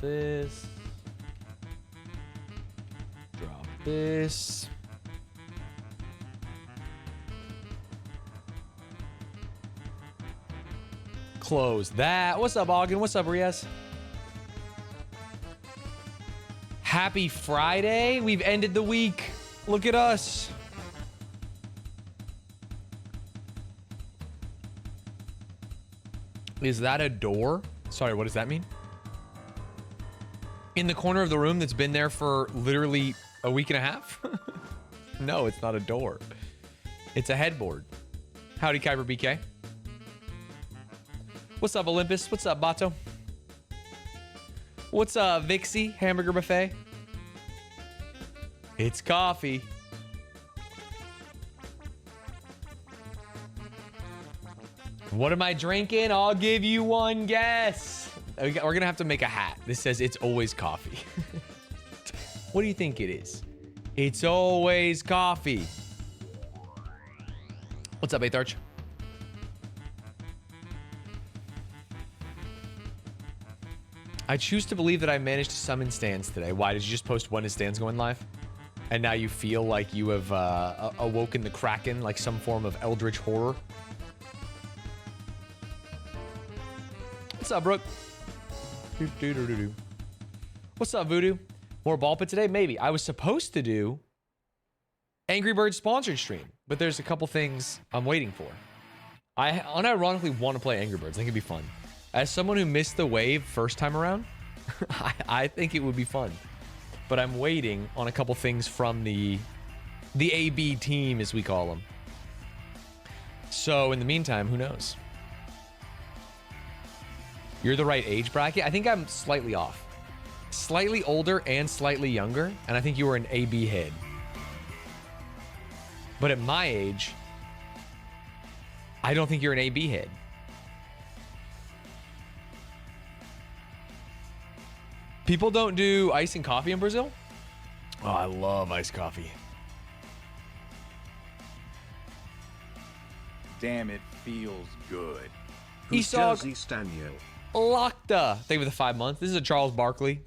this. Drop this. Close that. What's up, Ogden? What's up, Riaz? Happy Friday. We've ended the week. Look at us. Is that a door? Sorry, what does that mean? In the corner of the room that's been there for literally a week and a half? No, it's not a door. It's a headboard. Howdy, Kyber BK. What's up, Olympus? What's up, Bato? What's up, Vixie? Hamburger Buffet? It's coffee. What am I drinking? I'll give you one guess. We're gonna have to make a hat. This says it's always coffee. What do you think it is? It's always coffee. What's up, 8th Arch? I choose to believe that I managed to summon Stanz today. Why? Did you just post when is Stanz going live? And now you feel like you have awoken the Kraken, like some form of eldritch horror? What's up, Brooke? What's up, Voodoo? More ball pit today? Maybe. I was supposed to do Angry Birds sponsored stream, but there's a couple things I'm waiting for. I unironically want to play Angry Birds. I think it'd be fun. As someone who missed the wave first time around, I think it would be fun. But I'm waiting on a couple things from the AB team, as we call them. So in the meantime, who knows? You're the right age bracket. I think I'm slightly off. Slightly older and slightly younger, and I think you were an AB head. But at my age, I don't think you're an AB head. People don't do ice and coffee in Brazil? Oh, I love iced coffee. Damn, it feels good. Esau Stanio. Lockta. Thank you for the 5 months. This is a Charles Barkley.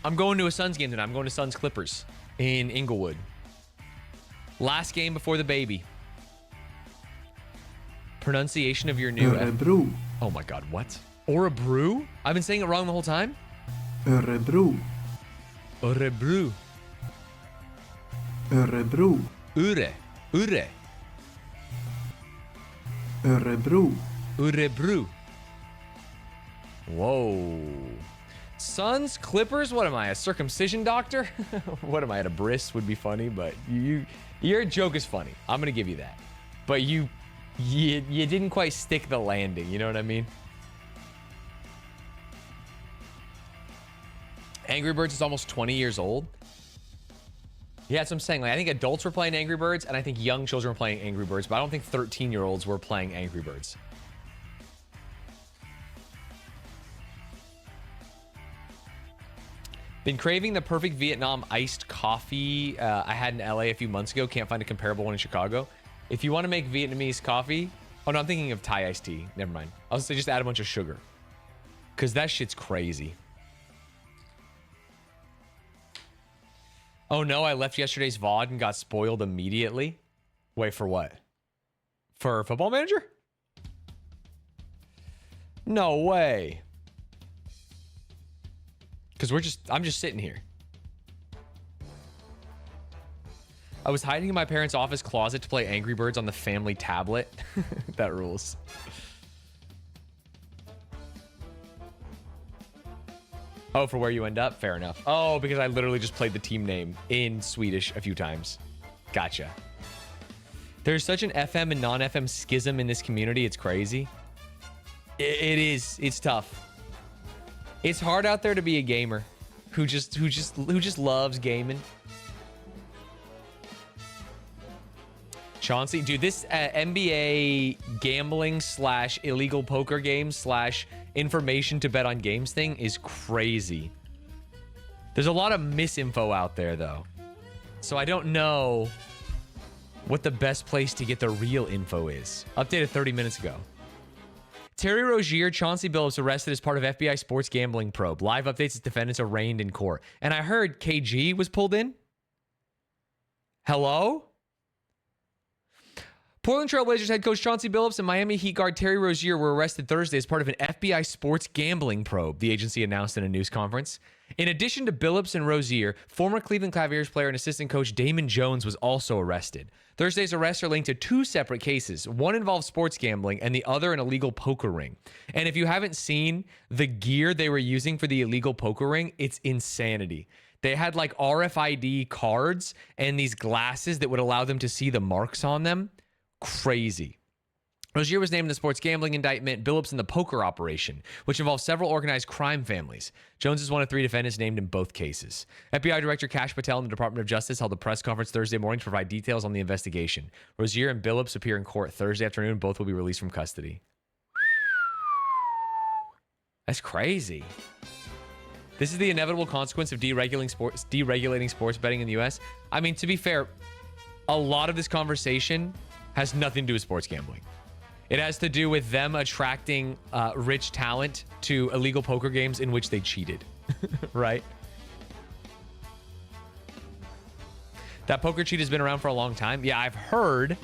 I'm going to a Suns game tonight. I'm going to Suns Clippers in Inglewood. Last game before the baby. Pronunciation of your new... Örebro. Oh my God, what? Örebro? I've been saying it wrong the whole time? Örebro. Örebro. Örebro. Ure. Ure. Örebro. Örebro. Whoa. Suns, Clippers? What am I, a circumcision doctor? What am I, at a bris would be funny, but your joke is funny. I'm gonna give you that. But you didn't quite stick the landing, you know what I mean? Angry Birds is almost 20 years old. Yeah, that's what I'm saying. Like, I think adults were playing Angry Birds, and I think young children were playing Angry Birds, but I don't think 13-year-olds were playing Angry Birds. Been craving the perfect Vietnam iced coffee I had in LA a few months ago. Can't find a comparable one in Chicago. If you want to make Vietnamese coffee... Oh, no, I'm thinking of Thai iced tea. Never mind. I'll say just add a bunch of sugar. Because that shit's crazy. Oh no, I left yesterday's VOD and got spoiled immediately. Wait, for what? For Football Manager? No way. Because I'm just sitting here. I was hiding in my parents' office closet to play Angry Birds on the family tablet. That rules. Oh, for where you end up? Fair enough. Oh, because I literally just played the team name in Swedish a few times. Gotcha. There's such an FM and non-FM schism in this community. It's crazy. It is. It's tough. It's hard out there to be a gamer who just loves gaming. Chauncey, dude, this NBA gambling / illegal poker games / information to bet on games thing is crazy. There's a lot of misinfo out there, though. So I don't know what the best place to get the real info is. Updated 30 minutes ago. Terry Rozier, Chauncey Billups arrested as part of FBI sports gambling probe. Live updates as defendants arraigned in court. And I heard KG was pulled in. Hello? Portland Trail Blazers head coach Chauncey Billups and Miami Heat guard Terry Rozier were arrested Thursday as part of an FBI sports gambling probe, the agency announced in a news conference. In addition to Billups and Rozier, former Cleveland Cavaliers player and assistant coach Damon Jones was also arrested. Thursday's arrests are linked to two separate cases. One involves sports gambling and the other an illegal poker ring. And if you haven't seen the gear they were using for the illegal poker ring, it's insanity. They had like RFID cards and these glasses that would allow them to see the marks on them. Crazy. Rozier was named in the sports gambling indictment, Billups in the poker operation, which involves several organized crime families. Jones is one of three defendants named in both cases. FBI Director Kash Patel and the Department of Justice held a press conference Thursday morning to provide details on the investigation. Rozier and Billups appear in court Thursday afternoon. Both will be released from custody. That's crazy. This is the inevitable consequence of deregulating sports betting in the U.S. I mean, to be fair, a lot of this conversation has nothing to do with sports gambling. It has to do with them attracting rich talent to illegal poker games in which they cheated, right? That poker cheat has been around for a long time. Yeah, I've heard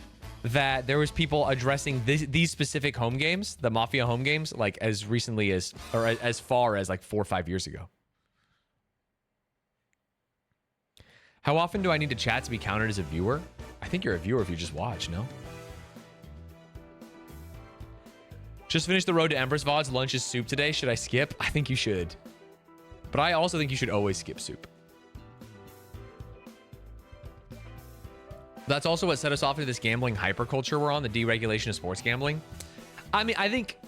that there was people addressing these specific home games, the Mafia home games, like as recently as, or as far as like 4 or 5 years ago. How often do I need to chat to be counted as a viewer? I think you're a viewer if you just watch, no? Just finished the Road to Empress VODs. Lunch is soup today. Should I skip? I think you should. But I also think you should always skip soup. That's also what set us off into this gambling hyperculture we're on, the deregulation of sports gambling. I mean, I think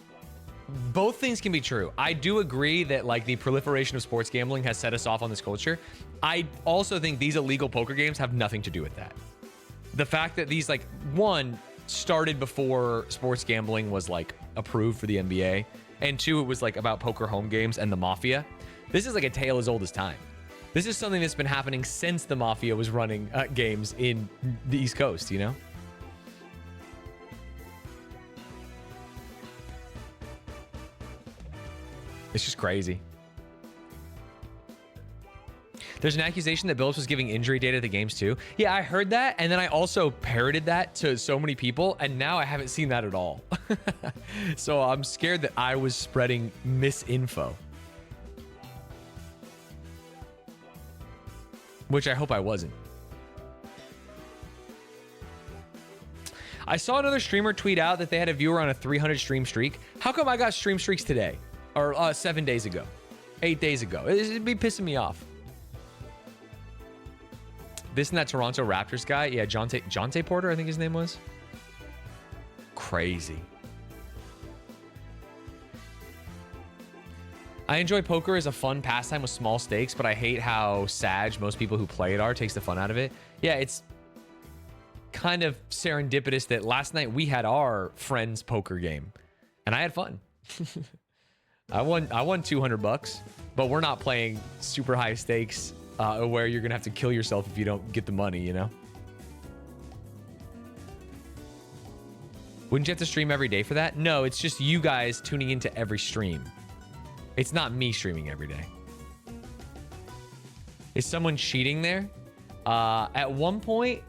both things can be true. I do agree that like the proliferation of sports gambling has set us off on this culture. I also think these illegal poker games have nothing to do with that. The fact that these, like, one, started before sports gambling was like approved for the NBA, and two, it was like about poker home games and the Mafia. This is like a tale as old as time. This is something that's been happening since the Mafia was running games in the East Coast, you know? It's just crazy. There's an accusation that Billups was giving injury data at the games too. Yeah, I heard that, and then I also parroted that to so many people, and now I haven't seen that at all. So I'm scared that I was spreading misinfo. Which I hope I wasn't. I saw another streamer tweet out that they had a viewer on a 300 stream streak. How come I got stream streaks today? Or 7 days ago? 8 days ago? It'd be pissing me off. This and that Toronto Raptors guy. Yeah, Jonte Porter, I think his name was. Crazy. I enjoy poker as a fun pastime with small stakes, but I hate how sad most people who play it are. Takes the fun out of it. Yeah, it's kind of serendipitous that last night we had our friend's poker game, and I had fun. I won 200 bucks, but we're not playing super high stakes where you're gonna have to kill yourself if you don't get the money, you know? Wouldn't you have to stream every day for that? No, it's just you guys tuning into every stream. It's not me streaming every day. Is someone cheating there? At one point,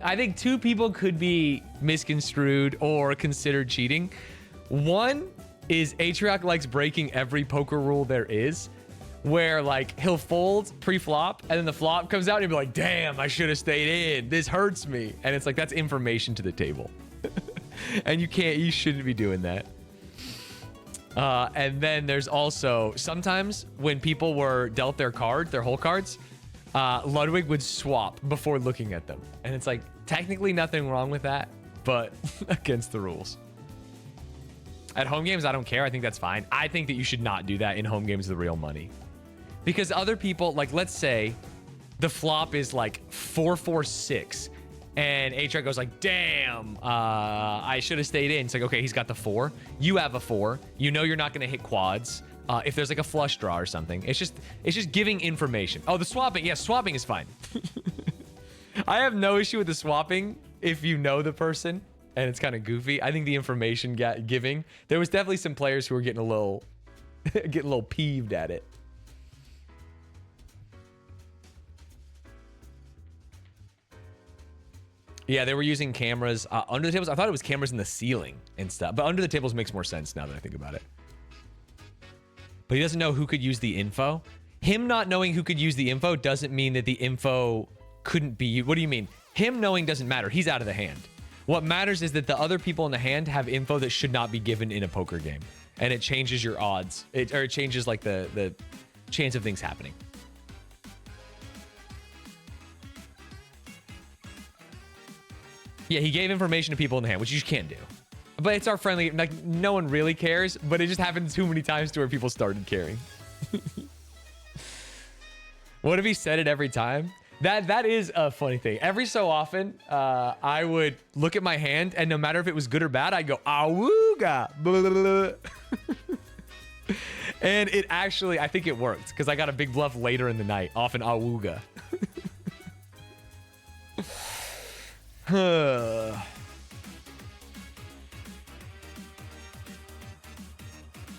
I think two people could be misconstrued or considered cheating. One is Atrioc likes breaking every poker rule there is, where like he'll fold pre-flop and then the flop comes out and he'll be like, damn, I should have stayed in. This hurts me. And it's like, that's information to the table. And you shouldn't be doing that. And then there's also sometimes when people were dealt their whole cards, Ludwig would swap before looking at them. And it's like, technically nothing wrong with that, but against the rules. At home games, I don't care. I think that's fine. I think that you should not do that in home games with real money. Because other people, like, let's say the flop is like 4-4-6 and Atrioc goes like, damn, I should have stayed in. It's like, okay, he's got the 4. You have a 4. You know you're not going to hit quads. If there's like a flush draw or something. It's just giving information. Oh, the swapping. Yeah, swapping is fine. I have no issue with the swapping if you know the person and it's kind of goofy. I think the information giving, there was definitely some players who were getting a little getting a little peeved at it. Yeah, they were using cameras under the tables. I thought it was cameras in the ceiling and stuff, but under the tables makes more sense now that I think about it. But he doesn't know who could use the info. Him not knowing who could use the info doesn't mean that the info couldn't be used. What do you mean? Him knowing doesn't matter. He's out of the hand. What matters is that the other people in the hand have info that should not be given in a poker game. And it changes your odds. It changes like the chance of things happening. Yeah, he gave information to people in the hand, which you can't do. But it's our friendly, like, no one really cares, but it just happened too many times to where people started caring. What if he said it every time? That is a funny thing. Every so often, I would look at my hand, and no matter if it was good or bad, I'd go, awooga. Blah, blah, blah. And it actually, I think it worked, because I got a big bluff later in the night, off an awooga.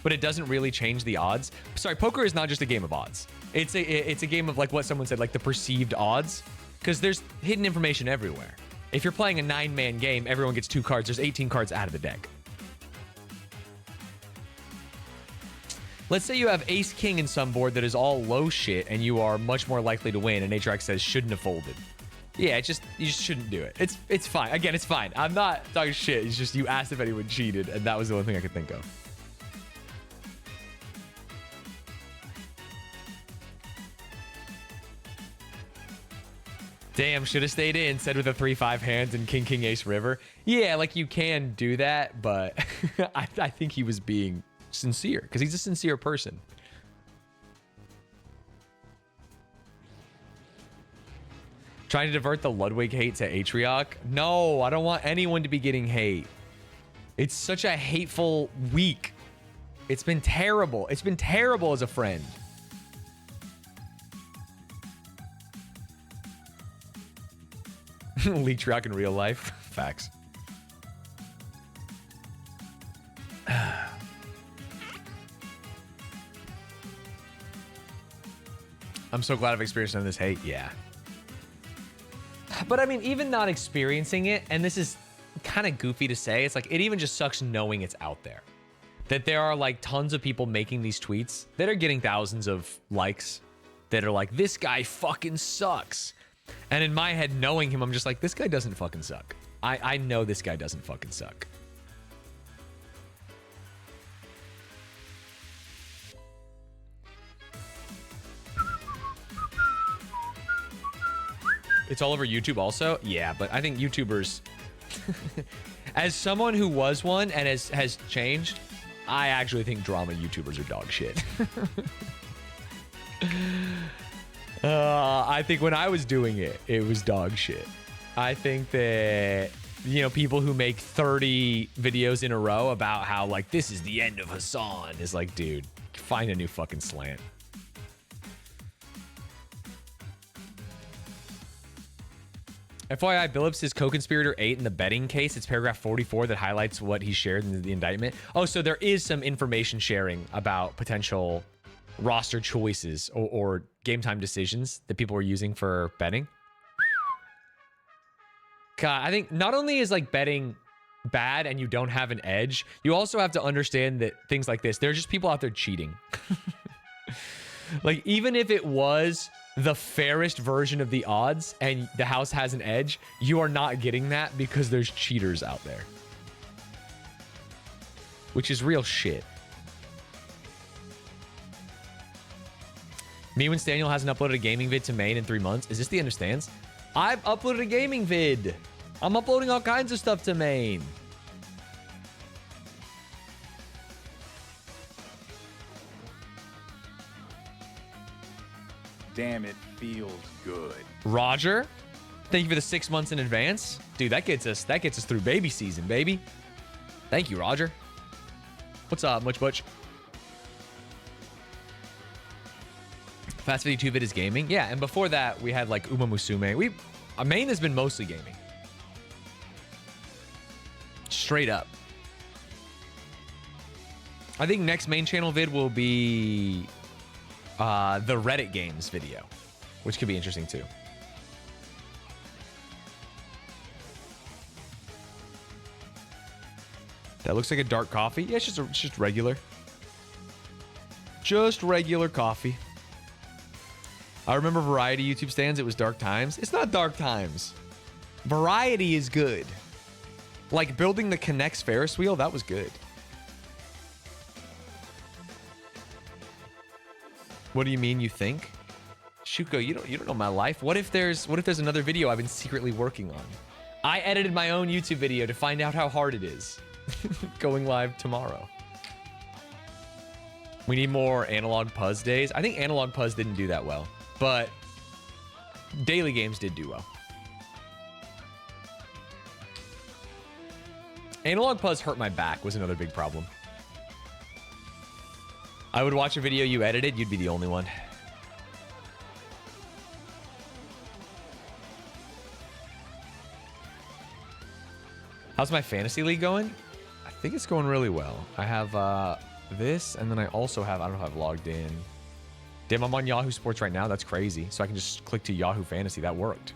But it doesn't really change the odds. Sorry, poker is not just a game of odds. It's a game of, like what someone said, like the perceived odds, because there's hidden information everywhere. If you're playing a 9-man game, everyone gets 2 cards. There's 18 cards out of the deck. Let's say you have ace king in some board that is all low shit and you are much more likely to win, and Atrax says shouldn't have folded. Yeah, you just shouldn't do it. It's fine. Again, it's fine. I'm not talking shit. It's just you asked if anyone cheated, and that was the only thing I could think of. Damn, should have stayed in, said with a 3-5 hands and king, king, ace, river. Yeah, like you can do that, but I think he was being sincere, because he's a sincere person. Trying to divert the Ludwig hate to Atrioc? No, I don't want anyone to be getting hate. It's such a hateful week. It's been terrible. It's been terrible as a friend. Leetrioc in real life. Facts. I'm so glad I've experienced none of this hate. Yeah. But I mean, even not experiencing it, and this is kind of goofy to say, it's like, it even just sucks knowing it's out there. That there are like tons of people making these tweets that are getting thousands of likes that are like, this guy fucking sucks. And in my head, knowing him, I'm just like, this guy doesn't fucking suck. I know this guy doesn't fucking suck. It's all over YouTube also? Yeah, but I think YouTubers... As someone who was one and has changed, I actually think drama YouTubers are dog shit. I think when I was doing it, it was dog shit. I think that, you know, people who make 30 videos in a row about how, like, this is the end of Hassan is like, dude, find a new fucking slant. FYI, Billups is co-conspirator 8 in the betting case. It's paragraph 44 that highlights what he shared in the indictment. Oh, so there is some information sharing about potential roster choices or game time decisions that people are using for betting. God, I think not only is like betting bad and you don't have an edge, you also have to understand that things like this, there are just people out there cheating. Like, even if it was the fairest version of the odds and the house has an edge, you are not getting that because there's cheaters out there. Which is real shit. Me when Staniel hasn't uploaded a gaming vid to main in 3 months. Is this the end of Stanz? I've uploaded a gaming vid. I'm uploading all kinds of stuff to main. Damn, it feels good. Roger, thank you for the 6 months in advance. Dude, that gets us through baby season, baby. Thank you, Roger. What's up, Much Butch? Fast 52 vid is gaming. Yeah, and before that, we had like Uma Musume. Our main has been mostly gaming. Straight up. I think next main channel vid will be the Reddit games video, which could be interesting too. That looks like a dark coffee. Yeah, it's just regular. Just regular coffee. I remember Variety YouTube stands. It was Dark Times. It's not Dark Times. Variety is good. Like building the Connects Ferris wheel, that was good. What do you mean you think? Shuko, you don't know my life. What if there's another video I've been secretly working on? I edited my own YouTube video to find out how hard it is. Going live tomorrow. We need more Analog Puzz days. I think Analog Puzz didn't do that well, but daily games did do well. Analog Puzz hurt my back was another big problem. I would watch a video you edited, you'd be the only one. How's my fantasy league going? I think it's going really well. I have this, and then I also have, I don't know if I've logged in. Damn, I'm on Yahoo Sports right now. That's crazy. So I can just click to Yahoo Fantasy. That worked.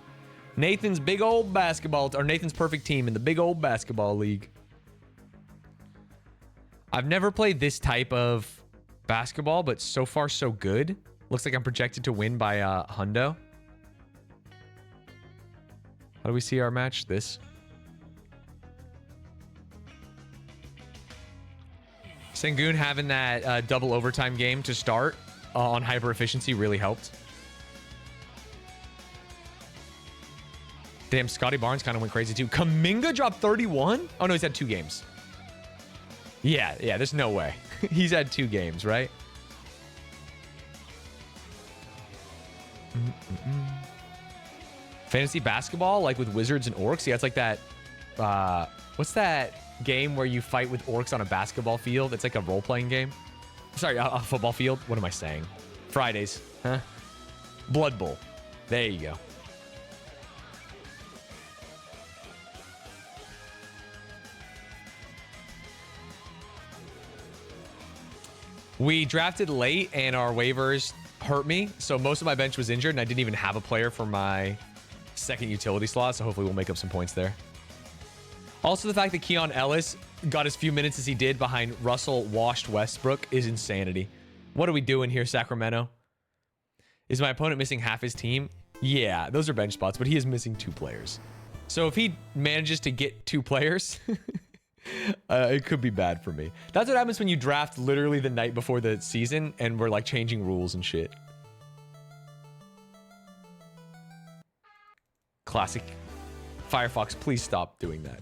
Nathan's big old basketball, or Nathan's perfect team in the big old basketball league. I've never played this type of basketball, but so far so good. Looks like I'm projected to win by hundo. How do we see our match? This. Sengun having that double overtime game to start on hyper efficiency really helped. Damn, Scotty Barnes kind of went crazy too. Kaminga dropped 31? Oh no, he's had 2 games. Yeah, there's no way. He's had 2 games, right? Fantasy basketball, like with Wizards and Orcs? Yeah, it's like that. What's that game where you fight with orcs on a basketball field? It's like a role-playing game. Sorry, a football field. What am I saying? Fridays, huh? Blood Bowl. There you go. We drafted late and our waivers hurt me, so most of my bench was injured and I didn't even have a player for my second utility slot, so hopefully we'll make up some points there. Also, the fact that Keon Ellis got as few minutes as he did behind Russell Washed Westbrook is insanity. What are we doing here, Sacramento? Is my opponent missing half his team? Yeah, those are bench spots, but he is missing 2 players. So if he manages to get 2 players, it could be bad for me. That's what happens when you draft literally the night before the season and we're like changing rules and shit. Classic. Firefox, please stop doing that.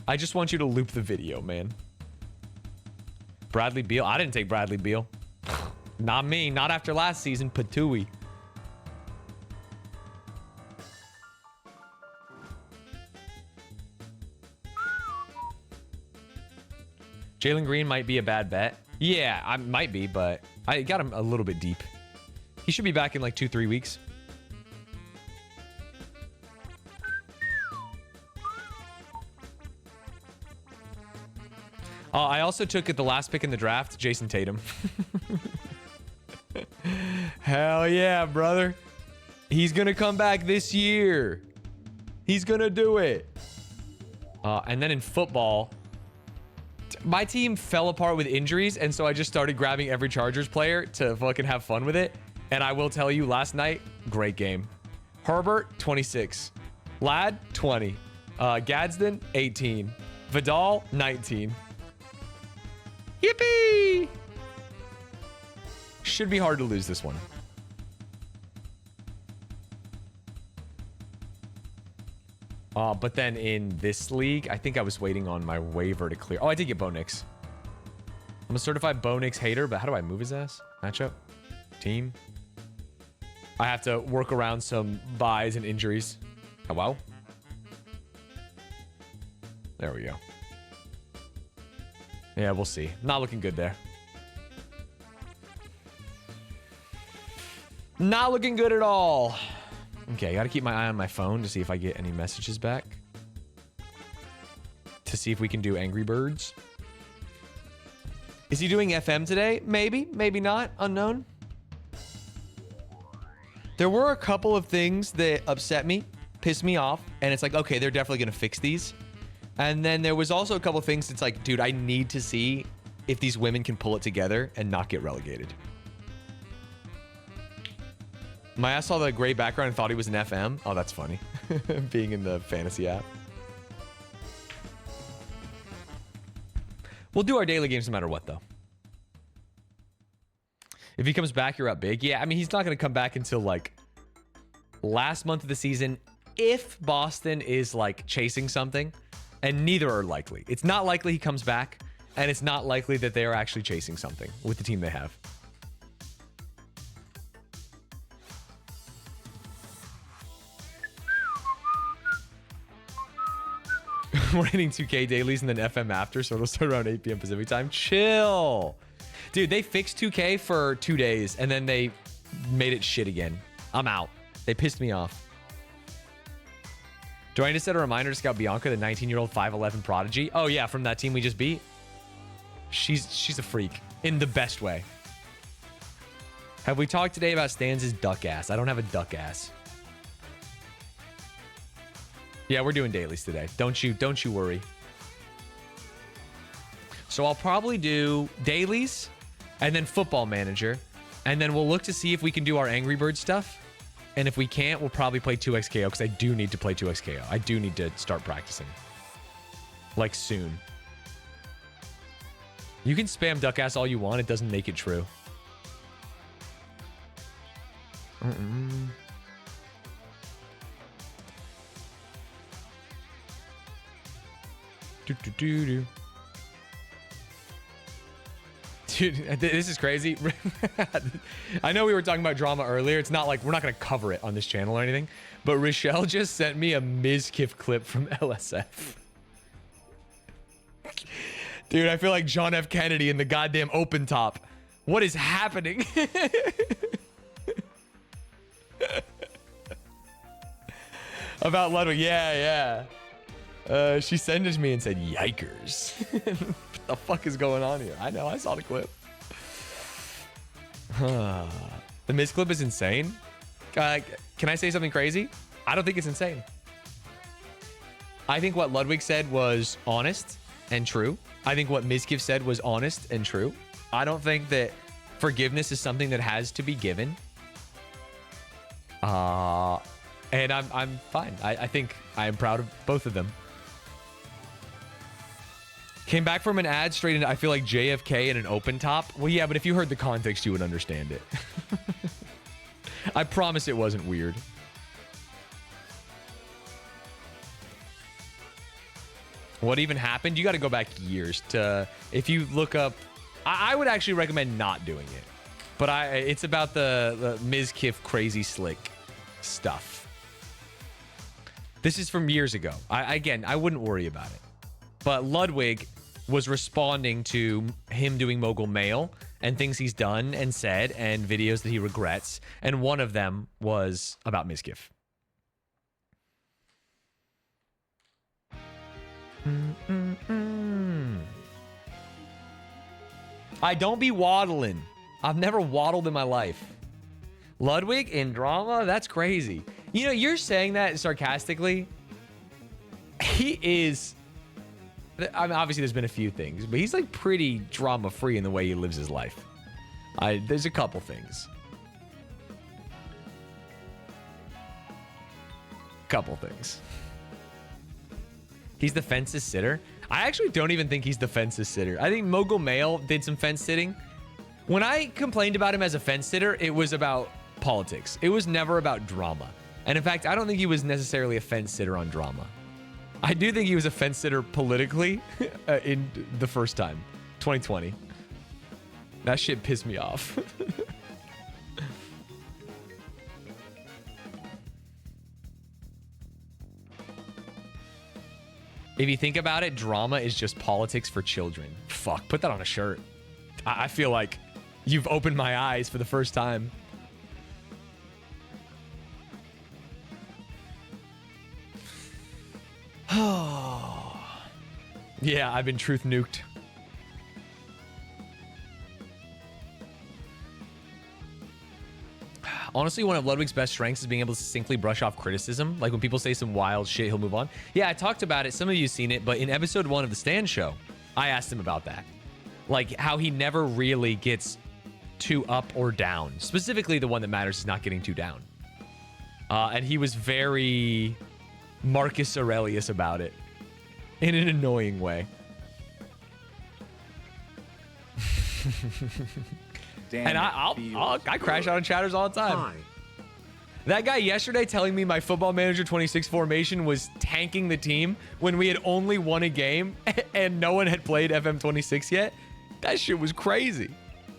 I just want you to loop the video, man. Bradley Beal. I didn't take Bradley Beal. Not me. Not after last season. Patooey. Jalen Green might be a bad bet. Yeah, I might be, but I got him a little bit deep. He should be back in like 2-3 weeks. I also took at the last pick in the draft, Jason Tatum. Hell yeah, brother. He's going to come back this year. He's going to do it. And then in football, my team fell apart with injuries, and so I just started grabbing every Chargers player to fucking have fun with it. And I will tell you, last night, great game. Herbert, 26. Ladd, 20. Gadsden, 18. Vidal, 19. Yippee! Should be hard to lose this one. But then in this league, I think I was waiting on my waiver to clear. Oh, I did get Bo Nix. I'm a certified Bo Nix hater, but how do I move his ass? Matchup? Team? I have to work around some buys and injuries. Oh, wow. There we go. Yeah, we'll see. Not looking good there. Not looking good at all. Okay, I gotta keep my eye on my phone to see if I get any messages back. to see if we can do Angry Birds. Is he doing FM today? Maybe, maybe not. Unknown. There were a couple of things that upset me, pissed me off, and it's like, okay, they're definitely going to fix these. And then there was also a couple of things that's like, dude, I need to see if these women can pull it together and not get relegated. My ass saw the gray background and thought he was an FM. Oh, that's funny. Being in the fantasy app. We'll do our daily games no matter what, though. If he comes back, you're up big. Yeah, I mean, he's not going to come back until, like, last month of the season if Boston is, like, chasing something, and neither are likely. It's not likely he comes back, and it's not likely that they are actually chasing something with the team they have. We're hitting 2K dailies and then FM after, so it'll start around 8 p.m. Pacific time. Chill. Dude, they fixed 2K for 2 days, and then they made it shit again. I'm out. They pissed me off. Do I need to set a reminder to scout Bianca, the 19-year-old 5'11 prodigy? Oh, yeah, from that team we just beat. She's a freak in the best way. Have we talked today about Stanz's duck ass? I don't have a duck ass. Yeah, we're doing dailies today. Don't you worry. So I'll probably do dailies and then football manager. And then we'll look to see if we can do our Angry Bird stuff. And if we can't, we'll probably play 2xKO because I do need to play 2xKO. I do need to start practicing. Like soon. You can spam duck ass all you want. It doesn't make it true. Dude, this is crazy. I know we were talking about drama earlier. It's not like we're not going to cover it on this channel or anything. But Rochelle just sent me a Mizkif clip from LSF. Dude, I feel like John F. Kennedy in the goddamn open top. What is happening? About Ludwig. Yeah. She sent it to me and said, yikers. What the fuck is going on here? I know, I saw the clip. The Miz clip is insane. Can I say something crazy? I don't think it's insane. I think what Ludwig said was honest and true. I think what Mizkiv said was honest and true. I don't think that forgiveness is something that has to be given. And I'm fine. I think I am proud of both of them. Came back from an ad straight into, I feel like JFK in an open top. Well, yeah, but if you heard the context, you would understand it. I promise it wasn't weird. What even happened? You got to go back years to, if you look up, I would actually recommend not doing it. But it's about the Mizkif crazy slick stuff. This is from years ago. Again, I wouldn't worry about it. But Ludwig was responding to him doing Mogul Mail and things he's done and said and videos that he regrets. And one of them was about Mizkif. I don't be waddling. I've never waddled in my life. Ludwig in drama? That's crazy. You know, you're saying that sarcastically. He is... I mean, obviously, there's been a few things, but he's like pretty drama-free in the way he lives his life. There's a couple things. He's the fence's sitter. I actually don't even think he's the fence's sitter. I think Mogul Mail did some fence sitting. When I complained about him as a fence sitter, it was about politics. It was never about drama. And in fact, I don't think he was necessarily a fence sitter on drama. I do think he was a fence sitter politically in the first time, 2020. That shit pissed me off. If you think about it, drama is just politics for children. Fuck, put that on a shirt. I feel like you've opened my eyes for the first time. Yeah, I've been truth nuked. Honestly, one of Ludwig's best strengths is being able to succinctly brush off criticism. Like when people say some wild shit, he'll move on. Yeah, I talked about it. Some of you seen it, but in episode 1 of the Stanz show, I asked him about that. Like how he never really gets too up or down. Specifically, the one that matters is not getting too down. And he was very Marcus Aurelius about it in an annoying way. Damn And it, I crash out on chatters all the time. Hi. That guy yesterday telling me my Football Manager 26 formation was tanking the team when we had only won a game and no one had played FM26 yet. That shit was crazy.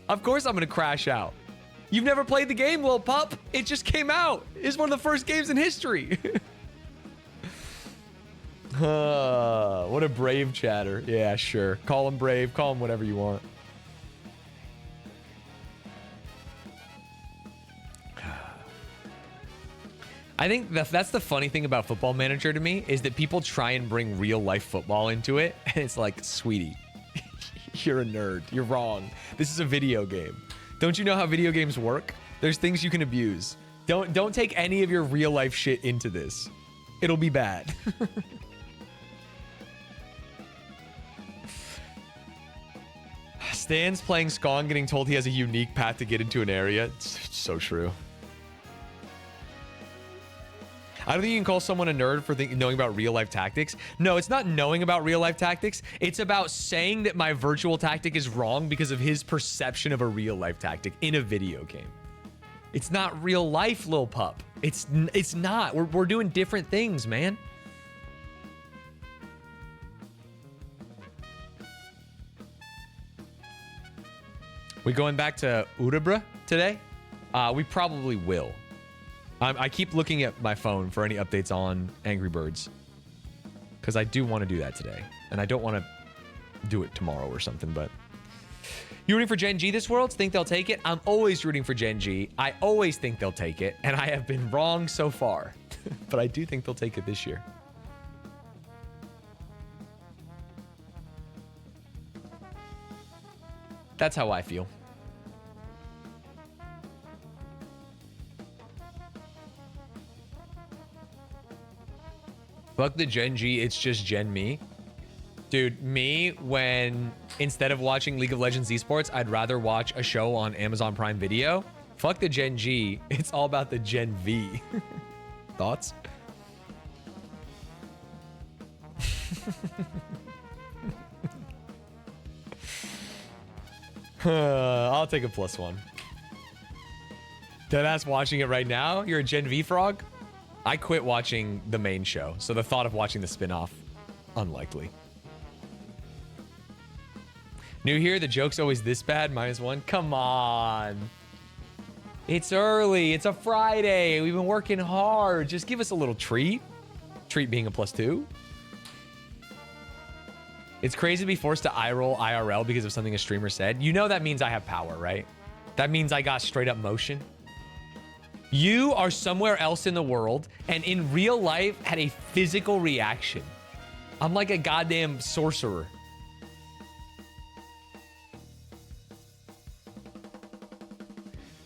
Of course I'm going to crash out. You've never played the game, little pup. It just came out. It's one of the first games in history. What a brave chatter. Yeah, sure. Call him brave. Call him whatever you want. I think that's the funny thing about Football Manager to me is that people try and bring real life football into it. And it's like, sweetie, you're a nerd. You're wrong. This is a video game. Don't you know how video games work? There's things you can abuse. Don't take any of your real life shit into this. It'll be bad. Stan's playing Skong, getting told he has a unique path to get into an area. It's so true. I don't think you can call someone a nerd for knowing about real life tactics. No, it's not knowing about real life tactics. It's about saying that my virtual tactic is wrong because of his perception of a real life tactic in a video game. It's not real life, lil pup. It's not. We're doing different things, man. We going back to Udabra today? We probably will. I keep looking at my phone for any updates on Angry Birds. Because I do want to do that today. And I don't want to do it tomorrow or something, but... You rooting for Gen G this world? Think they'll take it? I'm always rooting for Gen G. I always think they'll take it. And I have been wrong so far. But I do think they'll take it this year. That's how I feel. Fuck the Gen G, it's just Gen me. Dude, me, when instead of watching League of Legends esports, I'd rather watch a show on Amazon Prime Video. Fuck the Gen G, it's all about the Gen V. Thoughts? I'll take a +1. Deadass watching it right now? You're a Gen V frog? I quit watching the main show, so the thought of watching the spin-off, unlikely. New here, the joke's always this bad, -1. Come on. It's early, it's a Friday. We've been working hard. Just give us a little treat. Treat being a +2. It's crazy to be forced to eye roll IRL because of something a streamer said. You know that means I have power, right? That means I got straight up motion. You are somewhere else in the world and in real life had a physical reaction. I'm like a goddamn sorcerer.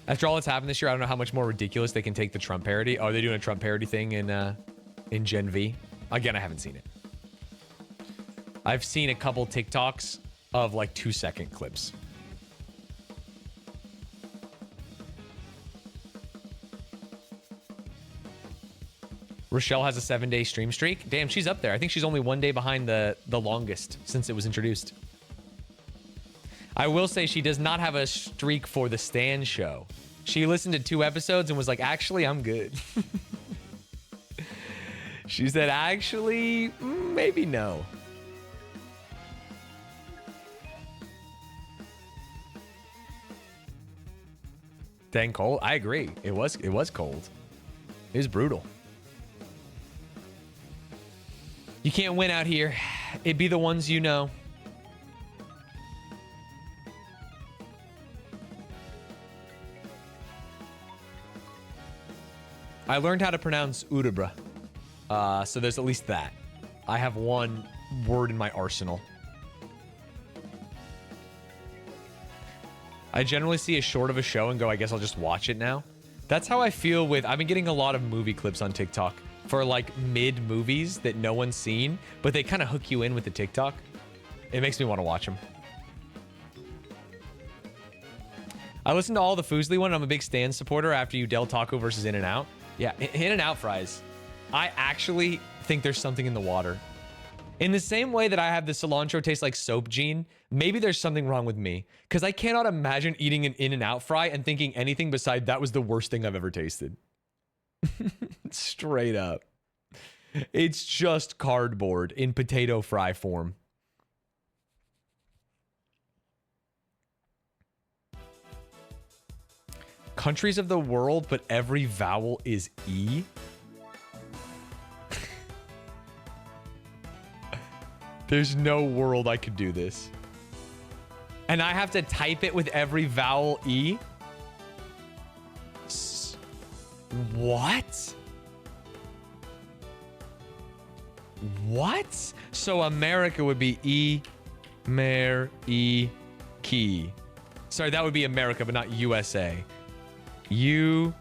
After all that's happened this year, I don't know how much more ridiculous they can take the Trump parody. Oh, are they doing a Trump parody thing in Gen V? Again, I haven't seen it. I've seen a couple TikToks of like 2-second clips. Rochelle has a 7-day stream streak. Damn, she's up there. I think she's only 1 day behind the longest since it was introduced. I will say she does not have a streak for the Stanz show. She listened to 2 episodes and was like, actually, I'm good. She said, actually, maybe no. Dang cold. I agree. It was cold. It was brutal. You can't win out here. It'd be the ones you know. I learned how to pronounce Udabra. So there's at least that. I have one word in my arsenal. I generally see a short of a show and go, I guess I'll just watch it now. That's how I feel with, I've been getting a lot of movie clips on TikTok for like mid movies that no one's seen, but they kind of hook you in with the TikTok. It makes me want to watch them. I listened to all the Foosley one. I'm a big Stanz supporter after you Del Taco versus In-N-Out. Yeah, In-N-Out fries. I actually think there's something in the water. In the same way that I have the cilantro taste like soap gene, maybe there's something wrong with me. Because I cannot imagine eating an In-N-Out fry and thinking anything beside that was the worst thing I've ever tasted. Straight up. It's just cardboard in potato fry form. Countries of the world, but every vowel is E? There's no world I could do this. And I have to type it with every vowel E? What? What? So America would be E-Mer-E-Key. Sorry, that would be America, but not USA. United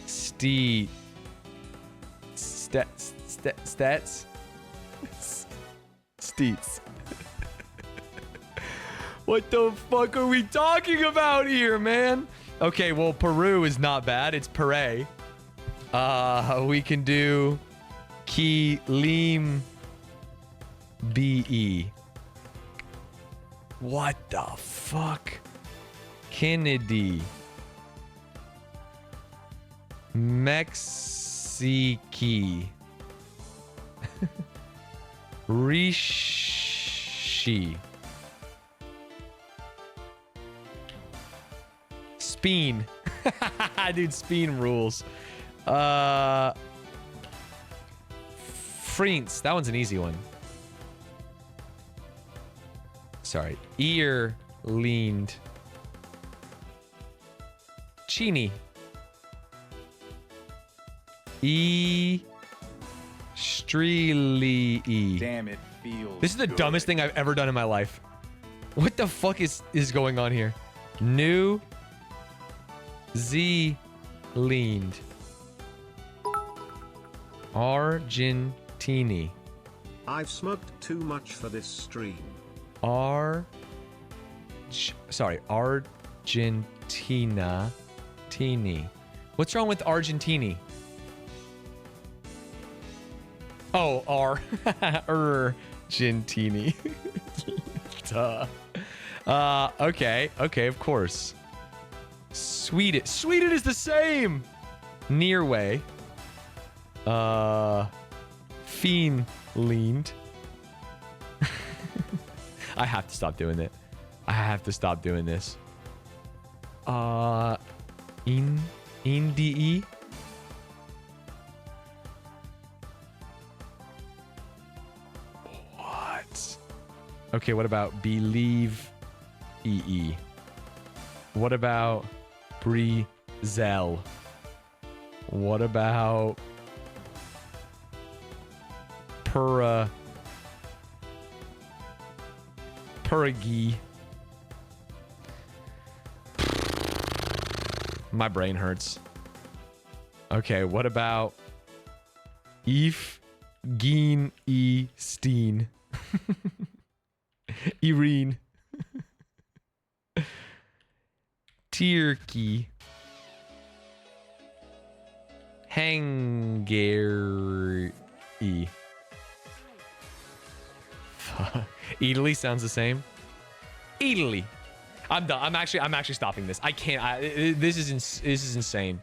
States. Steets. What the fuck are we talking about here, man? Okay, well, Peru is not bad. It's Pere. We can do Kilim B-E. What the fuck? Kennedy. Mexici. Rishi. Speen. Dude, Speen rules. Freents. That one's an easy one. Sorry. Ear leaned. Chini. Streely. Damn, it feels This is the good. dumbest thing I've ever done in my life. What the fuck is going on here? New Z leaned. Argentini. I've smoked too much for this stream. Argentina. Tini. What's wrong with Argentini? Oh, Argentini. Duh. Okay, of course. Sweden is the same. Nearway. Fiend leaned. I have to stop doing it. I have to stop doing this. Indie. What? Okay, what about believe EE? What about Brezel? What about Puragi? My brain hurts. Okay, what about Eve Geen E Steen? Irene. Turkey. Hungary. Italy sounds the same. Italy. I'm done. I'm actually stopping this. I can't. This is insane.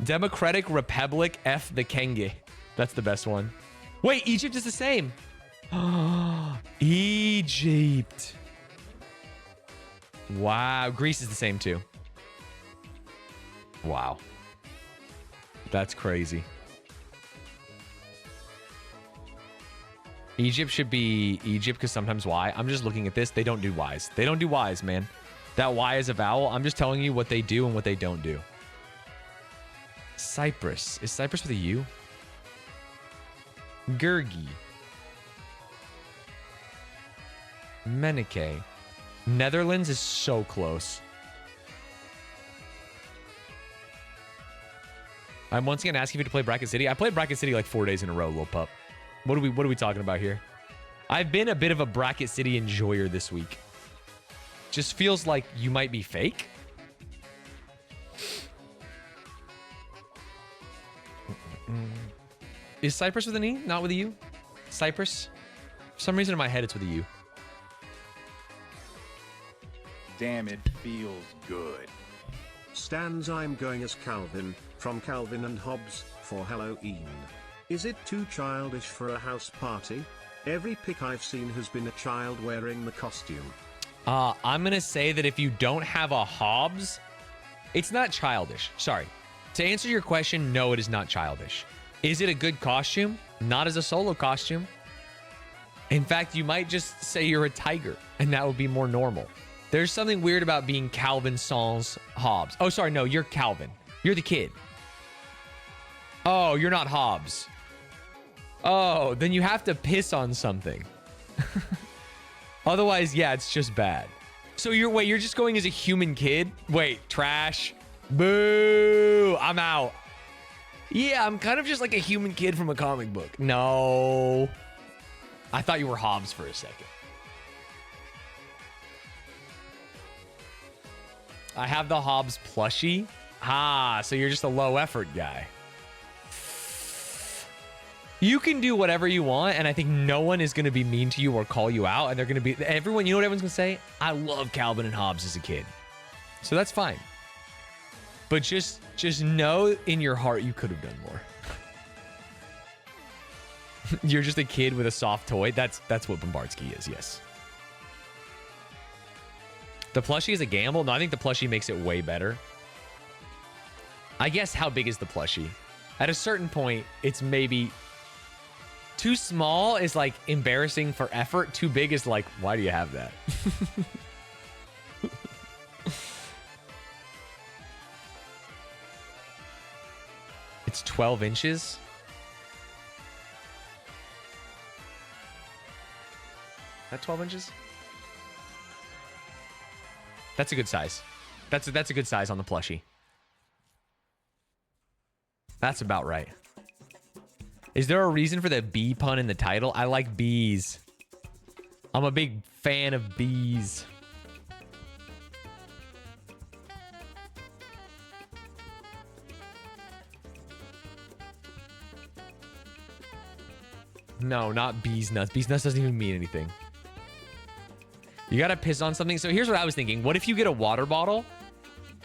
Democratic Republic F the Kenge. That's the best one. Wait, Egypt is the same. Egypt. Wow, Greece is the same too. Wow. That's crazy. Egypt should be Egypt because sometimes Y. I'm just looking at this. They don't do Ys. They don't do Ys, man. That Y is a vowel. I'm just telling you what they do and what they don't do. Cyprus. Is Cyprus with a U? Gurgi. Menike. Netherlands is so close. I'm once again asking you to play Bracket City. I played Bracket City like 4 days in a row, little pup. What are we talking about here? I've been a bit of a Bracket City enjoyer this week. Just feels like you might be fake. Is Cypress with an E? Not with a U? Cypress? For some reason in my head it's with a U. Damn, it feels good. Stanz, I'm going as Calvin, from Calvin and Hobbes, for Halloween. Is it too childish for a house party? Every pic I've seen has been a child wearing the costume. I'm going to say that if you don't have a Hobbs, it's not childish. Sorry. To answer your question, no, it is not childish. Is it a good costume? Not as a solo costume. In fact, you might just say you're a tiger, and that would be more normal. There's something weird about being Calvin Sans Hobbs. Oh, sorry, no, you're Calvin. You're the kid. Oh, you're not Hobbs. Oh, then you have to piss on something. Otherwise, yeah, it's just bad. So you're just going as a human kid? Wait, trash. Boo, I'm out. Yeah, I'm kind of just like a human kid from a comic book. No. I thought you were Hobbs for a second. I have the Hobbs plushie. Ah, so you're just a low effort guy. You can do whatever you want, and I think no one is going to be mean to you or call you out, and they're going to be... Everyone, you know what everyone's going to say? I love Calvin and Hobbes as a kid. So that's fine. But just know in your heart you could have done more. You're just a kid with a soft toy. That's what Bombardsky is, yes. The plushie is a gamble? No, I think the plushie makes it way better. I guess how big is the plushie? At a certain point, it's maybe... Too small is like embarrassing for effort. Too big is like, why do you have that? It's 12 inches. That 12 inches? That's a good size. That's a good size on the plushie. That's about right. Is there a reason for the bee pun in the title? I like bees. I'm a big fan of bees. No, not bees nuts. Bees nuts doesn't even mean anything. You gotta piss on something. So here's what I was thinking. What if you get a water bottle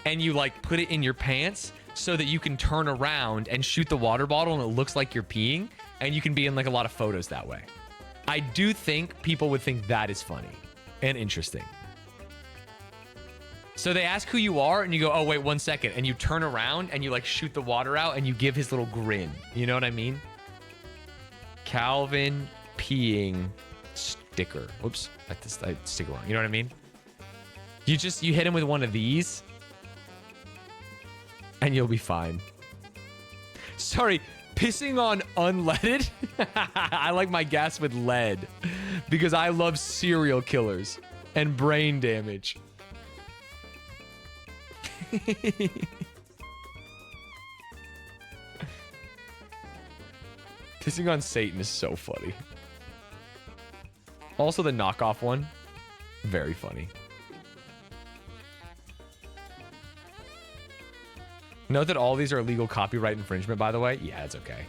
and you like put it in your pants so that you can turn around and shoot the water bottle and it looks like you're peeing, and you can be in like a lot of photos that way? I do think people would think that is funny and interesting. So they ask who you are and you go, oh, wait, 1 second. And you turn around and you like shoot the water out and you give his little grin. You know what I mean? Calvin peeing sticker. Oops, I sticker wrong. You know what I mean? You hit him with one of these and you'll be fine. Sorry, pissing on unleaded? I like my gas with lead because I love serial killers and brain damage. Pissing on Satan is so funny. Also the knockoff one, very funny. Note that all these are illegal copyright infringement, by the way. Yeah, it's okay.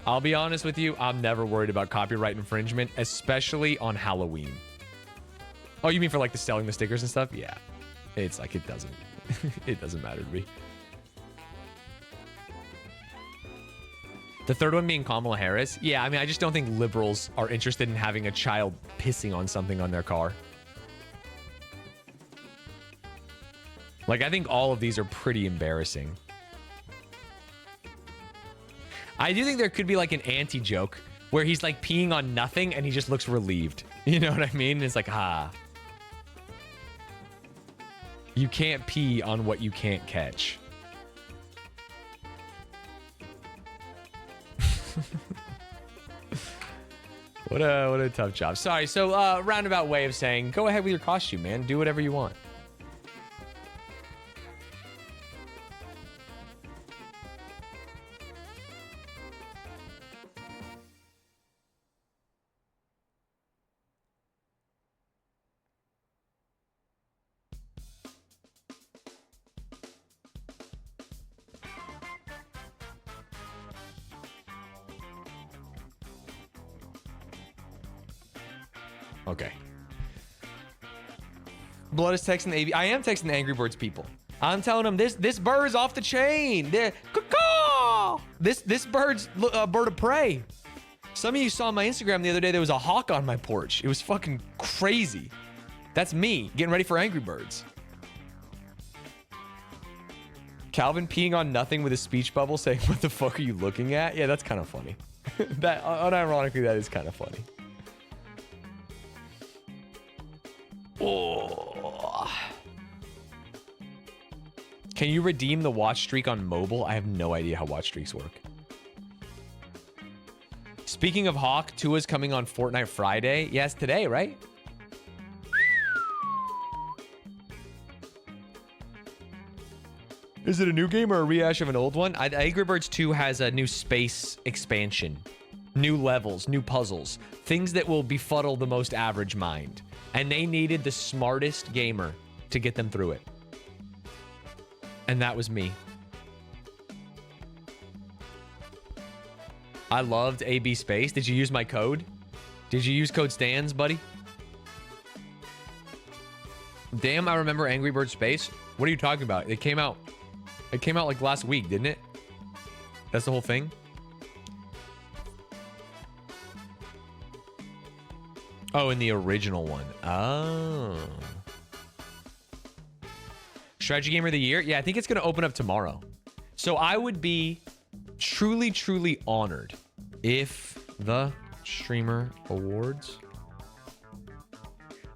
I'll be honest with you. I'm never worried about copyright infringement, especially on Halloween. Oh, you mean for like the selling the stickers and stuff? Yeah. It's like, it doesn't, it doesn't matter to me. The third one being Kamala Harris. Yeah, I mean, I just don't think liberals are interested in having a child pissing on something on their car. Like, I think all of these are pretty embarrassing. I do think there could be like an anti-joke where he's like peeing on nothing and he just looks relieved. You know what I mean? It's like, ah. You can't pee on what you can't catch. What a tough job. Sorry. So roundabout way of saying, go ahead with your costume, man. Do whatever you want. Okay. Blood is texting the AV. I am texting the Angry Birds people. I'm telling them this bird's off the chain. This bird's a bird of prey. Some of you saw on my Instagram the other day there was a hawk on my porch. It was fucking crazy. That's me getting ready for Angry Birds. Calvin peeing on nothing with a speech bubble saying, "What the fuck are you looking at?" Yeah, that's kind of funny. That unironically, that is kind of funny. Oh. Can you redeem the watch streak on mobile? I have no idea how watch streaks work. Speaking of Hawk, Tua's coming on Fortnite Friday. Yes, today, right? Is it a new game or a rehash of an old one? Angry Birds 2 has a new space expansion. New levels, new puzzles. Things that will befuddle the most average mind. And they needed the smartest gamer to get them through it. And that was me. I loved AB Space. Did you use my code? Did you use code Stanz, buddy? Damn, I remember Angry Birds Space. What are you talking about? It came out like last week, didn't it? That's the whole thing? Oh, in the original one. Oh. Strategy Gamer of the Year? Yeah, I think it's going to open up tomorrow. So I would be truly, truly honored if the Streamer Awards...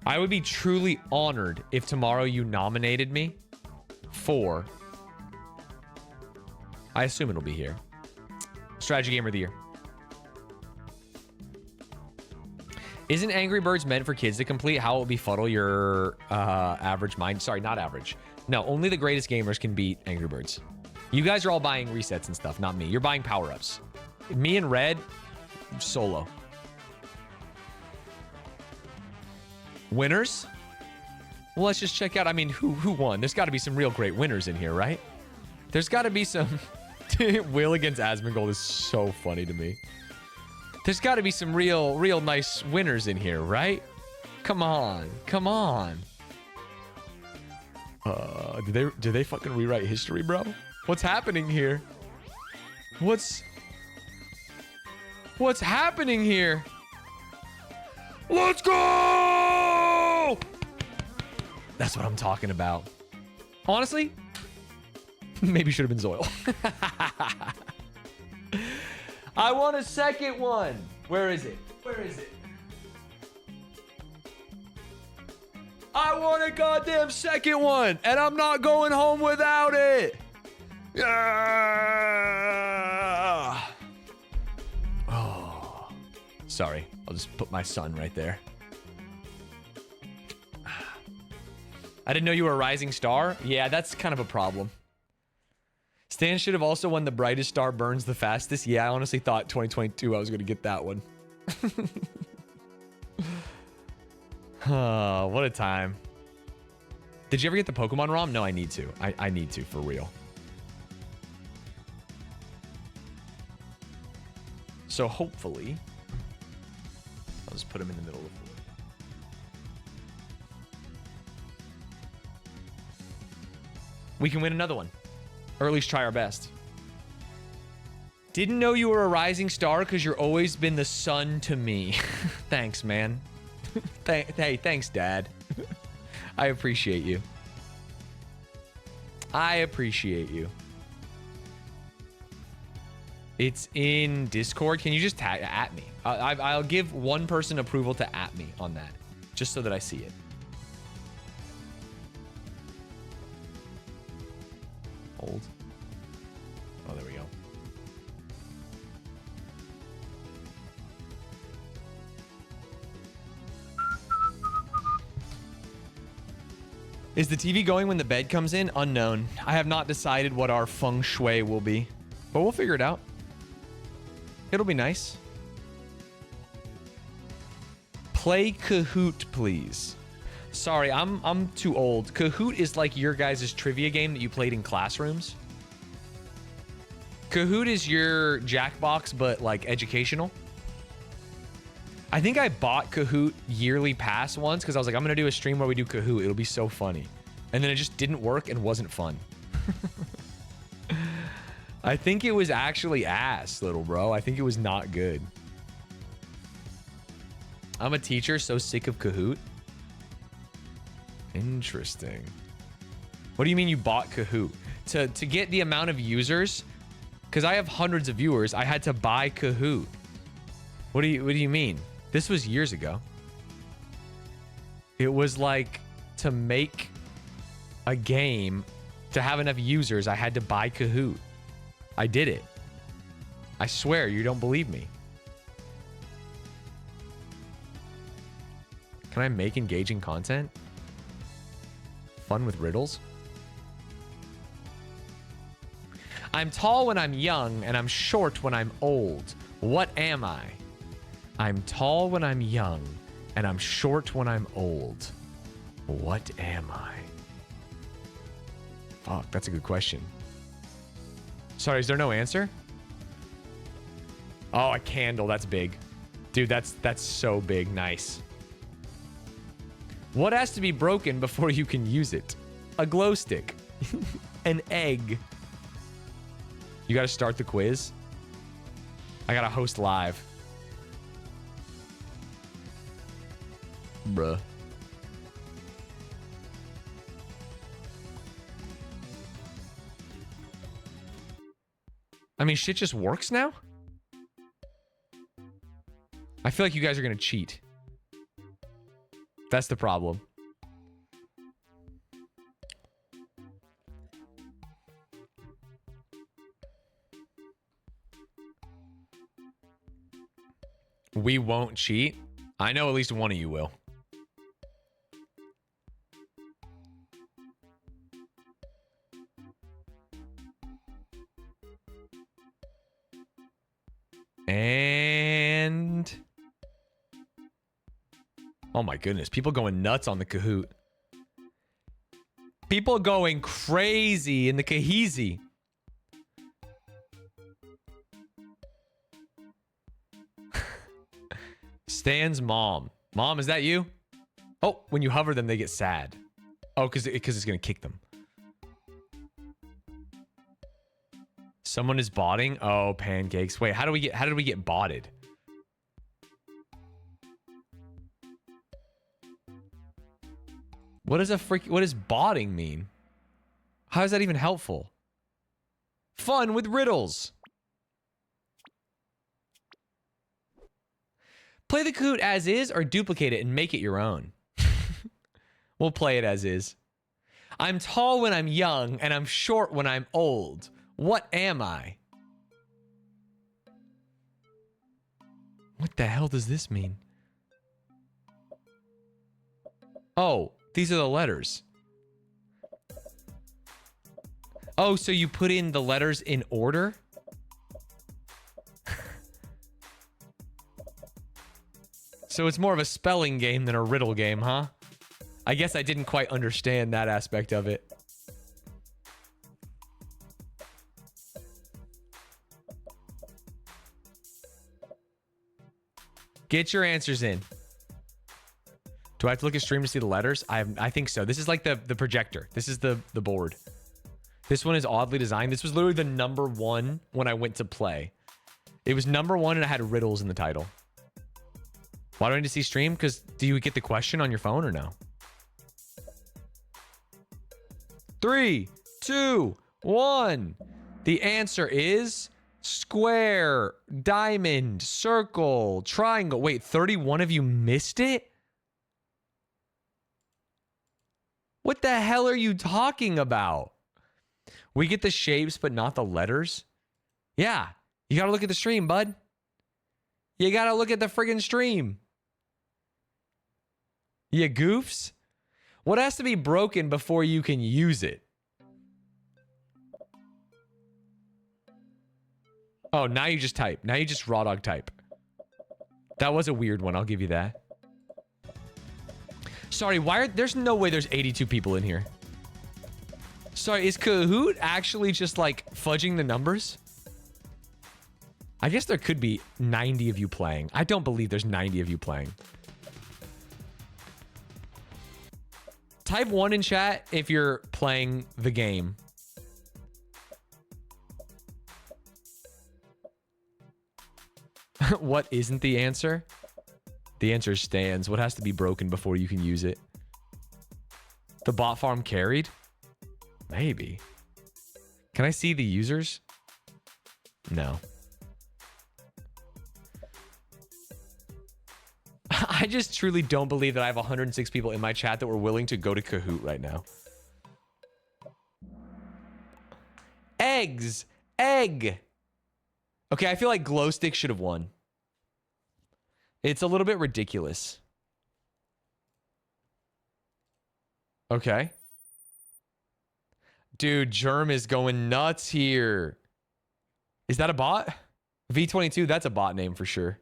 I would be truly honored if tomorrow you nominated me for... I assume it'll be here. Strategy Gamer of the Year. Isn't Angry Birds meant for kids to complete? How it will befuddle your average mind? Sorry, not average. No, only the greatest gamers can beat Angry Birds. You guys are all buying resets and stuff, not me. You're buying power-ups. Me and Red, solo. Winners? Well, let's just check out. I mean, who won? There's got to be some real great winners in here, right? There's got to be some... Will against Asmongold is so funny to me. There's got to be some real nice winners in here, right? Come on. Come on. Do they fucking rewrite history, bro? What's happening here? What's happening here? Let's go! That's what I'm talking about. Honestly, maybe should have been Zoil. I want a second one. Where is it? Where is it? I want a goddamn second one, and I'm not going home without it. Yeah. Oh, sorry. I'll just put my son right there. I didn't know you were a rising star. Yeah, that's kind of a problem. Stan should have also won the brightest star burns the fastest. Yeah, I honestly thought 2022 I was going to get that one. Oh, what a time. Did you ever get the Pokemon ROM? No, I need to. I need to, for real. So hopefully, I'll just put him in the middle of the floor. We can win another one. Or at least try our best. Didn't know you were a rising star because you're always been the sun to me. Thanks, man. Hey, thanks, Dad. I appreciate you. I appreciate you. It's in Discord. Can you just tag at me? I'll give one person approval to at me on that, just so that I see it. Hold. Oh, there we go. Is the TV going when the bed comes in? Unknown. I have not decided what our feng shui will be, but we'll figure it out. It'll be nice. Play Kahoot, please. Sorry, I'm too old. Kahoot is like your guys' trivia game that you played in classrooms. Kahoot is your Jackbox, but like educational. I think I bought Kahoot yearly pass once because I was like, I'm going to do a stream where we do Kahoot. It'll be so funny. And then it just didn't work and wasn't fun. I think it was actually ass, little bro. I think it was not good. I'm a teacher, so sick of Kahoot. Interesting. What do you mean you bought Kahoot? To get the amount of users, because I have hundreds of viewers, I had to buy Kahoot. What do you mean? This was years ago. It was like to make a game, to have enough users, I had to buy Kahoot. I did it. I swear, you don't believe me. Can I make engaging content? Fun with riddles? I'm tall when I'm young, and I'm short when I'm old. What am I? I'm tall when I'm young, and I'm short when I'm old. What am I? Fuck, that's a good question. Sorry, is there no answer? Oh, a candle. That's big. Dude, that's so big. Nice. What has to be broken before you can use it? A glow stick. An egg. You got to start the quiz. I got to host live. Bruh. I mean, shit just works now? I feel like you guys are going to cheat. That's the problem. We won't cheat. I know at least one of you will. And oh my goodness, people going nuts on the Kahoot. People going crazy in the Kaheezy. Stan's mom. Mom, is that you? Oh, when you hover them, they get sad. Oh, because it's going to kick them. Someone is botting. Oh, pancakes. Wait, how did we get botted? What does botting mean? How is that even helpful? Fun with riddles. Play the Kahoot as is or duplicate it and make it your own. We'll play it as is. I'm tall when I'm young and I'm short when I'm old. What am I? What the hell does this mean? Oh, these are the letters. Oh, so you put in the letters in order? So it's more of a spelling game than a riddle game, huh? I guess I didn't quite understand that aspect of it. Get your answers in. Do I have to look at stream to see the letters? I think so. This is like the projector. This is the board. This one is oddly designed. This was literally the #1 when I went to play. It was #1 and I had riddles in the title. Why do I need to see stream? Because do you get the question on your phone or no? 3, 2, 1. The answer is square, diamond, circle, triangle. Wait, 31 of you missed it? What the hell are you talking about? We get the shapes, but not the letters? Yeah, you gotta look at the stream, bud. You gotta look at the friggin' stream. You goofs. What has to be broken before you can use it? Oh, now you just type. Now you just raw dog type. That was a weird one. I'll give you that. Sorry, there's no way there's 82 people in here. Sorry, is Kahoot actually just like fudging the numbers? I guess there could be 90 of you playing. I don't believe there's 90 of you playing. Type 1 in chat if you're playing the game. What isn't the answer? The answer is Stanz. What has to be broken before you can use it? The bot farm carried? Maybe. Can I see the users? No. I just truly don't believe that I have 106 people in my chat that were willing to go to Kahoot right now. Eggs. Egg. Okay, I feel like Glowstick should have won. It's a little bit ridiculous. Okay. Dude, Germ is going nuts here. Is that a bot? V22, that's a bot name for sure.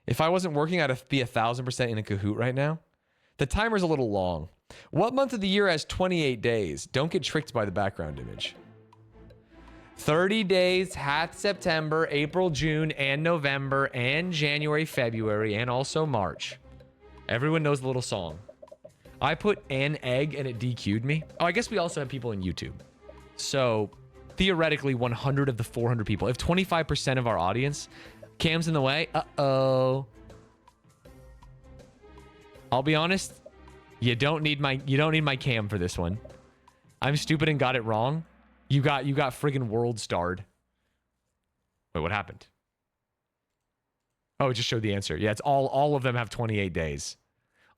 If I wasn't working, I'd be 1,000% in a Kahoot right now. The timer's a little long. What month of the year has 28 days? Don't get tricked by the background image. 30 days hath September, April, June, and November, and January, February, and also March. Everyone knows the little song. I put an egg and it DQ'd me. Oh, I guess we also have people in YouTube. So theoretically, 100 of the 400 people. If 25% of our audience, Cam's in the way. Uh-oh. I'll be honest. You don't need my Cam for this one. I'm stupid and got it wrong. You got friggin' world starred. Wait, what happened? Oh, it just showed the answer. Yeah, it's all of them have 28 days.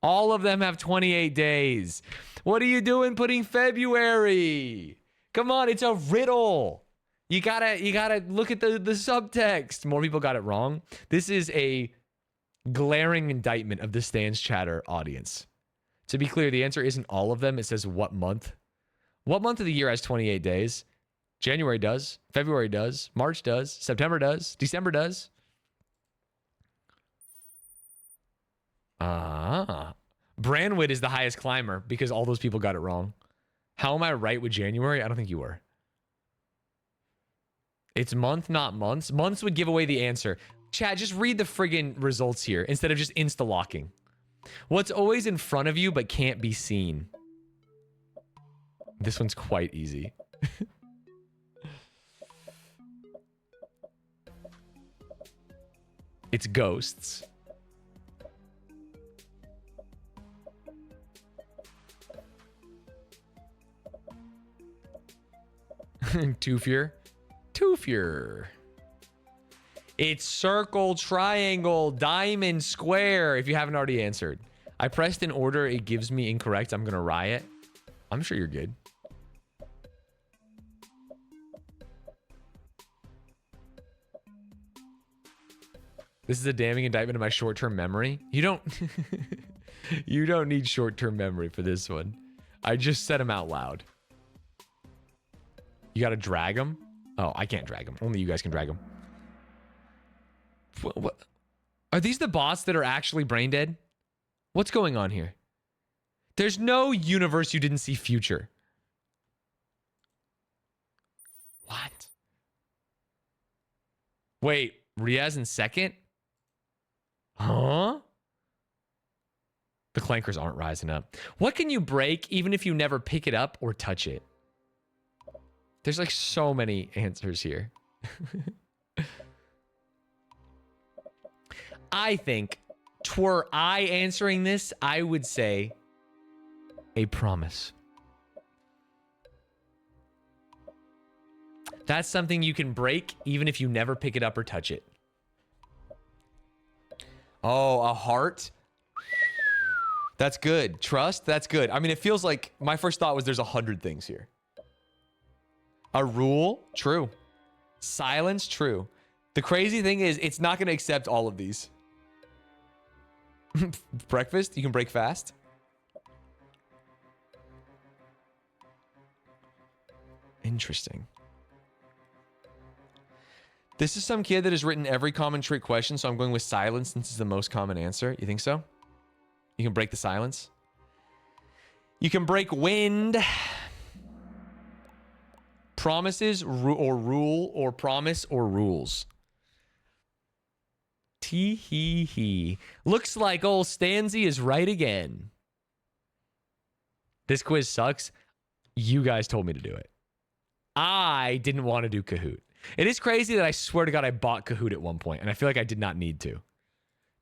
All of them have 28 days. What are you doing putting February? Come on, it's a riddle. You gotta look at the subtext. More people got it wrong. This is a glaring indictment of the Stanz chatter audience. To be clear, the answer isn't all of them. It says what month. What month of the year has 28 days? January does. February does. March does. September does. December does. Branwood is the highest climber because all those people got it wrong. How am I right with January? I don't think you were. It's month, not months. Months would give away the answer. Chat, just read the friggin' results here instead of just insta-locking. What's always in front of you but can't be seen? This one's quite easy. It's ghosts. Toofier. Toofier. It's circle, triangle, diamond, square, if you haven't already answered. I pressed in order. It gives me incorrect. I'm going to riot. I'm sure you're good. This is a damning indictment of my short-term memory. You don't... you don't need short-term memory for this one. I just said them out loud. You got to drag them? Oh, I can't drag them. Only you guys can drag them. What? Are these the bots that are actually brain dead? What's going on here? There's no universe you didn't see future. What? Wait, Riaz in second? Huh? The clankers aren't rising up. What can you break even if you never pick it up or touch it? There's like so many answers here. I think, were I answering this, I would say a promise. That's something you can break even if you never pick it up or touch it. Oh, a heart? That's good. Trust? That's good. I mean, it feels like my first thought was there's 100 things here. A rule? True. Silence? True. The crazy thing is it's not going to accept all of these. Breakfast? You can break fast? Interesting. This is some kid that has written every common trick question, so I'm going with silence since it's the most common answer. You think so? You can break the silence? You can break wind. Promises or rule or promise or rules. Tee hee hee. Looks like old Stanzy is right again. This quiz sucks. You guys told me to do it. I didn't want to do Kahoot. It is crazy that I swear to God I bought Kahoot at one point, and I feel like I did not need to.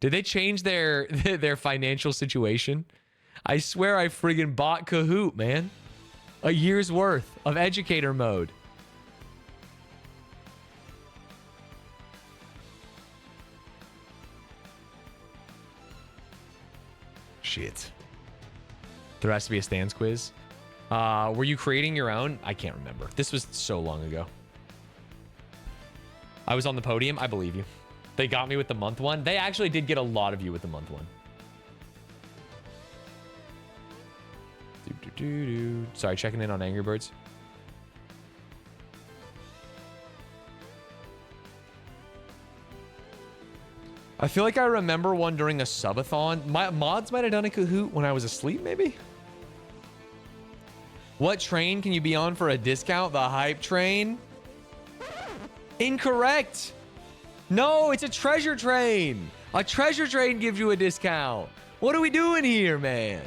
Did they change their financial situation? I swear I friggin' bought Kahoot, man. A year's worth of educator mode. Shit. There has to be a Stanz quiz. Were you creating your own? I can't remember. This was so long ago. I was on the podium. I believe you. They got me with the month one. They actually did get a lot of you with the month one. Sorry, checking in on Angry Birds. I feel like I remember one during a subathon. My mods might have done a Kahoot when I was asleep, maybe? What train can you be on for a discount? The hype train? Incorrect. No, it's a treasure train. A treasure train gives you a discount. What are we doing here, man?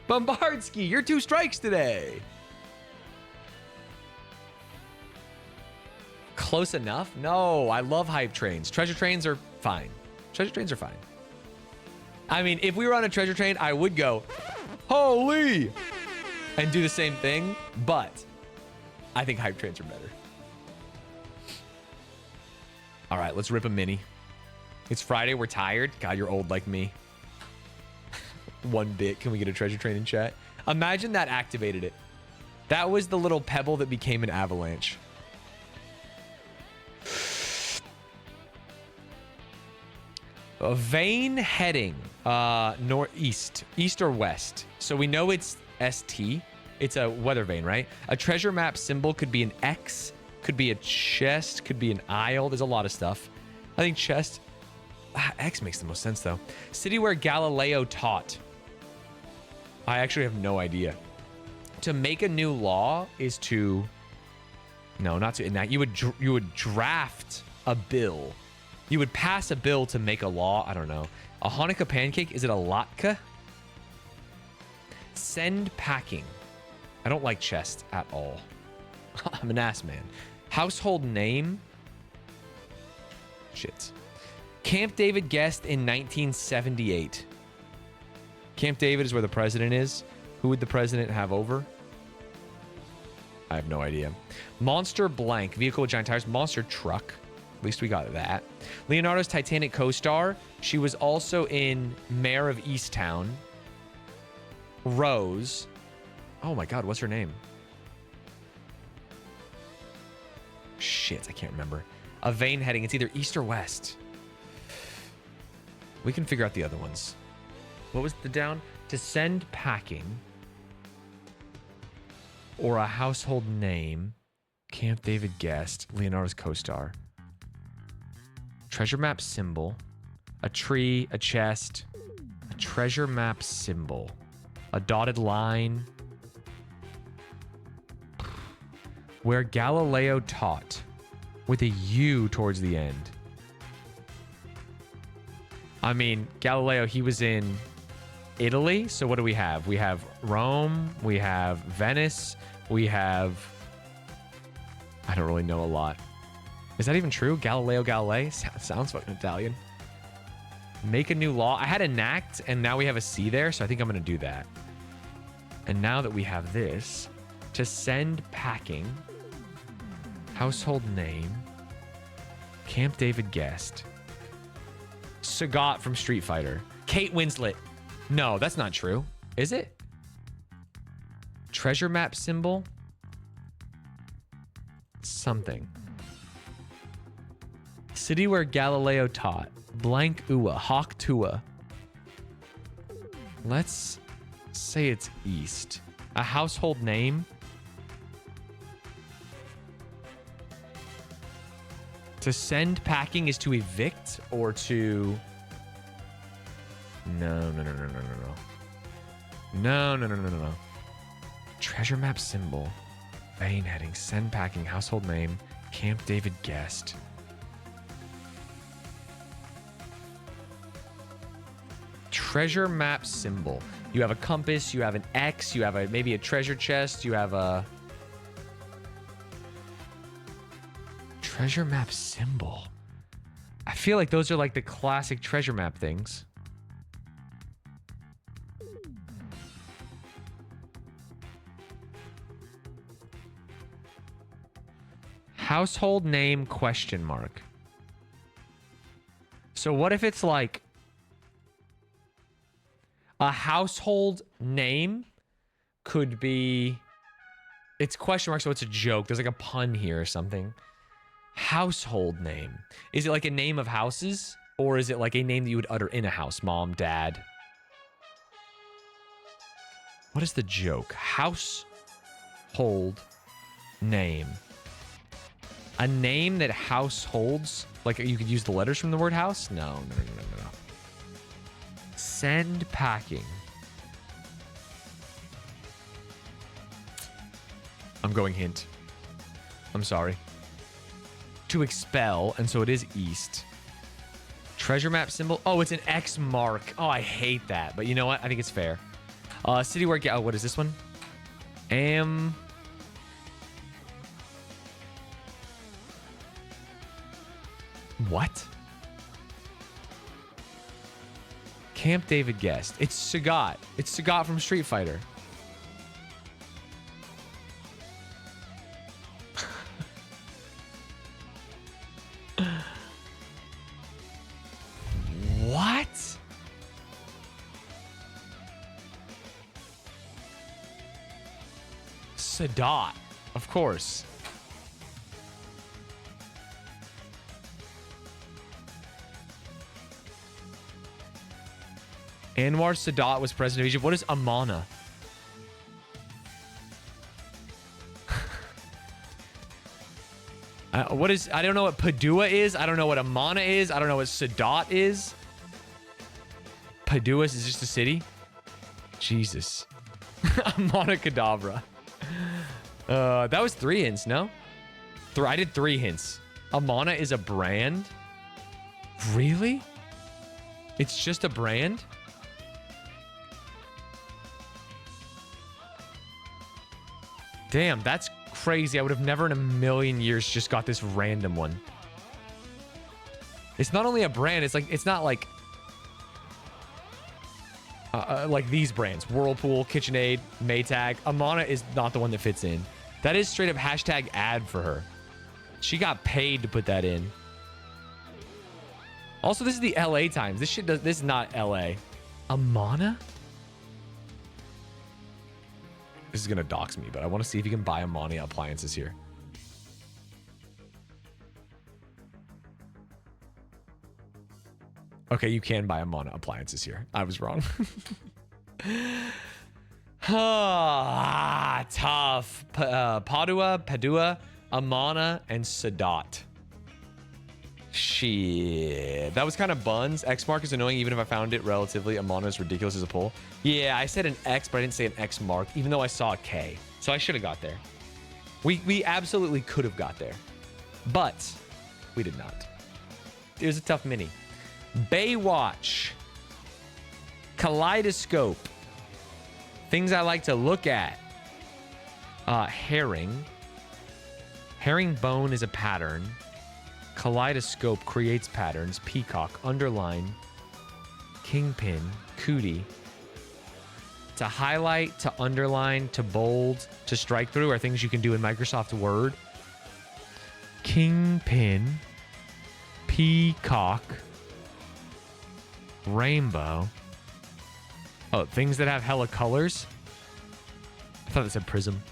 Bombardski, you're 2 strikes today. Close enough? No, I love hype trains. Treasure trains are fine. Treasure trains are fine. I mean, if we were on a treasure train, I would go, holy, and do the same thing, but I think hype trains are better. All right, let's rip a mini. It's Friday, we're tired. God, you're old like me. 1 bit. Can we get a treasure train in chat? Imagine that activated it. That was the little pebble that became an avalanche. A vein heading northeast, east or west. So we know it's ST. It's a weather vane, right? A treasure map symbol could be an X, could be a chest, could be an aisle. There's a lot of stuff. I think chest. X makes the most sense though. City where Galileo taught. I actually have no idea. To make a new law is to, no, not to enact. You would draft a bill. You would pass a bill to make a law. I don't know. A Hanukkah pancake, is it a latke? Send packing. I don't like chest at all. I'm an ass man. Household name. Shit. Camp David guest in 1978. Camp David is where the president is. Who would the president have over? I have no idea. Monster blank. Vehicle with giant tires. Monster truck. At least we got that. Leonardo's Titanic co-star. She was also in Mayor of Easttown. Rose. Oh my God, what's her name? Shit, I can't remember. A vein heading. It's either east or west. We can figure out the other ones. What was the down? To send packing. Or a household name. Camp David guest. Leonardo's co-star. Treasure map symbol. A tree. A chest. A treasure map symbol. A dotted line. Where Galileo taught. With a U towards the end. I mean, Galileo, he was in Italy. So what do we have? We have Rome. We have Venice. We have... I don't really know a lot. Is that even true? Galileo Galilei? Sounds fucking Italian. Make a new law. I had enact, and now we have a C there, so I think I'm going to do that. And now that we have this, to send packing, household name, Camp David guest, Sagat from Street Fighter, Kate Winslet. No, that's not true. Is it? Treasure map symbol? Something. City where Galileo taught. Blank Ua. Hawk Tua. Let's say it's east. A household name. To send packing is to evict or to... No. No. Treasure map symbol. Vein heading. Send packing. Household name. Camp David guest. Treasure map symbol. You have a compass. You have an X. You have maybe a treasure chest. You have a... Treasure map symbol. I feel like those are like the classic treasure map things. Household name question mark. So what if it's like a household name could be, it's question mark, so it's a joke. There's like a pun here or something. Household name. Is it like a name of houses? Or is it like a name that you would utter in a house? Mom, dad. What is the joke? Household name. A name that households, like you could use the letters from the word house? No. Send packing. I'm going hint. I'm sorry. To expel, and so it is east. Treasure map symbol. Oh, it's an X mark. Oh, I hate that. But you know what? I think it's fair. City work. Yeah. Oh, what is this one? What? Camp David guest. It's Sagat. It's Sagat from Street Fighter. What? Sadat. Of course. Anwar Sadat was president of Egypt. What is Amana? What is... I don't know what Padua is. I don't know what Amana is. I don't know what Sadat is. Padua is just a city? Jesus. Amana Kadabra. That was 3 hints, no? I did 3 hints. Amana is a brand? Really? It's just a brand? Damn, that's crazy. I would have never in a million years just got this random one. It's not only a brand, it's like, it's not like these brands. Whirlpool, KitchenAid, Maytag. Amana is not the one that fits in. That is straight up hashtag ad for her. She got paid to put that in. Also, this is the LA Times. This is not LA. Amana? This is going to dox me, but I want to see if you can buy Amani appliances here. Okay, you can buy Amana appliances here. I was wrong. Tough. Padua, Amana, and Sadat. Shit. That was kind of buns. X mark is annoying even if I found it relatively. Amana is ridiculous as a pull. Yeah, I said an X, but I didn't say an X mark, even though I saw a K. So I should have got there. We absolutely could have got there. But we did not. It was a tough mini. Baywatch. Kaleidoscope. Things I like to look at. Herring. Herringbone is a pattern. Kaleidoscope creates patterns. Peacock. Underline. Kingpin. Cootie. To highlight, to underline, to bold, to strike through are things you can do in Microsoft Word. Kingpin. Peacock. Rainbow. Oh, things that have hella colors. I thought it said prism.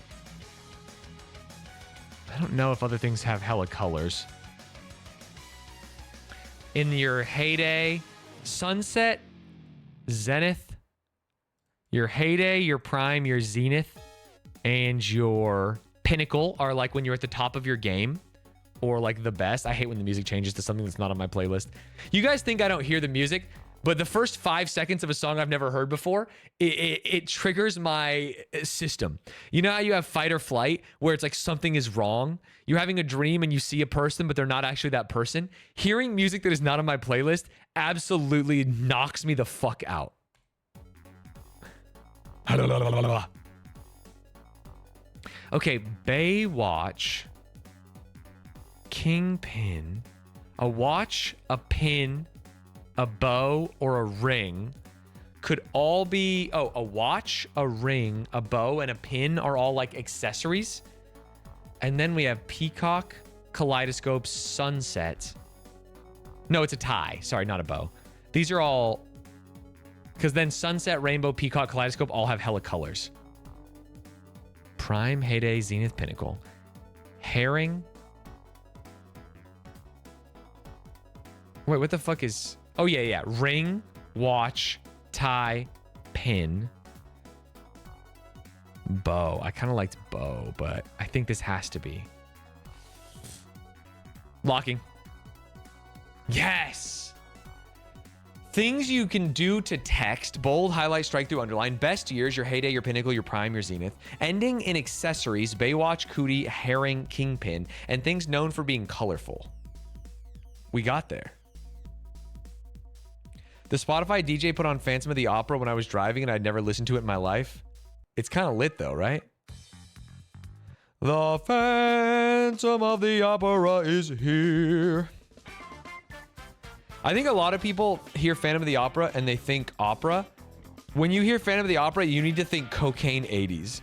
I don't know if other things have hella colors. In your heyday, sunset, zenith, your heyday, your prime, your zenith, and your pinnacle are like when you're at the top of your game. or like the best. I hate when the music changes to something that's not on my playlist. You guys think I don't hear the music, but the first 5 seconds of a song I've never heard before, it triggers my system. You know how you have fight or flight where it's like something is wrong? You're having a dream and you see a person, but they're not actually that person. Hearing music that is not on my playlist absolutely knocks me the fuck out. Okay, Baywatch, Kingpin, a watch, a pin, a bow, or a ring could all be, oh, a watch, a ring, a bow, and a pin are all like accessories. And then we have peacock, kaleidoscope, sunset. No, it's a tie. Sorry, not a bow. These are all, because then sunset, rainbow, peacock, kaleidoscope all have hella colors. Prime, heyday, zenith, pinnacle. Herring. Wait, what the fuck is... Oh, yeah. Ring, watch, tie, pin, bow. I kind of liked bow, but I think this has to be. Locking. Yes! Things you can do to text: bold, highlight, strike through, underline. Best years: your heyday, your pinnacle, your prime, your zenith. Ending in accessories: Baywatch, cootie, herring, kingpin. And things known for being colorful. We got there. The Spotify DJ put on Phantom of the Opera when I was driving and I'd never listened to it in my life. It's kind of lit though, right? The Phantom of the Opera is here. I think a lot of people hear Phantom of the Opera and they think opera. When you hear Phantom of the Opera, you need to think cocaine 80s.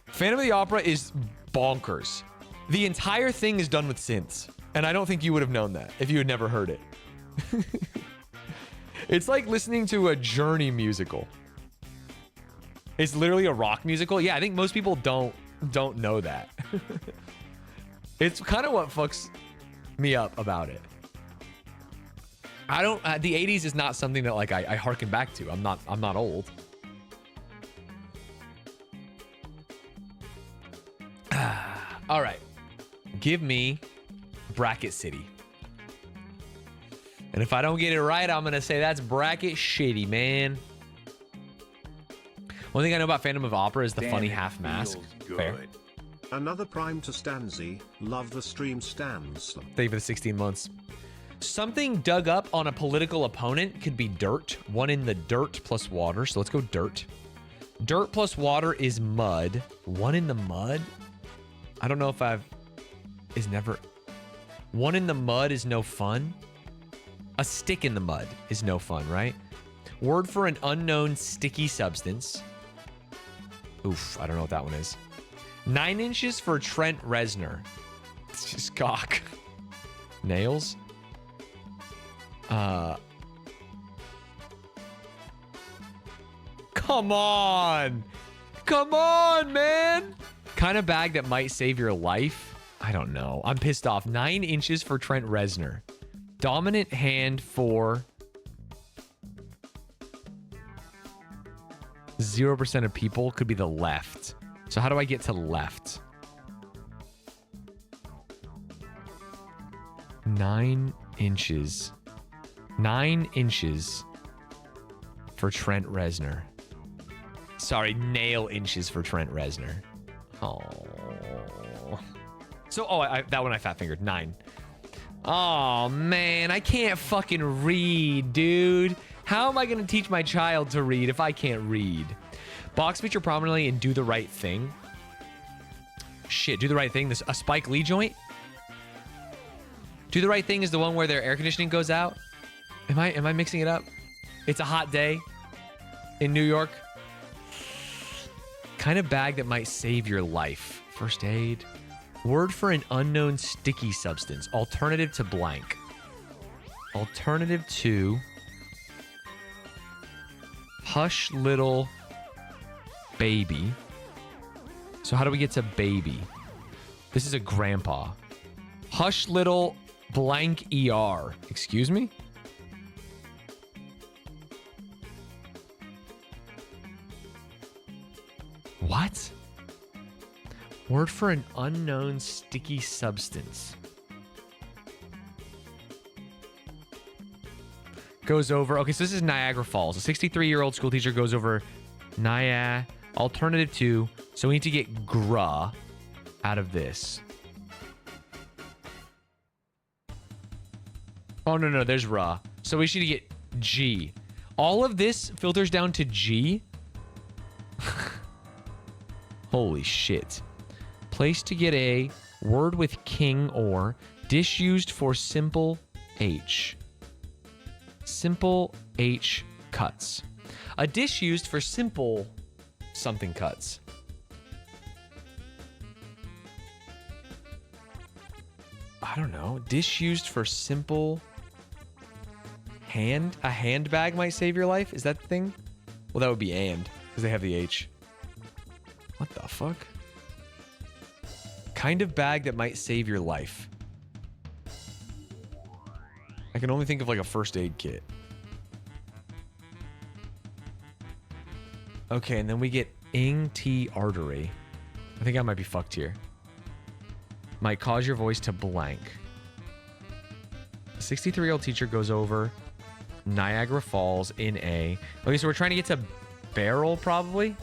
Phantom of the Opera is bonkers. The entire thing is done with synths. And I don't think you would have known that if you had never heard it. It's like listening to a Journey musical. It's literally a rock musical. Yeah, I think most people don't know that. It's kind of what fucks me up about it. I don't. The 80s is not something that like I harken back to. I'm not old. All right, give me Bracket City. And if I don't get it right, I'm going to say that's bracket shitty, man. One thing I know about Phantom of Opera is the funny half mask. Fair. Another prime to Stanzy. Love the stream, Stanz. Thank you for the 16 months. Something dug up on a political opponent could be dirt. One in the dirt plus water. So let's go dirt. Dirt plus water is mud. One in the mud? I don't know if is never... One in the mud is no fun. A stick in the mud is no fun, right? Word for an unknown sticky substance. Oof, I don't know what that one is. 9 inches for Trent Reznor. It's just cock. Nails. Come on. Come on, man. Kind of bag that might save your life. I don't know. I'm pissed off. 9 inches for Trent Reznor. Dominant hand for 0% of people could be the left. So how do I get to left? 9 inches. 9 inches for Trent Reznor. Sorry, nail inches for Trent Reznor. Oh. So, that one I fat fingered. 9. Oh, man, I can't fucking read, dude. How am I going to teach my child to read if I can't read? Box feature prominently in Do the Right Thing. Shit, Do the Right Thing. A Spike Lee joint? Do the Right Thing is the one where their air conditioning goes out? Am I mixing it up? It's a hot day in New York. Kind of bag that might save your life. First aid. Word for an unknown sticky substance. Alternative to blank. Alternative to hush little baby. So how do we get to baby? This is a grandpa. Hush little blank ER. Excuse me? What? Word for an unknown sticky substance. goes over. Okay, so this is Niagara Falls. A 63-year-old school teacher goes over alternative 2. So we need to get gra out of this. Oh, no, there's ra. So we should get G. All of this filters down to G. Holy shit. Place to get a word with king or dish used for simple H. Simple H cuts. A dish used for simple something cuts. I don't know. Dish used for simple hand? A handbag might save your life? Is that the thing? Well, that would be and, because they have the H. What the fuck? Kind of bag that might save your life. I can only think of like a first aid kit. Okay, and then we get ing T artery. I think I might be fucked here. Might cause your voice to blank. A 63-year-old teacher goes over Niagara Falls in a... Okay, so we're trying to get to barrel, probably?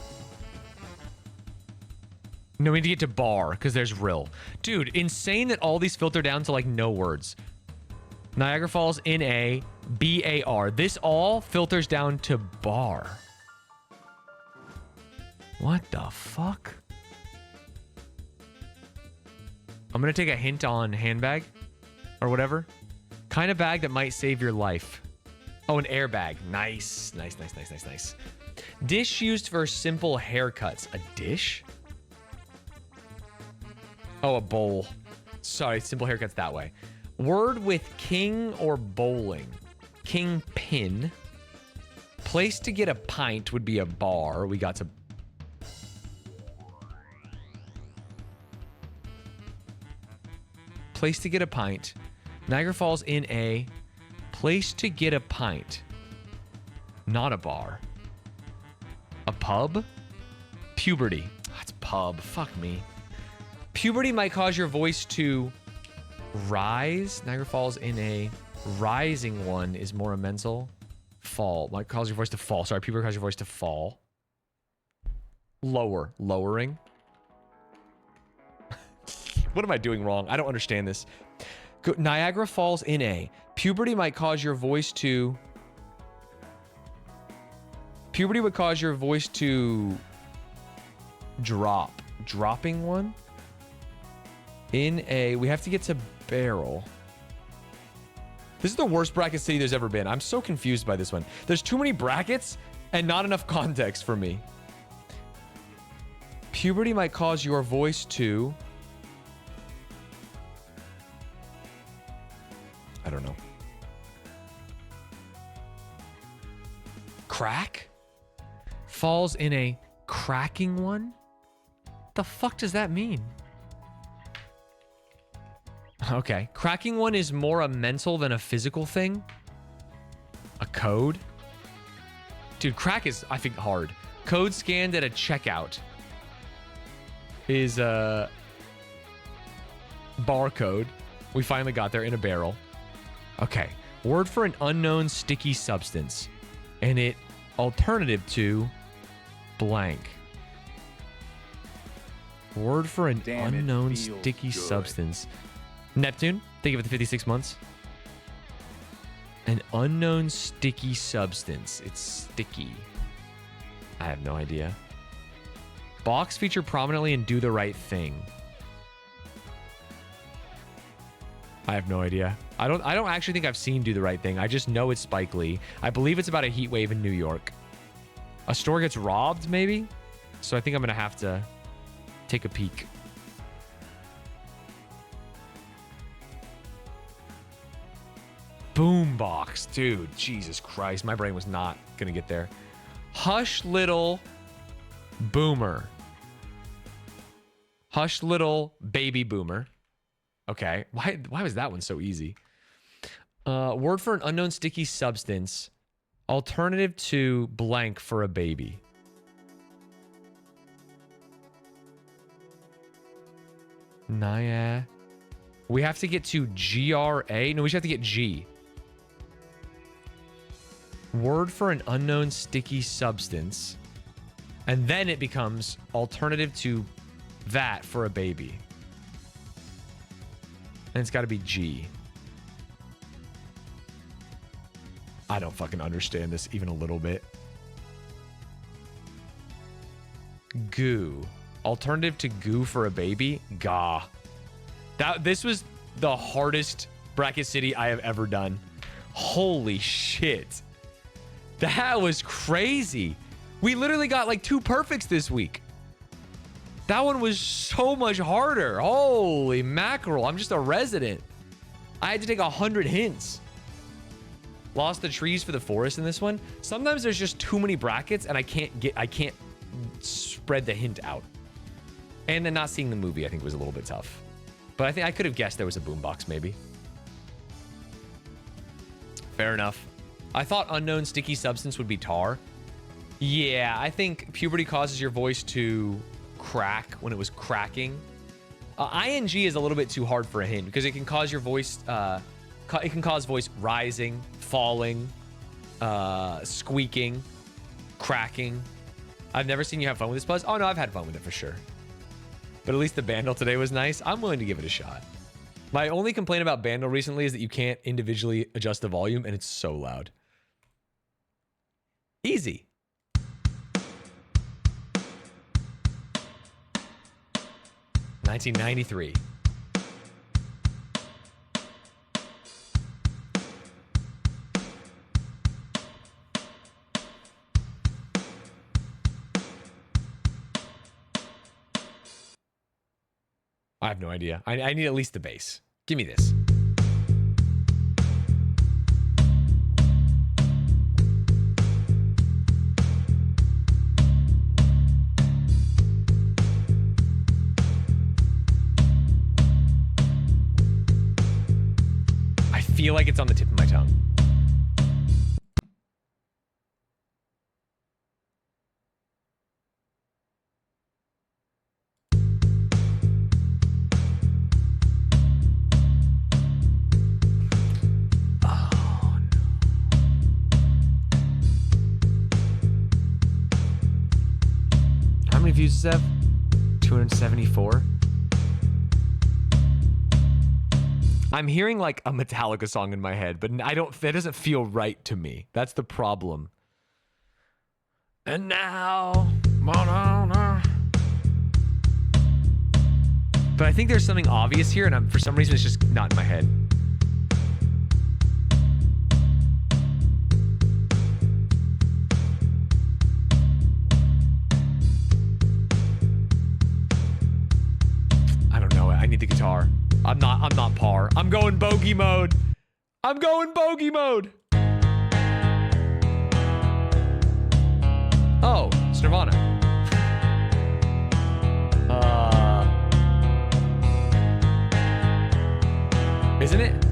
No, we need to get to bar, because there's rill. Dude, insane that all these filter down to, like, no words. Niagara Falls in a B-A-R. This all filters down to bar. What the fuck? I'm going to take a hint on handbag or whatever. Kind of bag that might save your life. Oh, an airbag. Nice. Nice. Dish used for simple haircuts. A dish? Oh, a bowl. Sorry, simple haircuts that way. Word with king or bowling. King pin. Place to get a pint would be a bar. We got to... Place to get a pint. Niagara Falls in a place to get a pint. Not a bar. A pub? Puberty. That's pub. Fuck me. Puberty might cause your voice to rise. Niagara Falls in a rising one is more mental. Fall. Might cause your voice to fall. Sorry, puberty cause your voice to fall. Lower. Lowering. What am I doing wrong? I don't understand this. Niagara Falls in a. Puberty might cause your voice to... Puberty would cause your voice to drop. Dropping one? In a... We have to get to barrel. This is the worst bracket city there's ever been. I'm so confused by this one. There's too many brackets and not enough context for me. Puberty might cause your voice to... I don't know. Crack? Falls in a cracking one? The fuck does that mean? Okay. Cracking one is more a mental than a physical thing. A code? Dude, crack is, I think, hard. Code scanned at a checkout is a barcode. We finally got there in a barrel. Okay. Word for an unknown sticky substance. And it alternative to blank. Word for an unknown sticky substance. Neptune. Think of it, the 56 months. An unknown sticky substance. It's sticky. I have no idea. Box feature prominently in Do the Right Thing. I have no idea. I don't actually think I've seen Do the Right Thing. I just know it's Spike Lee. I believe it's about a heat wave in New York. A store gets robbed, maybe? So I think I'm going to have to take a peek. Boombox. Dude, Jesus Christ. My brain was not going to get there. Hush Little Boomer. Hush Little Baby Boomer. Okay. Why was that one so easy? Word for an unknown sticky substance. Alternative to blank for a baby. Naya. We have to get to GRA. No, we should have to get G. Word for an unknown sticky substance. And then it becomes alternative to that for a baby. And it's got to be G. I don't fucking understand this even a little bit. Goo. Alternative to goo for a baby? Gah. This was the hardest Bracket City I have ever done. Holy shit. That was crazy. We literally got like 2 perfects this week. That one was so much harder. Holy mackerel. I'm just a resident. I had to take 100 hints. Lost the trees for the forest in this one. Sometimes there's just too many brackets and I can't spread the hint out. And then not seeing the movie, I think, was a little bit tough. But I think I could have guessed there was a boombox, maybe. Fair enough. I thought unknown sticky substance would be tar. Yeah, I think puberty causes your voice to crack when it was cracking. ING is a little bit too hard for a hint because it can cause your voice, it can cause voice rising, falling, squeaking, cracking. I've never seen you have fun with this, Buzz. Oh, no, I've had fun with it for sure. But at least the Bandle today was nice. I'm willing to give it a shot. My only complaint about Bandle recently is that you can't individually adjust the volume, and it's so loud. Easy. $1993. I have no idea. I need at least the base. Give me this. I feel like it's on the tip of my tongue. Views does it have? 274. I'm hearing like a Metallica song in my head, but that doesn't feel right to me. That's the problem. And now, but I think there's something obvious here, and for some reason it's just not in my head. I need the guitar. I'm not par. I'm going bogey mode. I'm going bogey mode. Oh, it's Nirvana. Isn't it?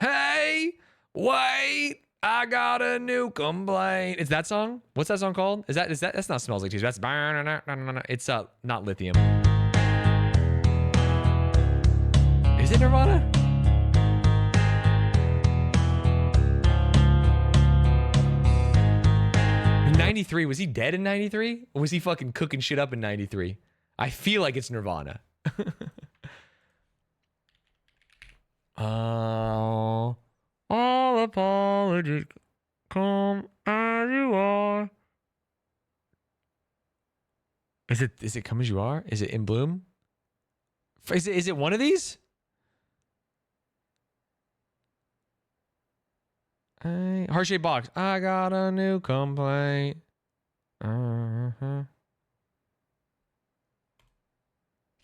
Hey, wait. I got a new complaint. Is that song? What's that song called? That's not Smells Like Teen Spirit. That's it's not Lithium. Is it Nirvana? In 93, was he dead in 93? Or was he fucking cooking shit up in 93? I feel like it's Nirvana. Oh. All apologies come as you are. Is it Come As You Are? Is it In Bloom? Is it one of these? Heart-shaped box. I got a new complaint.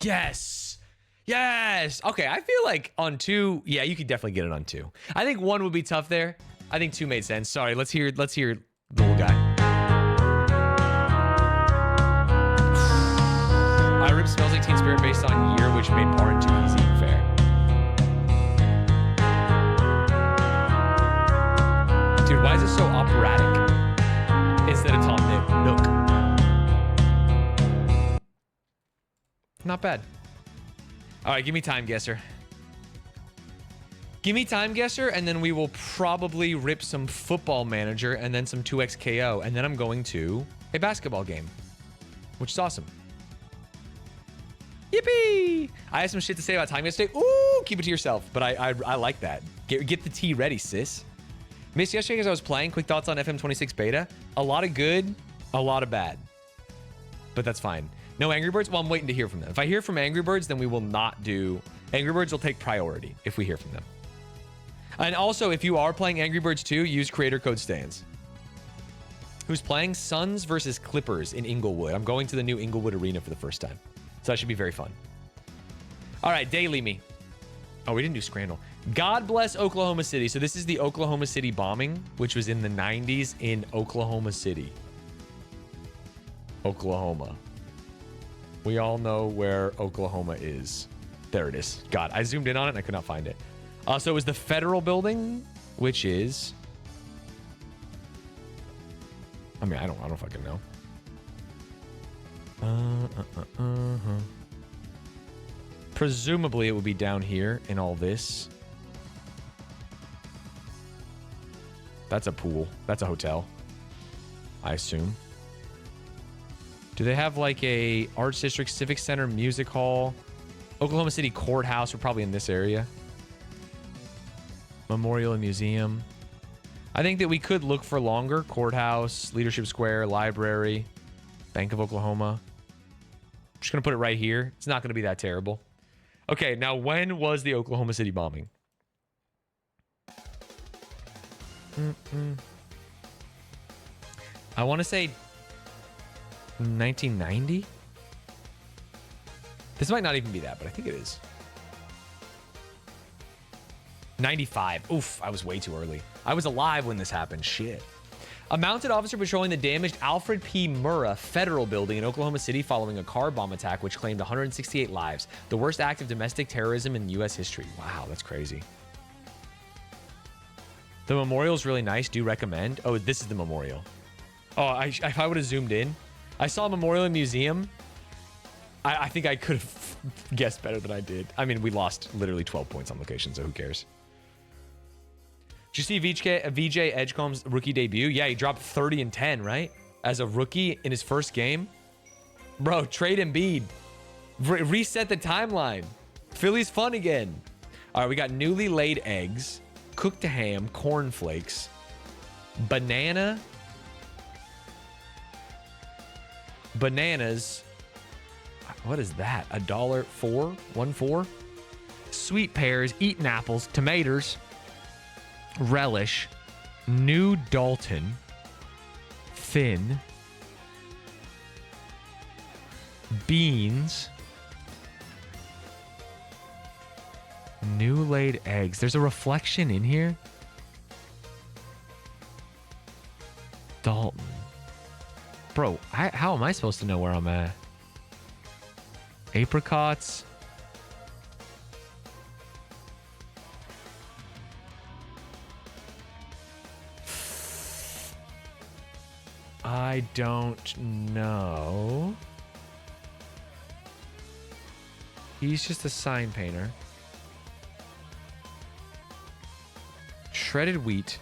Yes. Yes. Okay, I feel like on 2, yeah, you could definitely get it on 2. I think 1 would be tough there. I think 2 made sense. Sorry, let's hear the little guy. I ripped Smells Like Teen Spirit based on year, which made part 2 easy. Fair. Dude, why is it so operatic instead of Tom Nook? Not bad. All right, give me time guesser. Give me time guesser, and then we will probably rip some football manager and then some 2x KO, and then I'm going to a basketball game, which is awesome. Yippee! I have some shit to say about time yesterday. Ooh, keep it to yourself, but I like that. Get the tea ready, sis. Missed yesterday because I was playing. Quick thoughts on FM26 beta. A lot of good, a lot of bad. But that's fine. No Angry Birds? Well, I'm waiting to hear from them. If I hear from Angry Birds, then we will not do... Angry Birds will take priority if we hear from them. And also, if you are playing Angry Birds 2, use creator code Stanz. Who's playing Suns versus Clippers in Inglewood. I'm going to the new Inglewood Arena for the first time. So that should be very fun. All right, Daily Me. Oh, we didn't do Scrandal. God bless Oklahoma City. So this is the Oklahoma City bombing, which was in the 90s in Oklahoma City. Oklahoma. We all know where Oklahoma is. There it is. God, I zoomed in on it and I could not find it. So it was the federal building, which is... I mean, I don't fucking know. Presumably it would be down here in all this. That's a pool. That's a hotel, I assume. Do they have like a Arts District, Civic Center, Music Hall? Oklahoma City Courthouse. We're probably in this area. Memorial and Museum. I think that we could look for longer. Courthouse, Leadership Square, Library, Bank of Oklahoma. I'm just going to put it right here. It's not going to be that terrible. Okay, now when was the Oklahoma City bombing? I want to say 1990? This might not even be that, but I think it is. 95. Oof, I was way too early. I was alive when this happened. Shit. A mounted officer patrolling the damaged Alfred P. Murrah Federal Building in Oklahoma City following a car bomb attack which claimed 168 lives. The worst act of domestic terrorism in U.S. history. Wow, that's crazy. The memorial is really nice. Do recommend. Oh, this is the memorial. Oh, if I would have zoomed in, I saw a memorial and museum. I think I could have guessed better than I did. I mean, we lost literally 12 points on location, so who cares? Did you see VJ Edgecombe's rookie debut? Yeah, he dropped 30 and 10, right? As a rookie in his first game. Bro, trade Embiid. Reset the timeline. Philly's fun again. All right, we got newly laid eggs, cooked ham, cornflakes, bananas, what is that? $1.04? 1.4? Sweet pears, eaten apples, tomatoes, relish, New Dalton, thin, beans, new laid eggs. There's a reflection in here. Dalton. Bro, how am I supposed to know where I'm at? Apricots. I don't know. He's just a sign painter. Shredded wheat.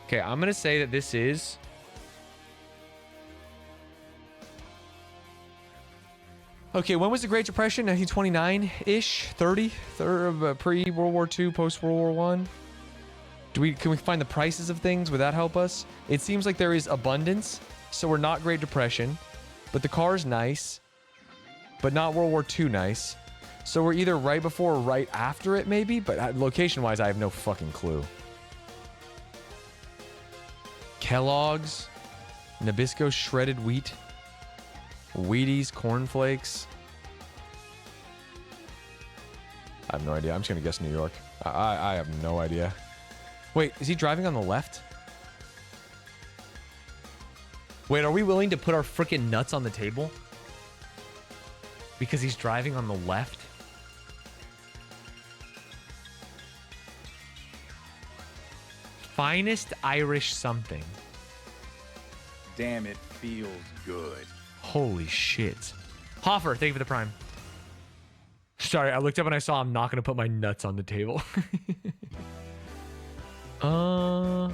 Okay, I'm going to say that this is... Okay, when was the Great Depression? 1929-ish? 30? Pre-World War II, post-World War I? Can we find the prices of things? Would that help us? It seems like there is abundance, so we're not Great Depression. But the car's nice, but not World War II nice. So we're either right before or right after it, maybe? But location-wise, I have no fucking clue. Kellogg's, Nabisco shredded wheat, Wheaties, cornflakes. I have no idea. I'm just gonna guess New York. I have no idea. Wait, is he driving on the left? Wait, are we willing to put our freaking nuts on the table? Because he's driving on the left? Finest Irish something. Damn, it feels good. Holy shit. Hoffer, thank you for the prime. Sorry, I looked up and I saw I'm not going to put my nuts on the table. I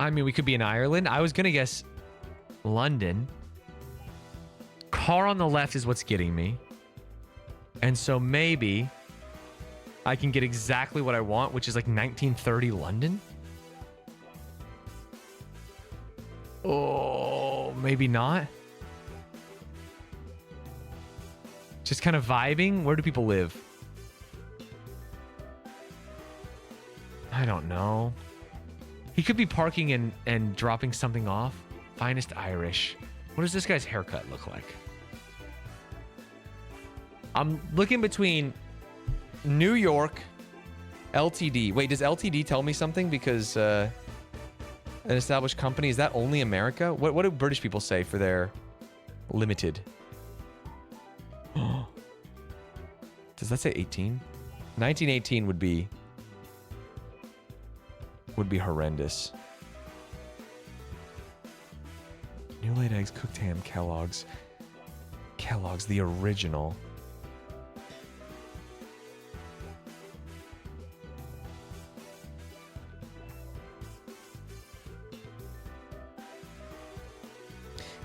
mean, we could be in Ireland. I was going to guess London. Car on the left is what's getting me. And so maybe I can get exactly what I want, which is like 1930 London. Oh, maybe not. Just kind of vibing. Where do people live? I don't know. He could be parking and dropping something off. Finest Irish. What does this guy's haircut look like? I'm looking between New York, LTD. Wait, does LTD tell me something? Because an established company, is that only America? What do British people say for their limited? Does that say 18? 1918 would be horrendous. New laid eggs, cooked ham, Kellogg's. Kellogg's, the original.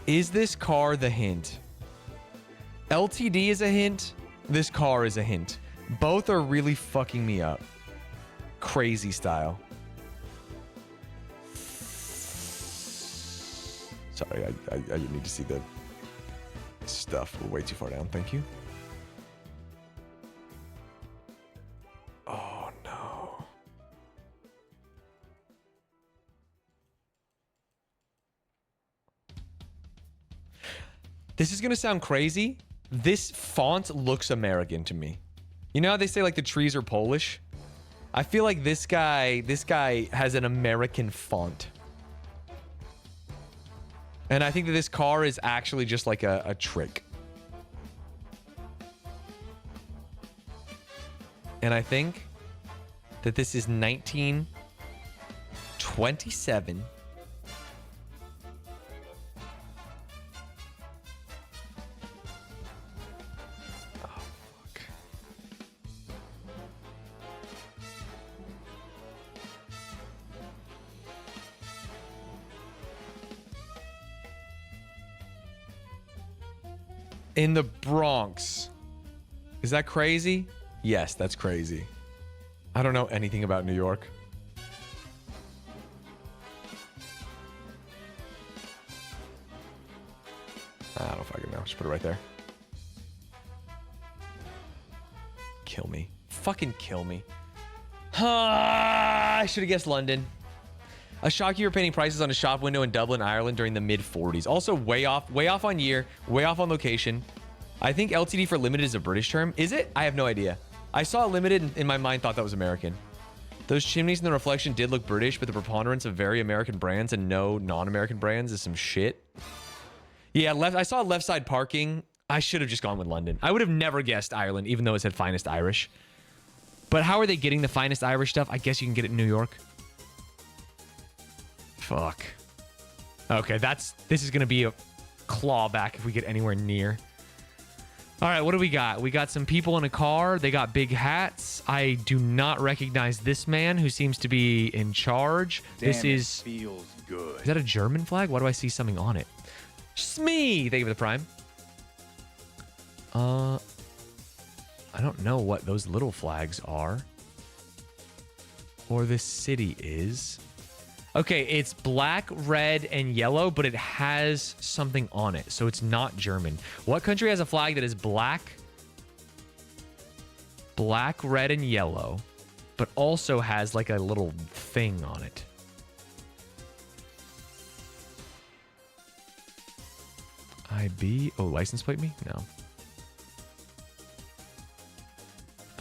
Is this car the hint? LTD is a hint. This car is a hint. Both are really fucking me up. Crazy style. Sorry, I need to see the stuff. We're way too far down. Thank you. Oh, no. This is going to sound crazy. This font looks American to me. You know how they say like the trees are Polish? I feel like this guy has an American font. And I think that this car is actually just like a trick. And I think that this is 1927. Oh, fuck. In the Bronx. Is that crazy? Yes, that's crazy. I don't know anything about New York. I don't fucking know. Just put it right there. Kill me. Fucking kill me. I should have guessed London. A shock you were painting prices on a shop window in Dublin, Ireland during the mid-40s. Also way off on year, way off on location. I think LTD for limited is a British term. Is it? I have no idea. I saw limited and in my mind thought that was American. Those chimneys in the reflection did look British, but the preponderance of very American brands and no non-American brands is some shit. Yeah, I saw left side parking. I should have just gone with London. I would have never guessed Ireland, even though it said finest Irish. But how are they getting the finest Irish stuff? I guess you can get it in New York. Fuck. Okay, this is gonna be a clawback if we get anywhere near. All right, what do we got? We got some people in a car. They got big hats. I do not recognize this man who seems to be in charge. Damn, this is feels good. Is that a German flag? Why do I see something on it? Smee! Thank you for the prime. I don't know what those little flags are. Or this city is. Okay, it's black, red, and yellow, but it has something on it, so it's not German. What country has a flag that is black, red, and yellow, but also has like a little thing on it? IB? Oh, license plate me? No.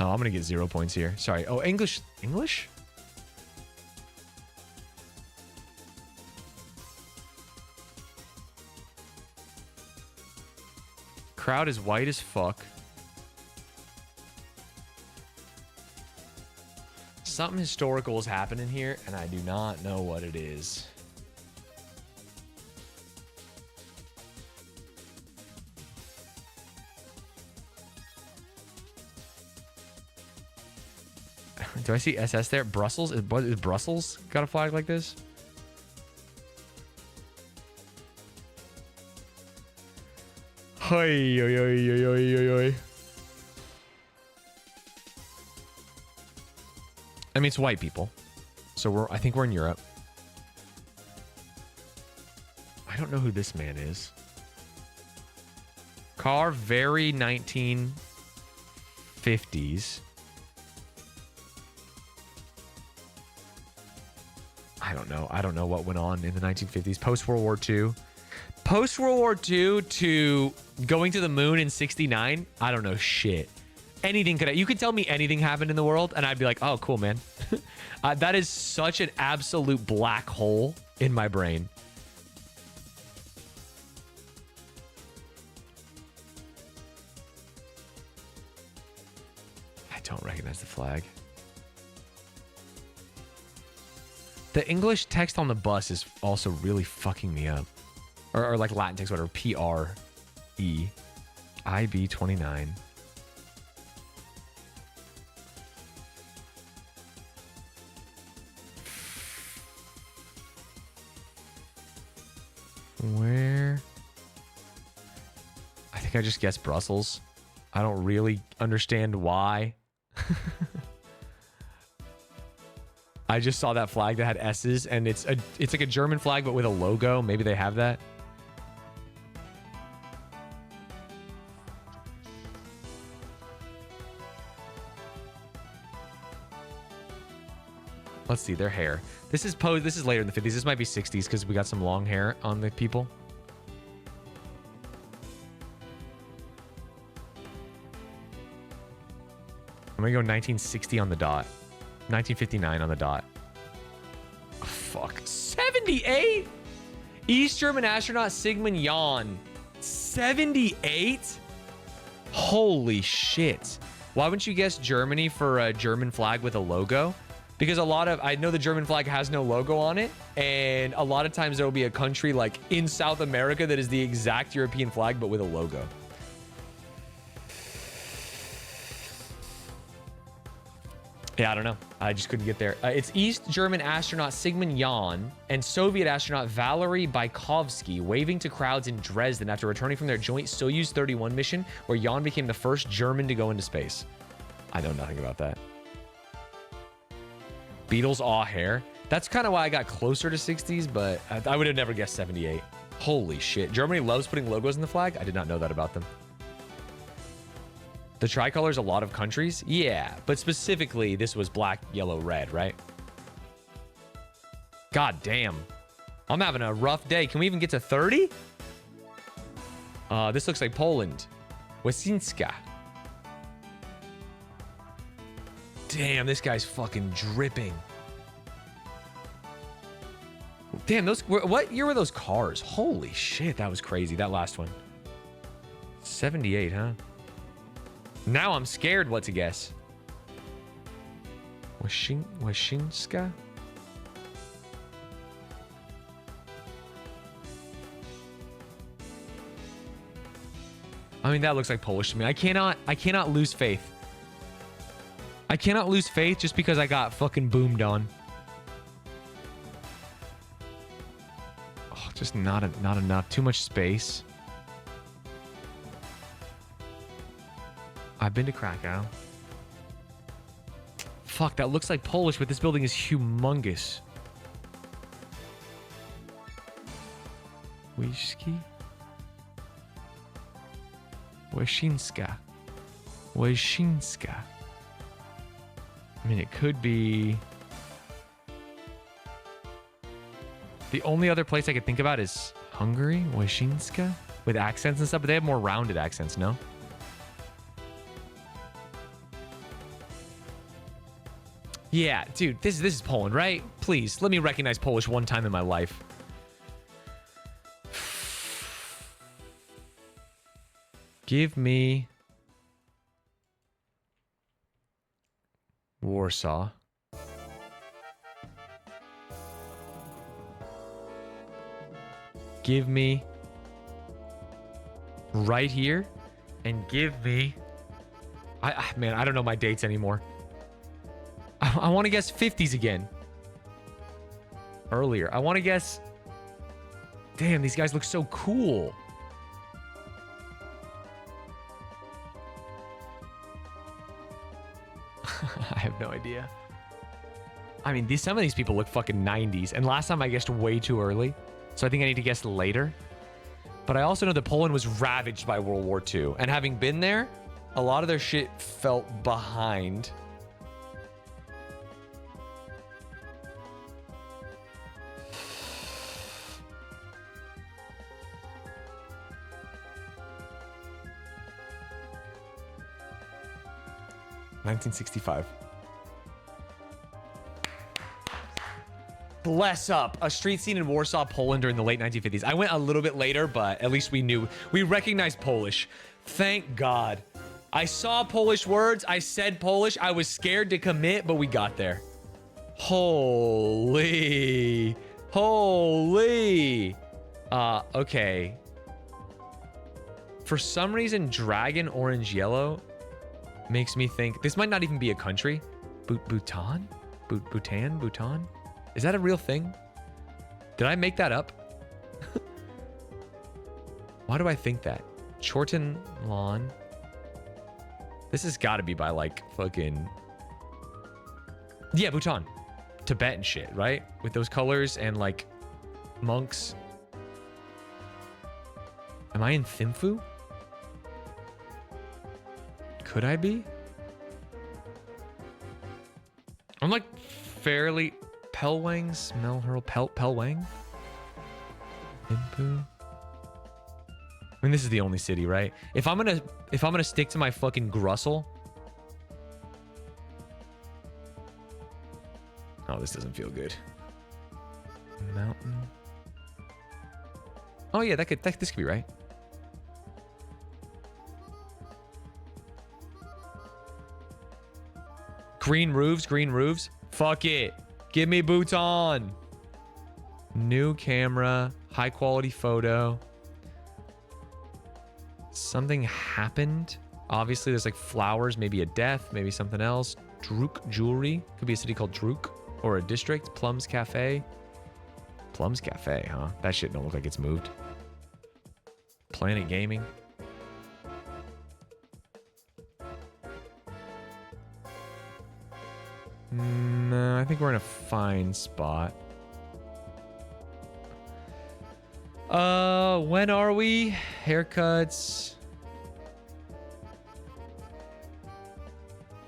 Oh, I'm gonna get 0 points here. Sorry. Oh, English? English? Crowd is white as fuck. Something historical is happening here, and I do not know what it is. Do I see SS there? Brussels? Is Brussels got a flag like this? Hoi, oi, oi, oi, oi, oi, oi. I mean, it's white people. So I think we're in Europe. I don't know who this man is. Car, very 1950s. I don't know. I don't know what went on in the 1950s. Post-World War II. Post-World War II to going to the moon in 69. I don't know shit. Anything could... You could tell me anything happened in the world, and I'd be like, oh, cool, man. That is such an absolute black hole in my brain. I don't recognize the flag. The English text on the bus is also really fucking me up. Or like Latin text, whatever. P-R-E. IB29. Where? I think I just guessed Brussels. I don't really understand why. I just saw that flag that had S's, and it's like a German flag, but with a logo. Maybe they have that. Let's see their hair. This is later in the 50s. This might be 60s because we got some long hair on the people. I'm gonna go 1960 on the dot. 1959 on the dot. Oh, fuck. 78? East German astronaut Sigmund Jahn. 78? Holy shit. Why wouldn't you guess Germany for a German flag with a logo? Because I know the German flag has no logo on it, and a lot of times there will be a country like in South America that is the exact European flag, but with a logo. Yeah, I don't know. I just couldn't get there. It's East German astronaut Sigmund Jahn and Soviet astronaut Valery Bykovsky waving to crowds in Dresden after returning from their joint Soyuz 31 mission, where Jahn became the first German to go into space. I know nothing about that. Beatles awe hair. That's kind of why I got closer to 60s, but I would have never guessed 78. Holy shit. Germany loves putting logos in the flag. I did not know that about them. The tricolor's a lot of countries? Yeah, but specifically, this was black, yellow, red, right? God damn. I'm having a rough day. Can we even get to 30? This looks like Poland. Wesinska. Damn, this guy's fucking dripping. Damn, what year were those cars? Holy shit, that was crazy. That last one. 78, huh? Now I'm scared what to guess. Washinska? I mean, that looks like Polish to me. I cannot lose faith. I cannot lose faith just because I got fucking boomed on. Oh, just not enough. Too much space. I've been to Krakow. Fuck, that looks like Polish, but this building is humongous. Wyszki? Wyszynska. Wyszynska. I mean, it could be... The only other place I could think about is Hungary? Wyszynska? With accents and stuff, but they have more rounded accents, no? Yeah, dude, this is Poland, right? Please, let me recognize Polish one time in my life. Give me... Warsaw. give me right here, and give me... man, I don't know my dates anymore. I want to guess 50s again. Earlier. I want to guess... Damn, these guys look so cool. I have no idea. I mean, some of these people look fucking 90s. And last time I guessed way too early. So I think I need to guess later. But I also know that Poland was ravaged by World War II. And having been there, a lot of their shit felt behind. $1965. Bless up. A street scene in Warsaw, Poland during the late 1950s. I went a little bit later, but at least we knew. We recognized Polish. Thank God. I saw Polish words. I said Polish. I was scared to commit, but we got there. Holy. Holy. Okay. For some reason, dragon, orange, yellow makes me think this might not even be a country. Bhutan? Bhutan? Is that a real thing? Did I make that up? Why do I think that? Chorten Lawn. This has got to be by like fucking... Yeah, Bhutan. Tibetan shit, right? With those colors and like monks. Am I in Thimphu? Could I be? I'm like fairly... Pelwang, Smelhurl, Pelwang? Thimphu? I mean, this is the only city, right? If I'm gonna stick to my fucking Grussel. Oh, this doesn't feel good. Mountain. Oh yeah, this could be right. Green roofs. Fuck it. Give me Bhutan. New camera. High quality photo. Something happened. Obviously, there's like flowers. Maybe a death. Maybe something else. Druk Jewelry. Could be a city called Druk. Or a district. Plums Cafe. Plums Cafe, huh? That shit don't look like it's moved. Planet Gaming. No, I think we're in a fine spot. When are we? Haircuts.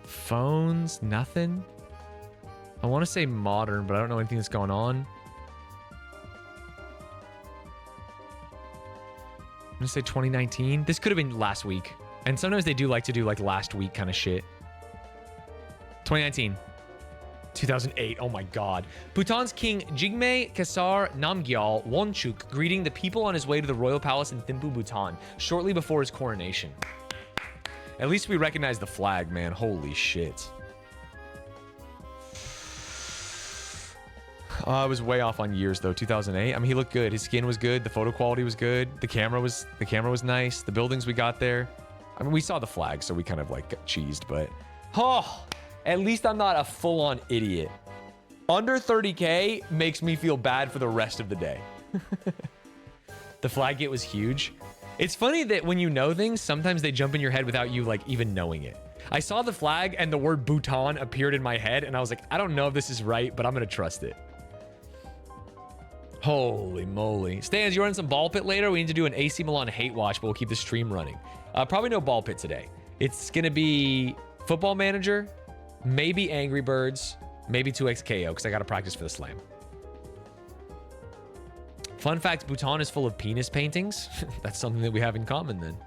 Phones, nothing. I want to say modern, but I don't know anything that's going on. I'm gonna say 2019. This could have been last week. And sometimes they do like to do like last week kind of shit. 2019. 2008. Oh my god. Bhutan's king Jigme Khesar Namgyal Wangchuk greeting the people on his way to the royal palace in Thimphu, Bhutan, shortly before his coronation. At least we recognize the flag, man. Holy shit. I was way off on years though. 2008. I mean, he looked good. His skin was good. The photo quality was good. The camera was nice. The buildings we got there. I mean, we saw the flag, so we kind of like got cheesed, but oh. At least I'm not a full-on idiot. Under 30K makes me feel bad for the rest of the day. The flag gate was huge. It's funny that when you know things, sometimes they jump in your head without you like even knowing it. I saw the flag and the word Bhutan appeared in my head and I was like, I don't know if this is right, but I'm gonna trust it. Holy moly. Stanz, you running some ball pit later? We need to do an AC Milan hate watch, but we'll keep the stream running. Probably no ball pit today. It's gonna be Football Manager, maybe Angry Birds, maybe 2xKO, because I got to practice for the slam. Fun fact, Bhutan is full of penis paintings. That's something that we have in common then.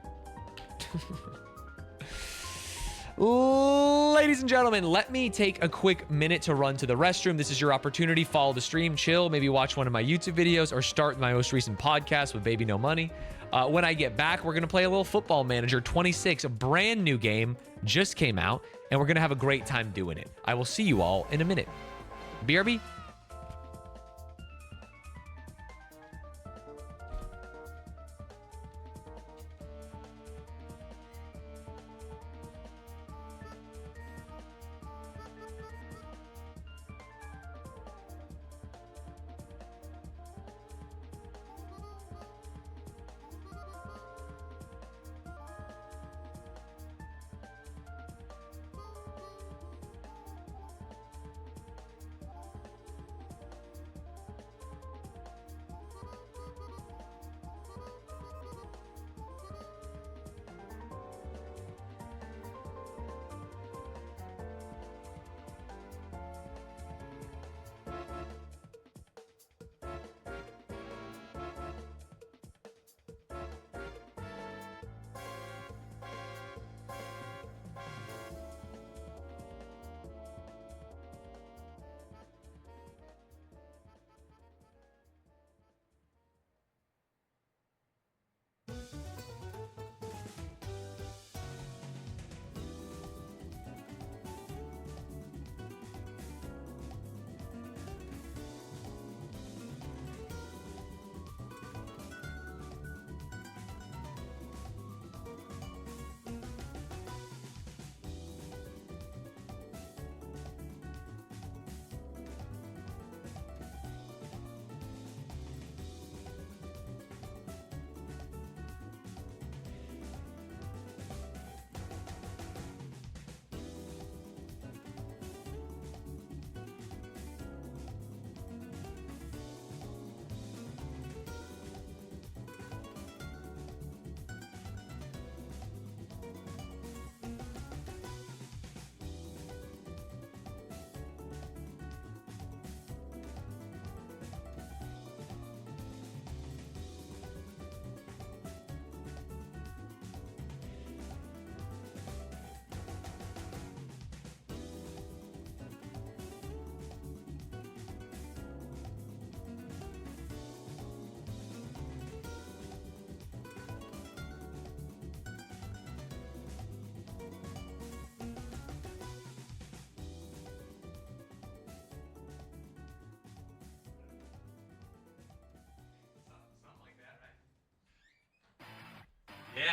Ladies and gentlemen, let me take a quick minute to run to the restroom. This is your opportunity. Follow the stream, chill, maybe watch one of my YouTube videos or start my most recent podcast with Baby No Money. When I get back, we're going to play a little Football Manager 26, a brand new game, just came out, and we're going to have a great time doing it. I will see you all in a minute. BRB.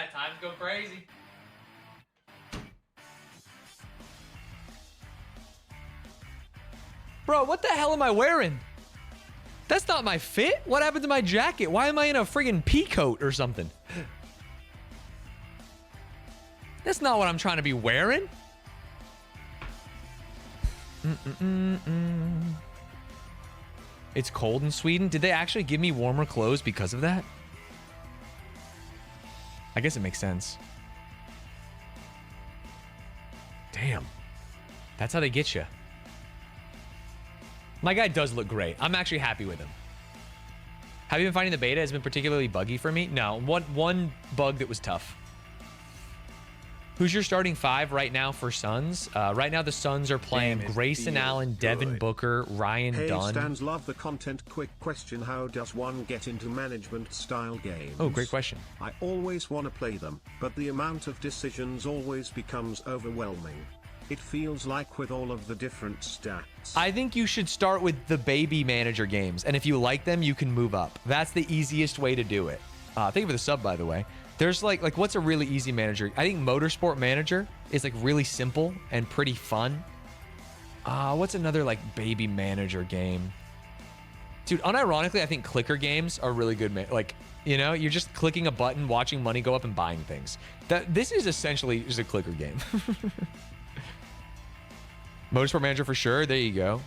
Yeah, times go crazy. Bro, what the hell am I wearing? That's not my fit. What happened to my jacket? Why am I in a friggin' pea coat or something? That's not what I'm trying to be wearing. It's cold in Sweden. Did they actually give me warmer clothes because of that? I guess it makes sense. Damn. That's how they get you. My guy does look great. I'm actually happy with him. Have you been finding the beta has been particularly buggy for me? No, one bug that was tough. Who's your starting five right now for Suns? Right now the Suns are playing Grayson Allen, Devin Booker, Ryan Dunn. Stanz, love the content. Quick question: how does one get into management style games? Oh, great question. I always want to play them, but the amount of decisions always becomes overwhelming. It feels like with all of the different stats. I think you should start with the baby manager games, and if you like them, you can move up. That's the easiest way to do it. Thank you for the sub, by the way. There's like what's a really easy manager? I think Motorsport Manager is like really simple and pretty fun. What's another like baby manager game? Dude, unironically, I think clicker games are really good. Like, you know, you're just clicking a button, watching money go up, and buying things. This is essentially just a clicker game. Motorsport Manager for sure. There you go.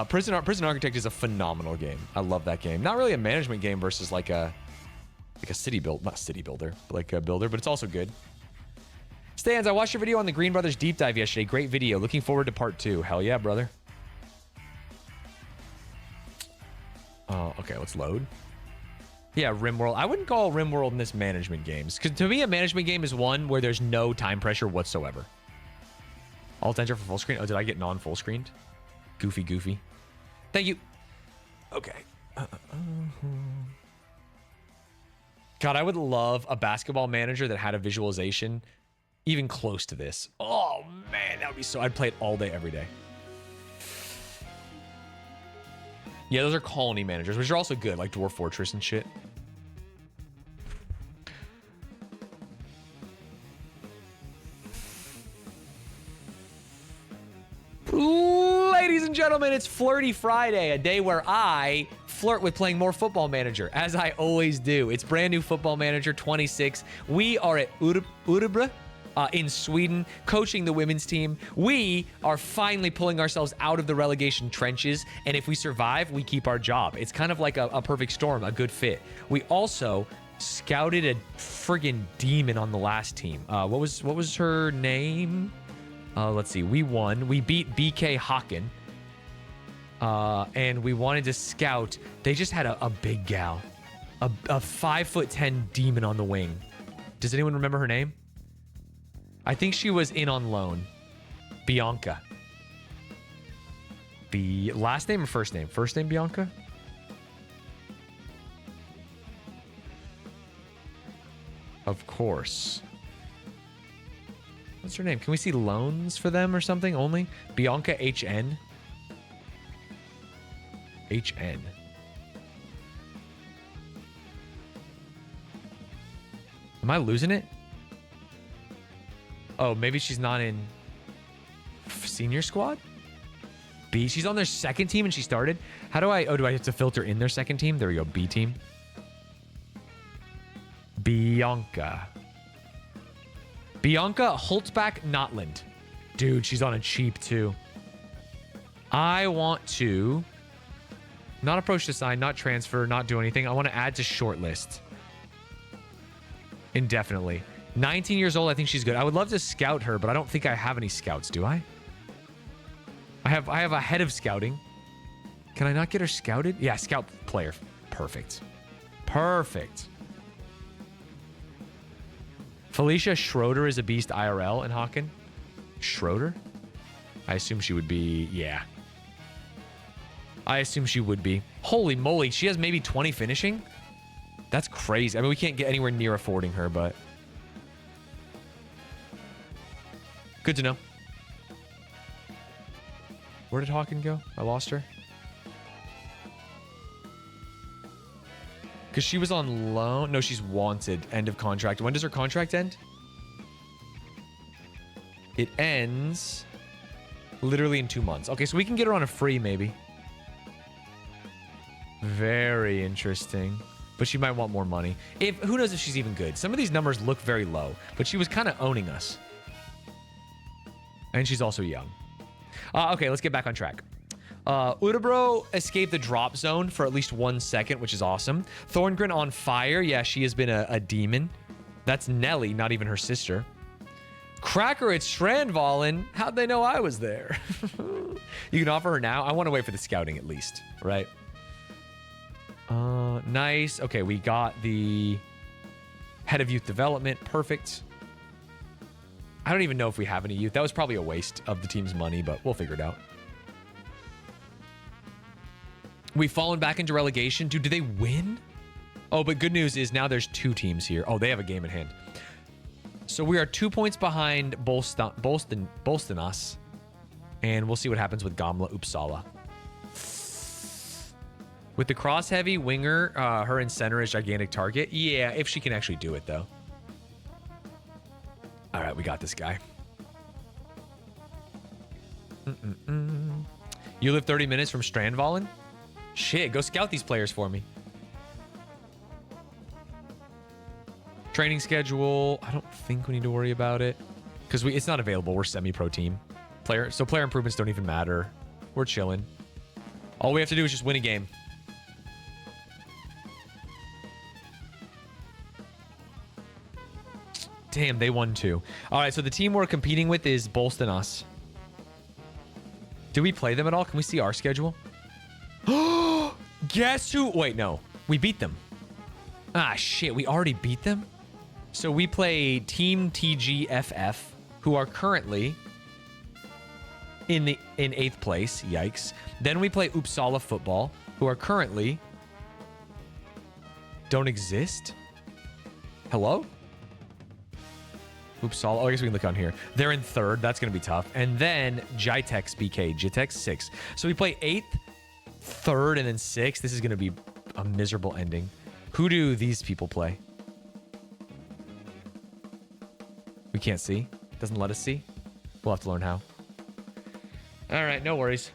Prison Architect is a phenomenal game. I love that game. Not really a management game versus like a city build, not city builder, but like a builder, but it's also good. Stanz, I watched your video on the Green Brothers deep dive yesterday. Great video. Looking forward to part 2. Hell yeah, brother. Okay, let's load. Yeah, RimWorld. I wouldn't call RimWorld in this management games, because to me, a management game is one where there's no time pressure whatsoever. Alt enter for full screen. Oh, did I get non-full screened? Goofy. Thank you. Okay. God, I would love a basketball manager that had a visualization even close to this. Oh, man, that would be so... I'd play it all day, every day. Yeah, those are colony managers, which are also good, like Dwarf Fortress and shit. Ladies and gentlemen, it's Flirty Friday, a day where I flirt with playing more Football Manager, as I always do. It's brand new Football Manager 26. We are at Örebro in Sweden, coaching the women's team. We are finally pulling ourselves out of the relegation trenches, and if we survive, we keep our job. It's kind of like a perfect storm, a good fit. We also scouted a friggin' demon on the last team. What was her name? Let's see. We won. We beat BK Haken. And we wanted to scout. They just had a big gal. A 5'10" demon on the wing. Does anyone remember her name? I think she was in on loan. Bianca. The last name or first name? First name Bianca? Of course. What's her name? Can we see loans for them or something only? Bianca HN. HN. Am I losing it? Oh, maybe she's not in senior squad? B. She's on their second team and she started. How do I... Oh, do I have to filter in their second team? There we go. B team. Bianca. Bianca Holtzback Notland. Dude, she's on a cheap too. I want to not approach to sign, not transfer, not do anything. I want to add to shortlist. Indefinitely. 19 years old. I think she's good. I would love to scout her, but I don't think I have any scouts. Do I? I have a head of scouting. Can I not get her scouted? Yeah, scout player. Perfect. Perfect. Felicia Schroeder is a beast IRL in Haken. Schroeder? I assume she would be... Yeah. I assume she would be. Holy moly, she has maybe 20 finishing? That's crazy. I mean, we can't get anywhere near affording her, but... Good to know. Where did Haken go? I lost her. Because she was on loan. No, she's wanted. End of contract. When does her contract end? It ends literally in 2 months. Okay, so we can get her on a free maybe. Very interesting. But she might want more money. Who knows if she's even good? Some of these numbers look very low, but she was kind of owning us. And she's also young. Okay, let's get back on track. Udabro escaped the drop zone for at least 1 second, which is awesome. Thorngren on fire. Yeah, she has been a demon. That's Nelly, not even her sister. Cracker at Strandvallen. How'd they know I was there? You can offer her now. I want to wait for the scouting at least, right? Nice. Okay, we got the head of youth development. Perfect. I don't even know if we have any youth. That was probably a waste of the team's money, but we'll figure it out. We've fallen back into relegation. Dude, do they win? Oh, but good news is now there's 2 teams here. Oh, they have a game in hand. So we are 2 points behind Bolstenas. And we'll see what happens with Gamla Uppsala. With the cross-heavy winger, her in center is gigantic target. Yeah, if she can actually do it, though. All right, we got this guy. You live 30 minutes from Strandvallen? Shit, go scout these players for me. Training schedule. I don't think we need to worry about it. Because it's not available. We're semi-pro team. Player improvements don't even matter. We're chilling. All we have to do is just win a game. Damn, they won 2. All right, so the team we're competing with is Bolstenas. Do we play them at all? Can we see our schedule? Guess who? Wait, no. We beat them. Ah, shit. We already beat them? So we play Team TGFF, who are currently in 8th place. Yikes. Then we play Uppsala Football, who are currently don't exist. Hello? Uppsala. Oh, I guess we can look on here. They're in 3rd. That's going to be tough. And then Jitex BK. Jitex 6. So we play 8th, 3rd, and then 6th. This is going to be a miserable ending. Who do these people play? We can't see. Doesn't let us see. We'll have to learn how. All right, no worries.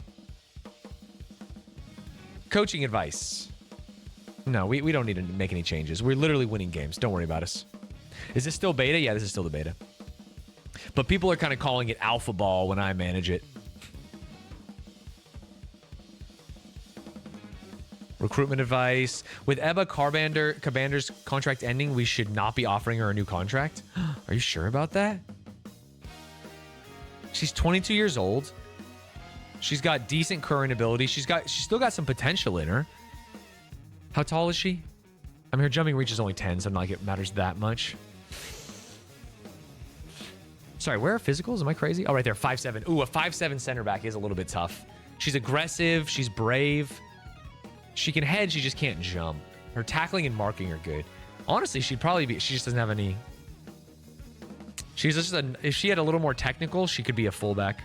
Coaching advice. No, we don't need to make any changes. We're literally winning games. Don't worry about us. Is this still beta? Yeah, this is still the beta. But people are kind of calling it alpha ball when I manage it. Recruitment advice. With Ebba Carbander's contract ending, we should not be offering her a new contract. Are you sure about that? She's 22 years old. She's got decent current ability. She's still got some potential in her. How tall is she? I mean, her jumping reach is only 10, so not like it matters that much. Sorry, where are physicals? Am I crazy? Oh, right there, 5'7". Ooh, a 5'7" center back is a little bit tough. She's aggressive. She's brave. She can head. She just can't jump. Her tackling and marking are good. Honestly, she'd probably be... She just doesn't have any... She's just a... If she had a little more technical, she could be a fullback.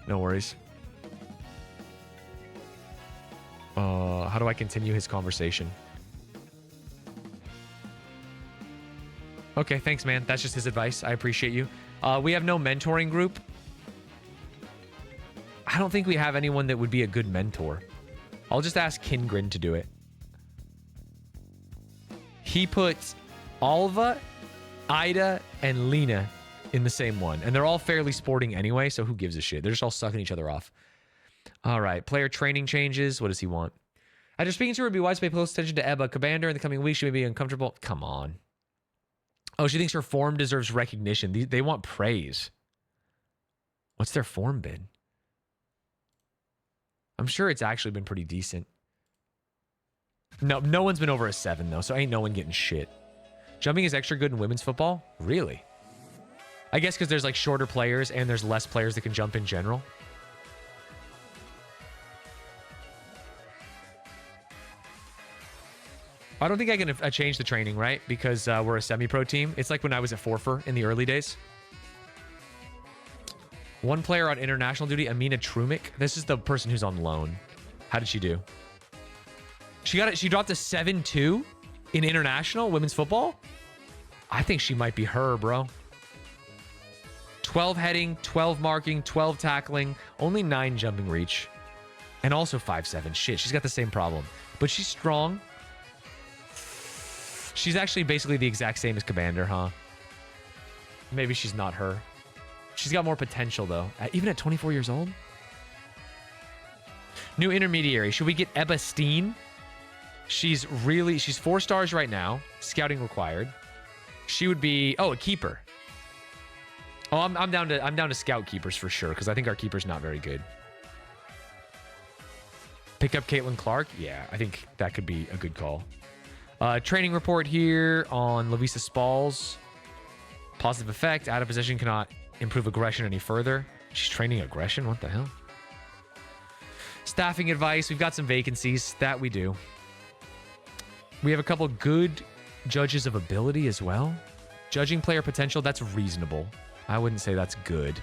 No worries. How do I continue his conversation? Okay, thanks, man. That's just his advice. I appreciate you. We have no mentoring group. I don't think we have anyone that would be a good mentor. I'll just ask Kingren to do it. He puts Alva, Ida, and Lena in the same one. And they're all fairly sporting anyway, so who gives a shit? They're just all sucking each other off. All right, player training changes. What does he want? After speaking to her, it'd be wise to pay close attention to Ebba Commander in the coming weeks. She may be uncomfortable. Come on. Oh, she thinks her form deserves recognition. They want praise. What's their form been? I'm sure it's actually been pretty decent. No one's been over a 7, though, so ain't no one getting shit. Jumping is extra good in women's football? Really? I guess because there's like shorter players and there's less players that can jump in general. I don't think I can change the training, right? Because we're a semi-pro team. It's like when I was at Forfer in the early days. One player on international duty, Amina Trumik. This is the person who's on loan. How did she do? She dropped a 7-2 in international women's football. I think she might be her, bro. 12 heading, 12 marking, 12 tackling, only 9 jumping reach, and also 5'7". Shit, she's got the same problem, but she's strong. She's actually basically the exact same as Commander, huh? Maybe she's not her. She's got more potential though, even at 24 years old. New intermediary. Should we get Ebba Steen? She's 4 stars right now. Scouting required. She would be a keeper. Oh, I'm down to scout keepers for sure because I think our keeper's not very good. Pick up Caitlin Clark. Yeah, I think that could be a good call. Training report here on Lavisa Spalls. Positive effect. Out of position cannot improve aggression any further. She's training aggression. What the hell? Staffing advice. We've got some vacancies. That we do. We have a couple good judges of ability as well. Judging player potential. That's reasonable. I wouldn't say that's good.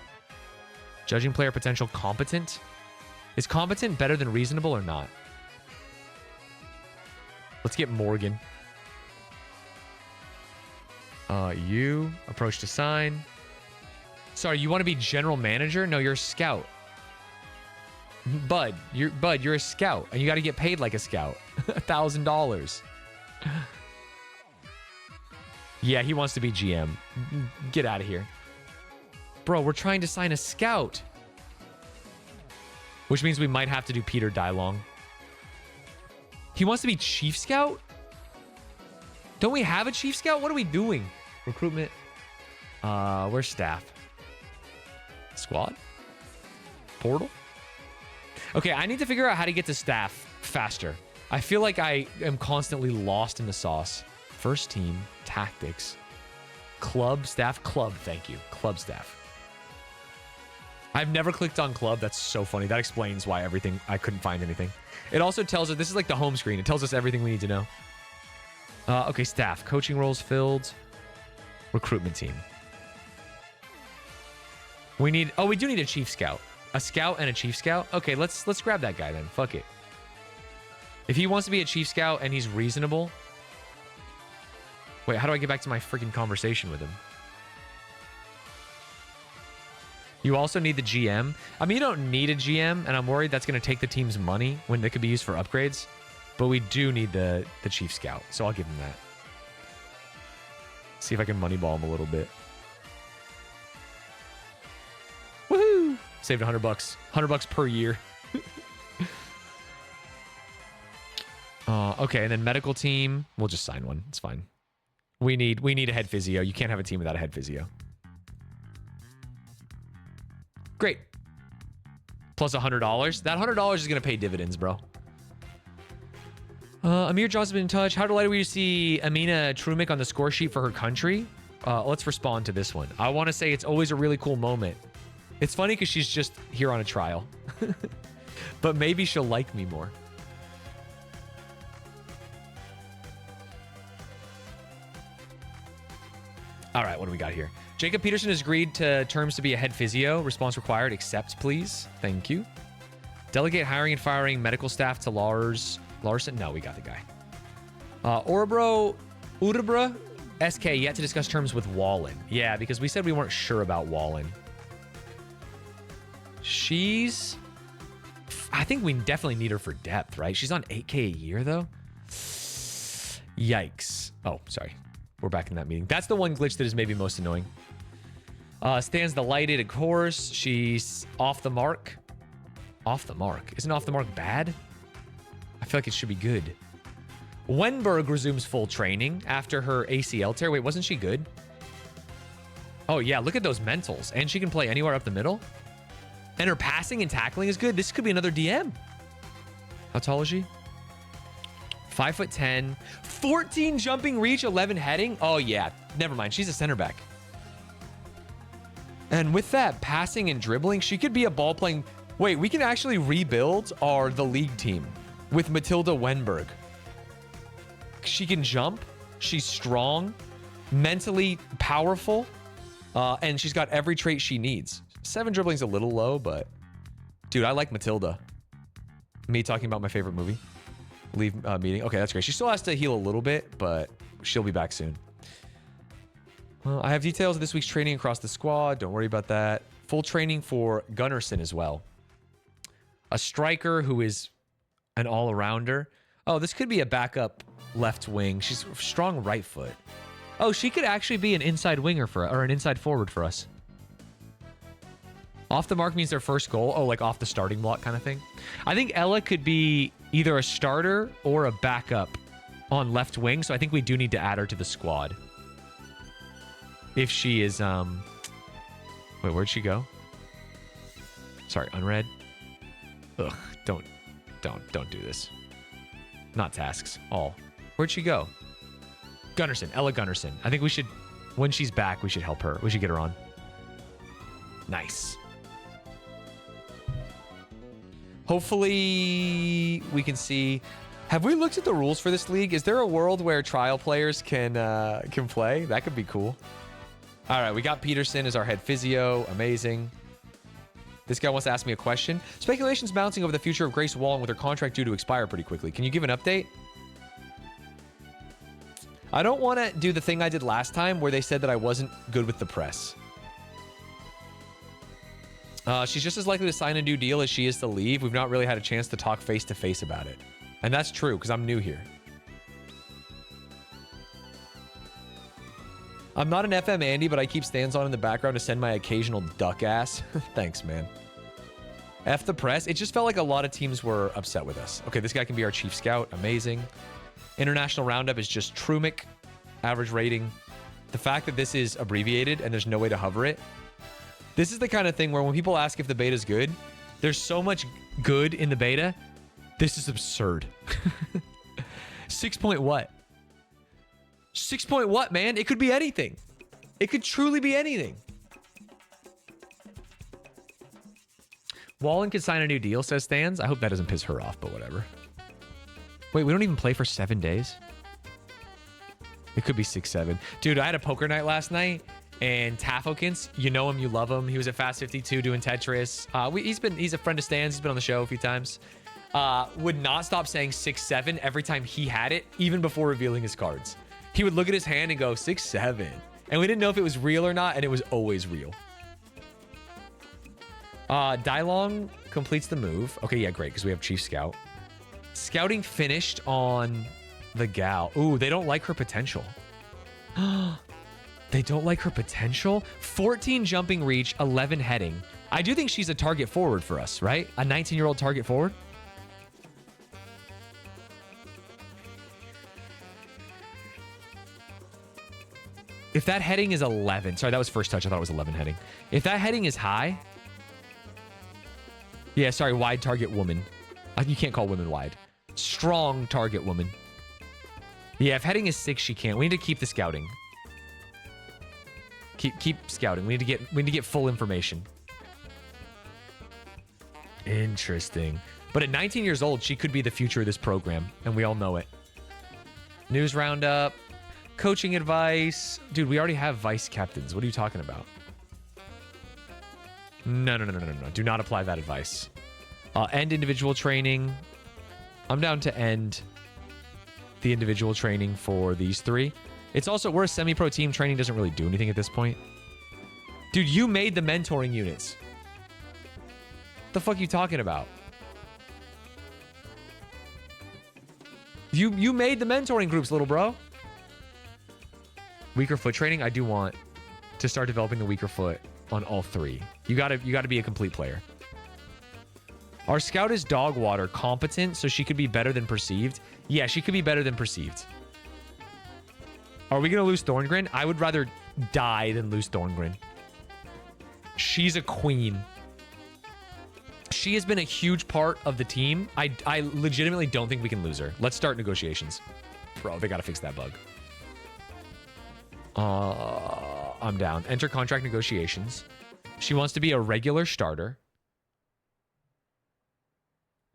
Judging player potential competent. Is competent better than reasonable or not? Let's get Morgan. You approach to sign. Sorry, you want to be general manager? No, you're a scout. Bud, you're a scout, and you got to get paid like a scout. $1,000. Yeah, he wants to be GM. Get out of here. Bro, we're trying to sign a scout. Which means we might have to do Peter Dylong. He wants to be chief scout? Don't we have a chief scout? What are we doing? Recruitment. Where's staff? Squad? Portal? Okay, I need to figure out how to get to staff faster. I feel like I am constantly lost in the sauce. First team, tactics, club, staff, club, thank you. Club staff. I've never clicked on club. That's so funny. That explains why I couldn't find anything. It also tells us, this is like the home screen. It tells us everything we need to know. Okay, staff. Coaching roles filled. Recruitment team. We do need a chief scout. A scout and a chief scout? Okay, let's grab that guy then. Fuck it. If he wants to be a chief scout and he's reasonable. Wait, how do I get back to my freaking conversation with him? You also need the GM. I mean, you don't need a GM, and I'm worried that's going to take the team's money when they could be used for upgrades. But we do need the chief scout, so I'll give him that. See if I can moneyball him a little bit. Woohoo! Saved $100. $100 per year. Okay, and then medical team. We'll just sign one. It's fine. We need a head physio. You can't have a team without a head physio. Great. Plus $100. That $100 is going to pay dividends, bro. Amir John's been in touch. How delighted were you to see Amina Trumik on the score sheet for her country? Let's respond to this one. I want to say it's always a really cool moment. It's funny because she's just here on a trial. But maybe she'll like me more. All right, what do we got here? Jacob Peterson has agreed to terms to be a head physio. Response required. Accept, please. Thank you. Delegate hiring and firing medical staff to Larson. No, we got the guy. Urabra SK yet to discuss terms with Wallen. Yeah, because we said we weren't sure about Wallen. I think we definitely need her for depth, right? She's on 8K a year, though. Yikes. Oh, sorry. We're back in that meeting. That's the one glitch that is maybe most annoying. Stanz delighted, of course. She's off the mark. Off the mark. Isn't off the mark bad? I feel like it should be good. Wenberg resumes full training after her ACL tear. Wait, wasn't she good? Oh, yeah. Look at those mentals. And she can play anywhere up the middle. And her passing and tackling is good. This could be another DM. How tall is she? 5'10", 14 jumping reach, 11 heading. Oh, yeah. Never mind. She's a center back. And with that passing and dribbling, she could be a ball playing. Wait, we can actually rebuild the league team with Matilda Wenberg. She can jump. She's strong, mentally powerful, and she's got every trait she needs. 7 dribbling's a little low, but dude, I like Matilda. Me talking about my favorite movie. Leave meeting. Okay, that's great. She still has to heal a little bit, but she'll be back soon. I have details of this week's training across the squad. Don't worry about that. Full training for Gunnarsson as well. A striker who is an all-arounder. Oh, this could be a backup left wing. She's a strong right foot. Oh, she could actually be an inside winger or an inside forward for us. Off the mark means their first goal. Oh, like off the starting block kind of thing. I think Ella could be either a starter or a backup on left wing. So I think we do need to add her to the squad. If she is, wait, where'd she go? Sorry, unread. Ugh, don't do this. Not tasks, all. Where'd she go? Gunnarsson, Ella Gunnarsson. I think we should, when she's back, we should help her. We should get her on. Nice. Hopefully we can see. Have we looked at the rules for this league? Is there a world where trial players can play? That could be cool. All right, we got Peterson as our head physio. Amazing. This guy wants to ask me a question. Speculations mounting over the future of Grace Wallen with her contract due to expire pretty quickly. Can you give an update? I don't want to do the thing I did last time where they said that I wasn't good with the press. She's just as likely to sign a new deal as she is to leave. We've not really had a chance to talk face-to-face about it. And that's true, because I'm new here. I'm not an FM Andy, but I keep Stanz on in the background to send my occasional duck ass. Thanks, man. F the press. It just felt like a lot of teams were upset with us. Okay, this guy can be our chief scout. Amazing. International Roundup is just Trumic. Average rating. The fact that this is abbreviated and there's no way to hover it. This is the kind of thing where when people ask if the beta is good, there's so much good in the beta. This is absurd. 6 point what? 6 point what, man? It could be anything. It could truly be anything. Wallen could sign a new deal, says Stanz. I hope that doesn't piss her off, but whatever. Wait, we don't even play for 7 days? It could be 6, 7. Dude, I had a poker night last night, and Tafokins, you know him, you love him. He was at Fast 52 doing Tetris. He's a friend of Stan's. He's been on the show a few times. Would not stop saying 6, 7 every time he had it, even before revealing his cards. He would look at his hand and go 6, 7. And we didn't know if it was real or not, and it was always real. Dylong completes the move. Okay, yeah, great, because we have Chief Scout. Scouting finished on the gal. Ooh, they don't like her potential. They don't like her potential? 14 jumping reach, 11 heading. I do think she's a target forward for us, right? A 19-year-old target forward? If that heading is 11, sorry, that was first touch. I thought it was 11 heading. If that heading is high, yeah, sorry, wide target woman. You can't call women wide. Strong target woman. Yeah, if heading is 6, she can't. We need to keep the scouting. Keep scouting. We need to get full information. Interesting. But at 19 years old, she could be the future of this program, and we all know it. News roundup. Coaching advice. Dude, we already have vice captains. What are you talking about? No. Do not apply that advice. End individual training. I'm down to end the individual training for these 3. It's also, we're a semi-pro team. Training doesn't really do anything at this point. Dude, you made the mentoring units. What the fuck are you talking about? You made the mentoring groups, little bro. Weaker foot training. I do want to start developing the weaker foot on all 3. You gotta be a complete player. Our scout is dog water competent, so she could be better than perceived. Yeah, she could be better than perceived. Are we gonna lose Thorngren? I would rather die than lose Thorngren. She's a queen. She has been a huge part of the team. I legitimately don't think we can lose her. Let's start negotiations. Bro, they gotta fix that bug. I'm down. Enter contract negotiations. She wants to be a regular starter.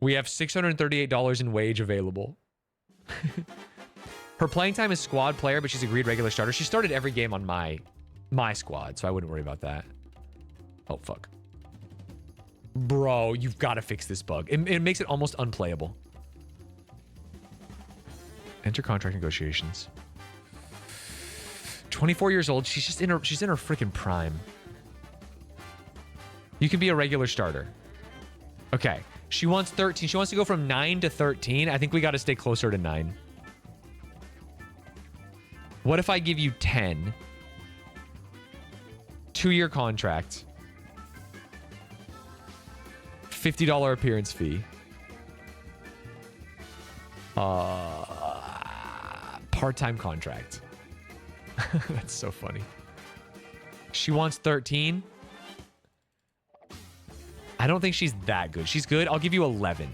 We have $638 in wage available. Her playing time is squad player, but she's agreed regular starter. She started every game on my squad, so I wouldn't worry about that. Oh, fuck. Bro, you've got to fix this bug. It makes it almost unplayable. Enter contract negotiations. 24 years old. She's in her freaking prime. You can be a regular starter. Okay. She wants 13. She wants to go from 9 to 13. I think we got to stay closer to 9. What if I give you 10? 2-year contract. $50 appearance fee. Part-time contract. That's so funny. She wants 13. I don't think she's that good. She's good. I'll give you 11.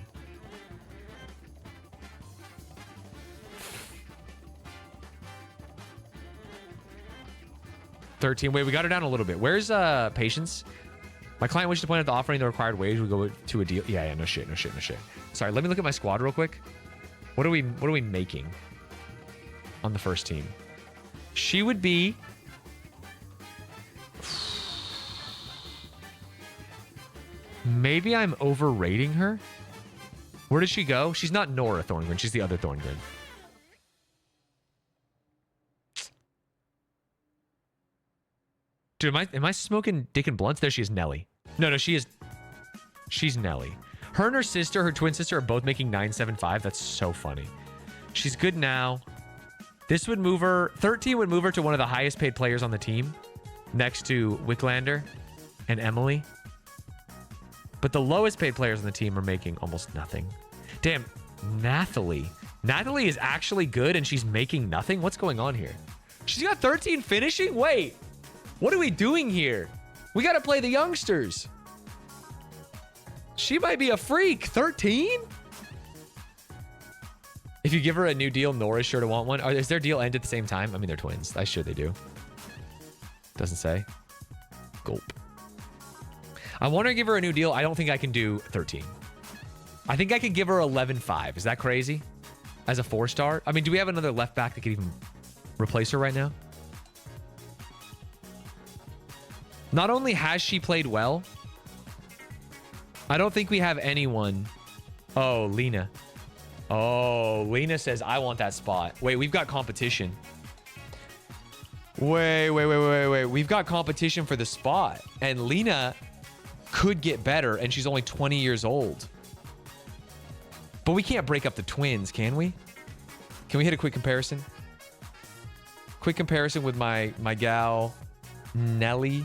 $13. Wait, we got her down a little bit. Where's Patience? My client wishes to point out the offering the required wage. We go to a deal. Yeah, no shit. Sorry, let me look at my squad real quick. What are we making on the first team? She would be... Maybe I'm overrating her. Where did she go? She's not Nora Thorngren. She's the other Thorngren. Dude, am I smoking dick and blunts? There she is, Nelly. No, she's Nelly. Her and her sister, her twin sister, are both making 975. That's so funny. She's good now. This would move her... 13 would move her to one of the highest paid players on the team, next to Wicklander and Emily. But the lowest paid players on the team are making almost nothing. Damn, Nathalie. Nathalie is actually good and she's making nothing? What's going on here? She's got 13 finishing? Wait. What are we doing here? We got to play the youngsters. She might be a freak. 13? If you give her a new deal, Nora's sure to want one. Is their deal end at the same time? I mean, they're twins. I'm sure they do. Doesn't say. Gulp. I want to give her a new deal. I don't think I can do 13. I think I could give her 11.5. Is that crazy? As a 4-star? I mean, do we have another left back that could even replace her right now? Not only has she played well, I don't think we have anyone. Oh, Lena. Oh, Lena says, I want that spot. Wait, we've got competition. Wait. We've got competition for the spot. And Lena could get better, and she's only 20 years old. But we can't break up the twins, can we? Can we hit a quick comparison? Quick comparison with my gal, Nelly.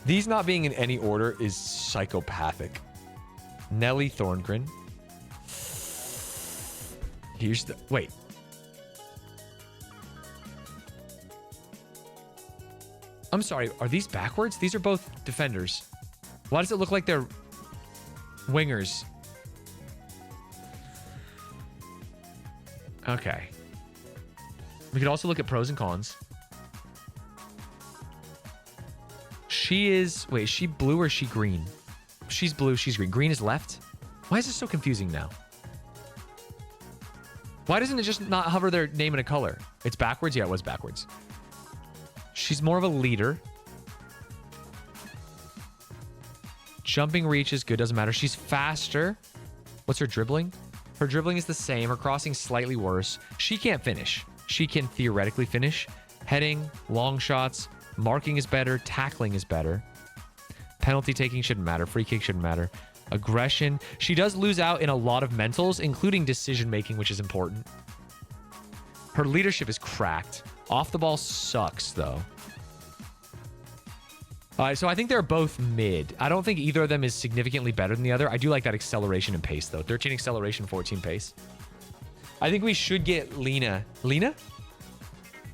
These not being in any order is psychopathic. Nelly Thorngren. Here's the... Wait. I'm sorry. Are these backwards? These are both defenders. Why does it look like they're wingers? Okay. We could also look at pros and cons. She is... Wait, is she blue or is she green? She's blue, she's green. Green is left? Why is this so confusing now? Why doesn't it just not hover their name in a color? It's backwards? Yeah, it was backwards. She's more of a leader. Jumping reach is good, doesn't matter. She's faster. What's her dribbling? Her dribbling is the same. Her crossing slightly worse. She can't finish. She can theoretically finish. Heading, long shots, marking is better, tackling is better. Penalty taking shouldn't matter. Free kick shouldn't matter. Aggression. She does lose out in a lot of mentals, including decision making, which is important. Her leadership is cracked. Off the ball sucks, though. All right, so I think they're both mid. I don't think either of them is significantly better than the other. I do like that acceleration and pace, though. 13 acceleration, 14 pace. I think we should get Lena. Lena?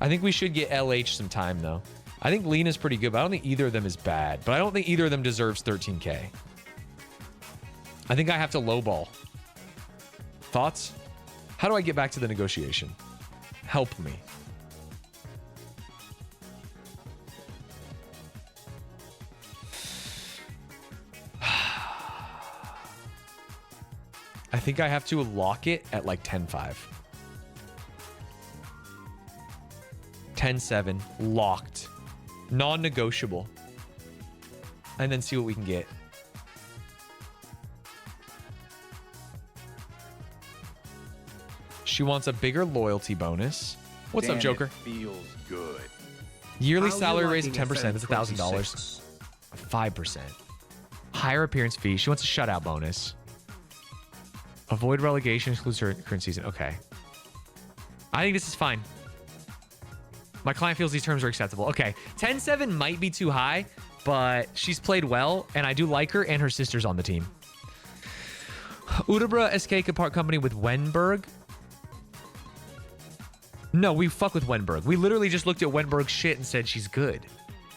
I think we should get LH some time, though. I think Lena's pretty good, but I don't think either of them is bad. But I don't think either of them deserves 13K. I think I have to lowball. Thoughts? How do I get back to the negotiation? Help me. I think I have to lock it at like 10-5. 10-7. Locked. Non-negotiable. And then see what we can get. She wants a bigger loyalty bonus. What's Damn, up, Joker? It feels good. Yearly How you salary raise of liking 10%. That's $1,000. FM26? 5%. Higher appearance fee. She wants a shutout bonus. Avoid relegation. Excludes her current season. Okay. I think this is fine. My client feels these terms are acceptable. Okay. 10-7 might be too high, but she's played well, and I do like her, and her sister's on the team. Udebra SK could part company with Wenberg. No, we fuck with Wenberg. We literally just looked at Wenberg's shit and said she's good.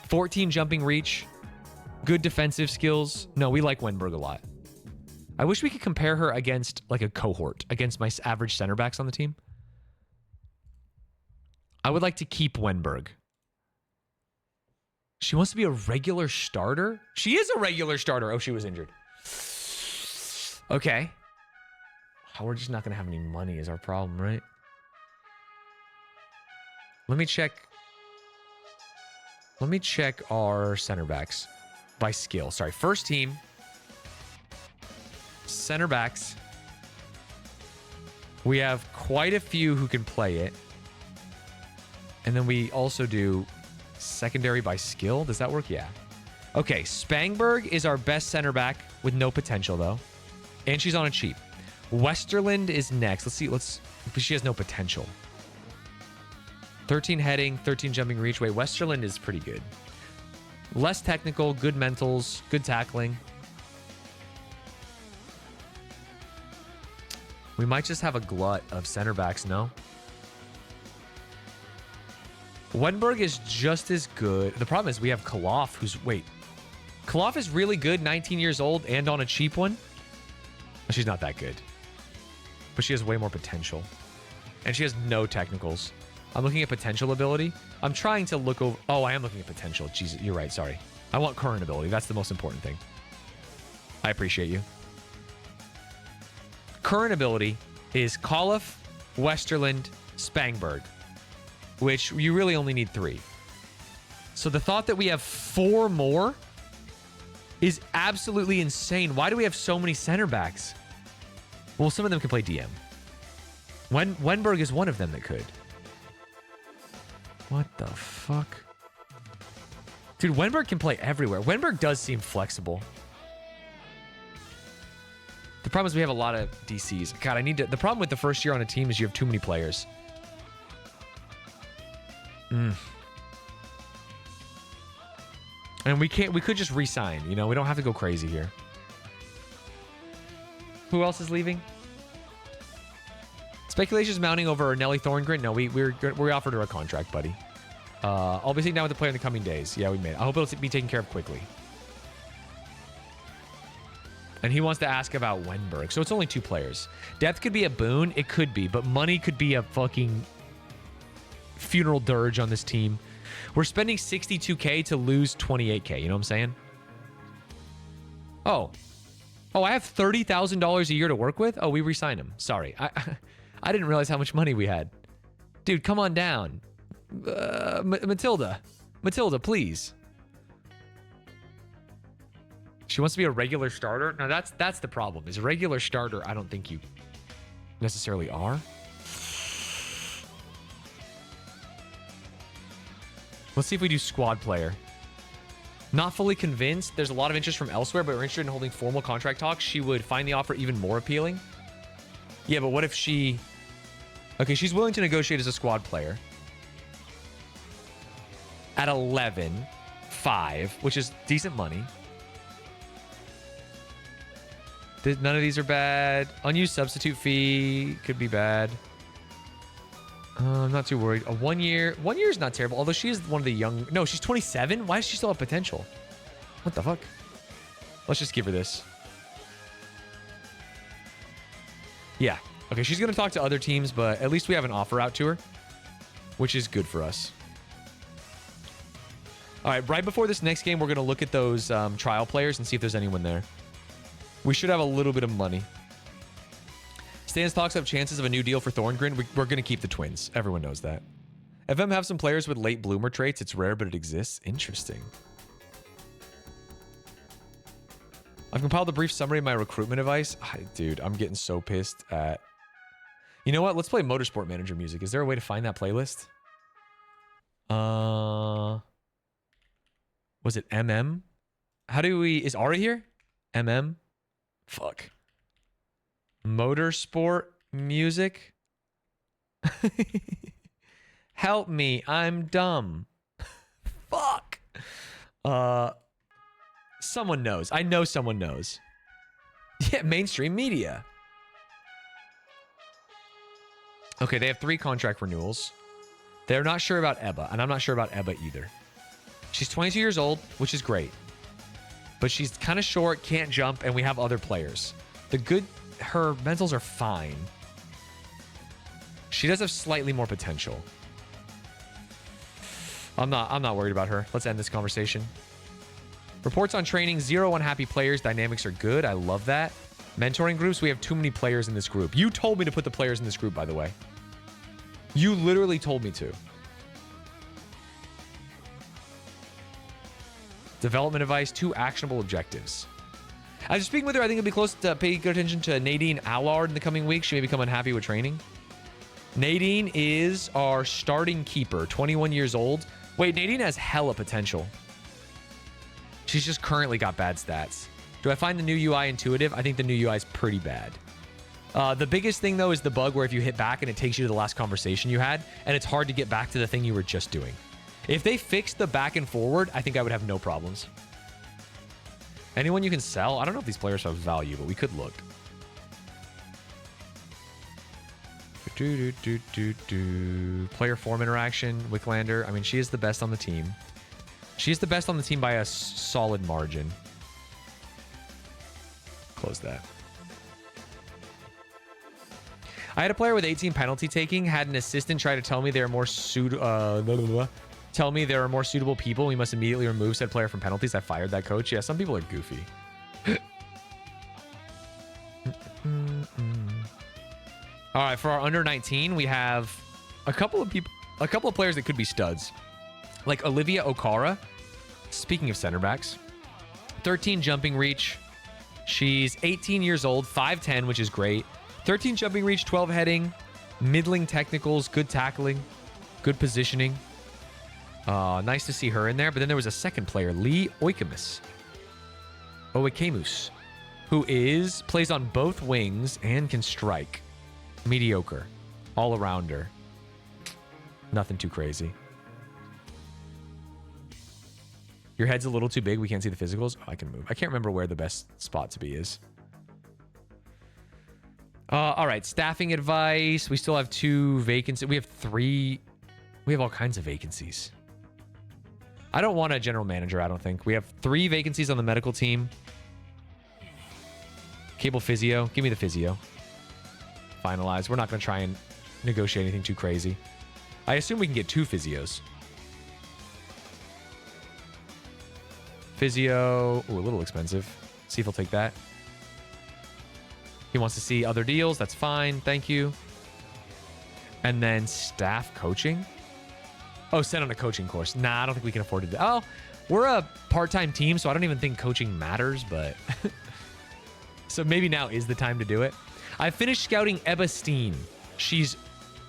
14 jumping reach. Good defensive skills. No, we like Wenberg a lot. I wish we could compare her against like a cohort, against my average center backs on the team. I would like to keep Wenberg. She wants to be a regular starter? She is a regular starter. Oh, she was injured. Okay. Oh, we're just not going to have any money is our problem, right? Let me check our center backs by skill. Sorry, first team. Center backs. We have quite a few who can play it. And then we also do secondary by skill. Does that work? Yeah. Okay, Spangberg is our best center back with no potential, though. And she's on a cheap. Westerland is next. Let's see. But she has no potential. 13 heading, 13 jumping reach. Wait, Westerland is pretty good. Less technical, good mentals, good tackling. We might just have a glut of center backs, no? Wenberg is just as good. The problem is we have Kaloff, who's... Wait. Kaloff is really good, 19 years old, and on a cheap one? She's not that good. But she has way more potential. And she has no technicals. I'm looking at potential ability. I'm trying to look over... Oh, I am looking at potential. Jesus, you're right. Sorry. I want current ability. That's the most important thing. I appreciate you. Current ability is Kaloff, Westerland, Spangberg, which you really only need 3. So the thought that we have 4 more is absolutely insane. Why do we have so many center backs? Well, some of them can play DM. Wenberg is one of them that could. What the fuck? Dude, Wenberg can play everywhere. Wenberg does seem flexible. The problem is we have a lot of DCs. God, I need to... The problem with the first year on a team is you have too many players. And we could just re-sign, you know? We don't have to go crazy here. Who else is leaving? Speculations mounting over Nelly Thorngren. No, we offered her a contract, buddy. I'll be sitting down with the player in the coming days. Yeah, we made it. I hope it'll be taken care of quickly. And he wants to ask about Wenberg. So it's only 2 players. Depth could be a boon. It could be. But money could be a fucking funeral dirge on this team. We're spending 62K to lose 28K. You know what I'm saying? Oh, I have $30,000 a year to work with? Oh, we re-signed him. Sorry. I didn't realize how much money we had. Dude, come on down. Matilda, please. She wants to be a regular starter. Now that's the problem. Is a regular starter, I don't think you necessarily are. Let's see if we do squad player. Not fully convinced. There's a lot of interest from elsewhere, but we're interested in holding formal contract talks. She would find the offer even more appealing. Yeah, but what if she... Okay, she's willing to negotiate as a squad player. At 11.5, which is decent money. None of these are bad. Unused substitute fee could be bad. I'm not too worried. 1 year. 1 year is not terrible. Although she is one of the young... No, she's 27? Why does she still have potential? What the fuck? Let's just give her this. Yeah. Okay, she's going to talk to other teams, but at least we have an offer out to her, which is good for us. All right, right before this next game, we're going to look at those trial players and see if there's anyone there. We should have a little bit of money. Stanz talks up chances of a new deal for Thorngren. We're going to keep the twins. Everyone knows that. FM have some players with late bloomer traits. It's rare, but it exists. Interesting. I've compiled a brief summary of my recruitment advice. Dude, I'm getting so pissed at... You know what? Let's play Motorsport Manager music. Is there a way to find that playlist? Was it MM? How do we... Is Ari here? MM? Fuck. Motorsport music? Help me. I'm dumb. Fuck. Someone knows. I know someone knows. Yeah, mainstream media. Okay, they have 3 contract renewals. They're not sure about Ebba, and I'm not sure about Ebba either. She's 22 years old, which is great. But she's kind of short, can't jump, and we have other players. Her mentals are fine. She does have slightly more potential. I'm not worried about her. Let's end this conversation. Reports on training, 0 unhappy players. Dynamics are good. I love that. Mentoring groups, we have too many players in this group. You told me to put the players in this group, by the way. You literally told me to. Development advice, 2 actionable objectives. As speaking with her, I think it'll be close to pay good attention to Nadine Allard in the coming weeks. She may become unhappy with training. Nadine is our starting keeper, 21 years old. Wait, Nadine has hella potential. She's just currently got bad stats. Do I find the new UI intuitive? I think the new UI is pretty bad. The biggest thing, though, is the bug where if you hit back and it takes you to the last conversation you had, and it's hard to get back to the thing you were just doing. If they fixed the back and forward, I think I would have no problems. Anyone you can sell? I don't know if these players have value, but we could look. Player form interaction, Wicklander. I mean, she is the best on the team. She is the best on the team by a solid margin. Close that. I had a player with 18 penalty taking, had an assistant try to tell me there are more suitable people. We must immediately remove said player from penalties. I fired that coach. Yeah, some people are goofy. All right, for our under 19, we have a couple of players that could be studs. Like Olivia Okara. Speaking of center backs, 13 jumping reach. She's 18 years old, 5'10", which is great. 13 jumping reach, 12 heading, middling technicals, good tackling, good positioning. Nice to see her in there. But then there was a second player, Lee Oikemus, who plays on both wings and can strike. Mediocre. All around her. Nothing too crazy. Your head's a little too big. We can't see the physicals. Oh, I can move. I can't remember where the best spot to be is. All right. Staffing advice. We still have 2 vacancies. We have 3. We have all kinds of vacancies. I don't want a general manager, I don't think. We have 3 vacancies on the medical team. Cable physio. Give me the physio. Finalize. We're not going to try and negotiate anything too crazy. I assume we can get 2 physios. Physio. Ooh, a little expensive. See if he'll take that. He wants to see other deals. That's fine. Thank you. And then staff coaching. Oh, send on a coaching course. Nah, I don't think we can afford to do. Oh, we're a part-time team, so I don't even think coaching matters, but... So maybe now is the time to do it. I finished scouting Ebba Steen. She's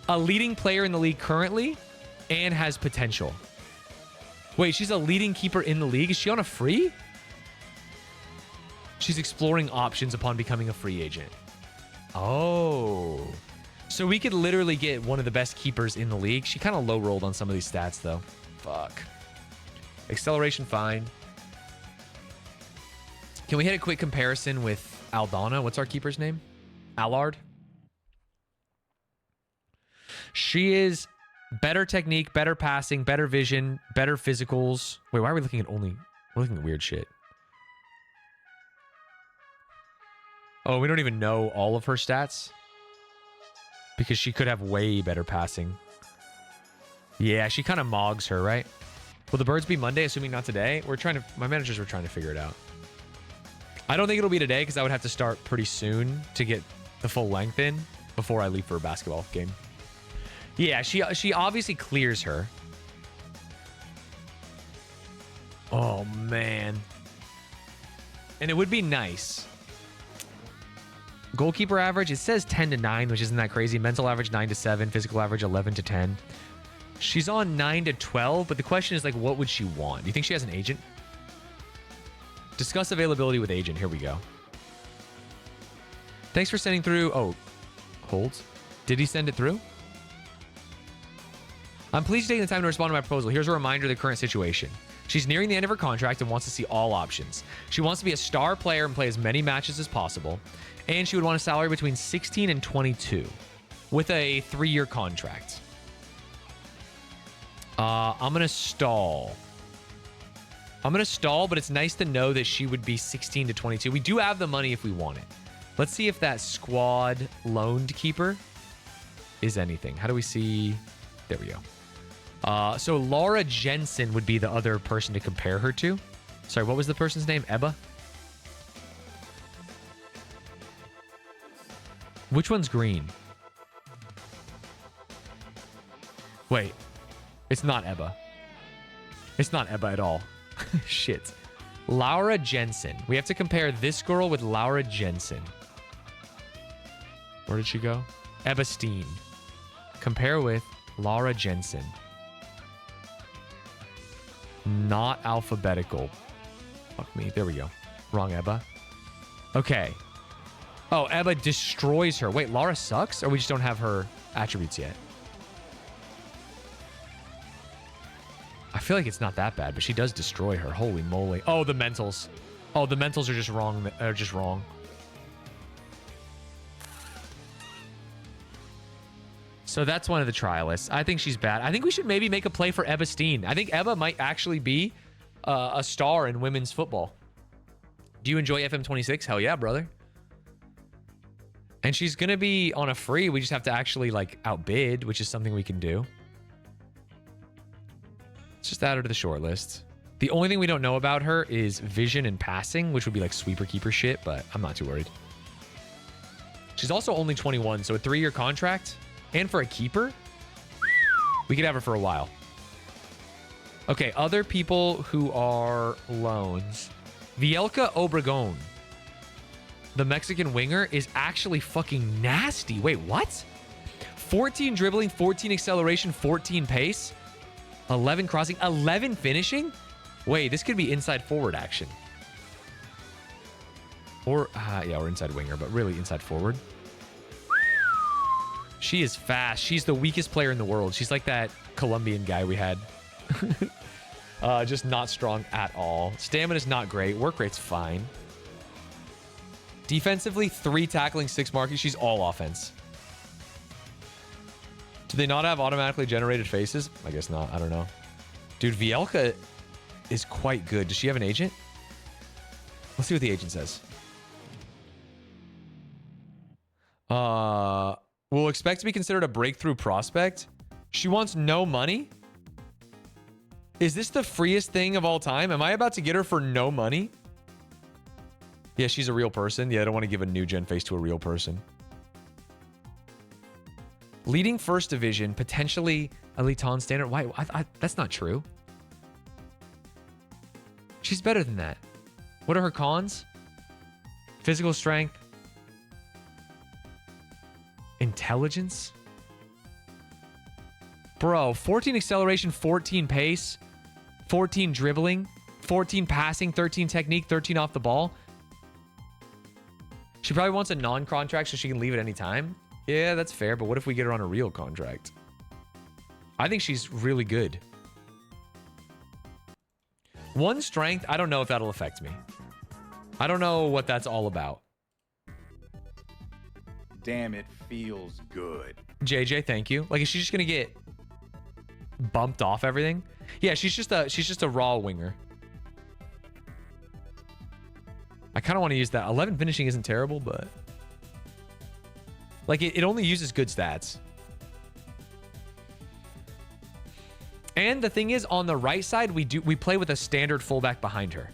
a leading player in the league currently and has potential. Wait, she's a leading keeper in the league. Is she on a free? She's exploring options upon becoming a free agent. Oh. So we could literally get one of the best keepers in the league. She kind of low-rolled on some of these stats, though. Fuck. Acceleration, fine. Can we hit a quick comparison with Aldana? What's our keeper's name? Allard. She is better technique, better passing, better vision, better physicals. Wait, why are we looking at only... We're looking at weird shit. Oh, we don't even know all of her stats. Because she could have way better passing. Yeah, she kind of mogs her, right? Will the birds be Monday, assuming not today? My managers were trying to figure it out. I don't think it'll be today because I would have to start pretty soon to get the full length in before I leave for a basketball game. Yeah, she obviously clears her. Oh, man. And it would be nice. Goalkeeper average, it says 10 to 9, which isn't that crazy. Mental average 9 to 7. Physical average 11 to 10. She's on 9 to 12, but the question is, like, what would she want? Do you think she has an agent? Discuss availability with agent. Here we go. Thanks for sending through. Oh, holds. Did he send it through? I'm pleased to take the time to respond to my proposal. Here's a reminder of the current situation. She's nearing the end of her contract and wants to see all options. She wants to be a star player and play as many matches as possible. And she would want a salary between 16 and 22 with a 3-year contract. I'm going to stall. I'm going to stall, but it's nice to know that she would be 16 to 22. We do have the money if we want it. Let's see if that squad loaned keeper is anything. How do we see? There we go. So Laura Jensen would be the other person to compare her to. Sorry, what was the person's name? Ebba? Which one's green? Wait. It's not Ebba. It's not Ebba at all. Shit. Laura Jensen. We have to compare this girl with Laura Jensen. Where did she go? Ebba Steen. Compare with Laura Jensen. Not alphabetical. Fuck me. There we go. Wrong Ebba. Okay. Oh, Ebba destroys her. Wait, Laura sucks? Or we just don't have her attributes yet? I feel like it's not that bad, but she does destroy her. Holy moly. Oh, the mentals. Oh, the mentals are just wrong. Are just wrong. So that's one of the trialists. I think she's bad. I think we should maybe make a play for Ebba Steen. I think Ebba might actually be a star in women's football. Do you enjoy FM26? Hell yeah, brother. And she's going to be on a free. We just have to actually, like, outbid, which is something we can do. Let's just add her to the short list. The only thing we don't know about her is vision and passing, which would be like sweeper keeper shit, but I'm not too worried. She's also only 21, so a 3-year contract. And for a keeper, we could have her for a while. Okay, other people who are loans. Vielka Obregon, the Mexican winger, is actually fucking nasty. Wait, what? 14 dribbling, 14 acceleration, 14 pace. 11 crossing, 11 finishing? Wait, this could be inside forward action. Or, yeah, or inside winger, but really inside forward. She is fast. She's the weakest player in the world. She's like that Colombian guy we had. Just not strong at all. Stamina's not great. Work rate's fine. Defensively, 3 tackling, 6 marking. She's all offense. Do they not have automatically generated faces? I guess not. I don't know. Dude, Vielka is quite good. Does she have an agent? Let's see what the agent says. Will expect to be considered a breakthrough prospect. She wants no money? Is this the freest thing of all time? Am I about to get her for no money? Yeah, she's a real person. Yeah, I don't want to give a new gen face to a real person. Leading first division, potentially Eliton standard. Why? That's not true. She's better than that. What are her cons? Physical strength. Intelligence. Bro, 14 acceleration, 14 pace, 14 dribbling, 14 passing, 13 technique, 13 off the ball. She probably wants a non-contract so she can leave at any time. Yeah, that's fair, but what if we get her on a real contract? I think she's really good. 1 strength, I don't know if that'll affect me. I don't know what that's all about. Damn, it feels good. JJ, thank you. Like, is she just gonna get bumped off everything? Yeah, she's just a raw winger. I kind of want to use that. 11 finishing isn't terrible, but like it only uses good stats. And the thing is, on the right side, we play with a standard fullback behind her.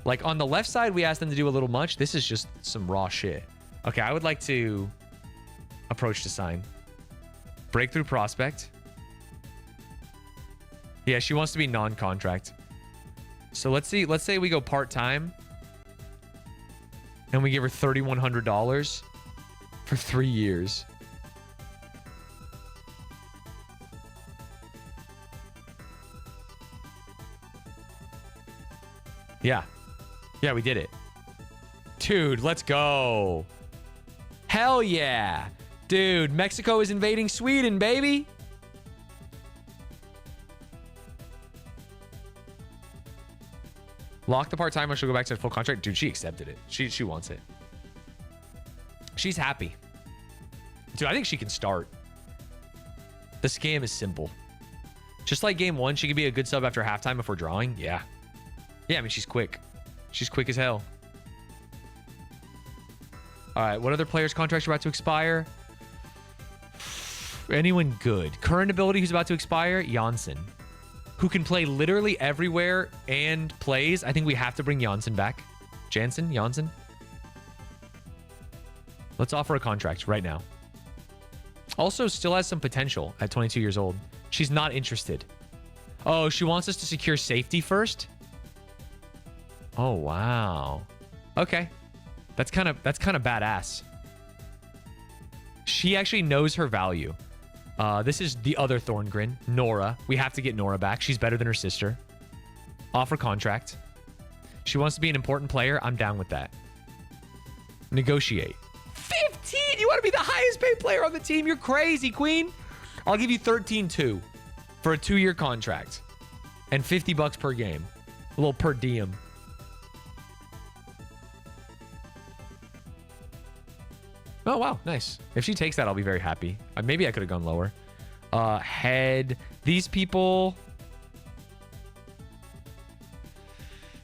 Like on the left side, we asked them to do a little much. This is just some raw shit. Okay, I would like to approach to sign. Breakthrough prospect. Yeah, she wants to be non-contract. So let's see. Let's say we go part-time. And we give her $3,100. for 3 years. Yeah. Yeah, we did it. Dude, let's go. Hell yeah. Dude, Mexico is invading Sweden, baby. Lock the part-timer. She'll go back to the full contract. Dude, she accepted it. She wants it. She's happy. Dude, I think she can start. The scam is simple. Just like game one, she could be a good sub after halftime if we're drawing. Yeah. Yeah, I mean, she's quick. She's quick as hell. All right, what other players' contracts are about to expire? Anyone good? Current ability who's about to expire? Janssen. Who can play literally everywhere and plays. I think we have to bring Janssen back. Janssen? Let's offer a contract right now. Also, still has some potential at 22 years old. She's not interested. Oh, she wants us to secure safety first? Oh, wow. Okay. That's kind of badass. She actually knows her value. This is the other Thorngren, Nora. We have to get Nora back. She's better than her sister. Offer contract. She wants to be an important player. I'm down with that. Negotiate. 15? You want to be the highest paid player on the team? You're crazy, queen. I'll give you 13.2 for a 2-year contract and $50 per game. A little per diem. Oh, wow. Nice. If she takes that, I'll be very happy. Maybe I could have gone lower. Head. These people.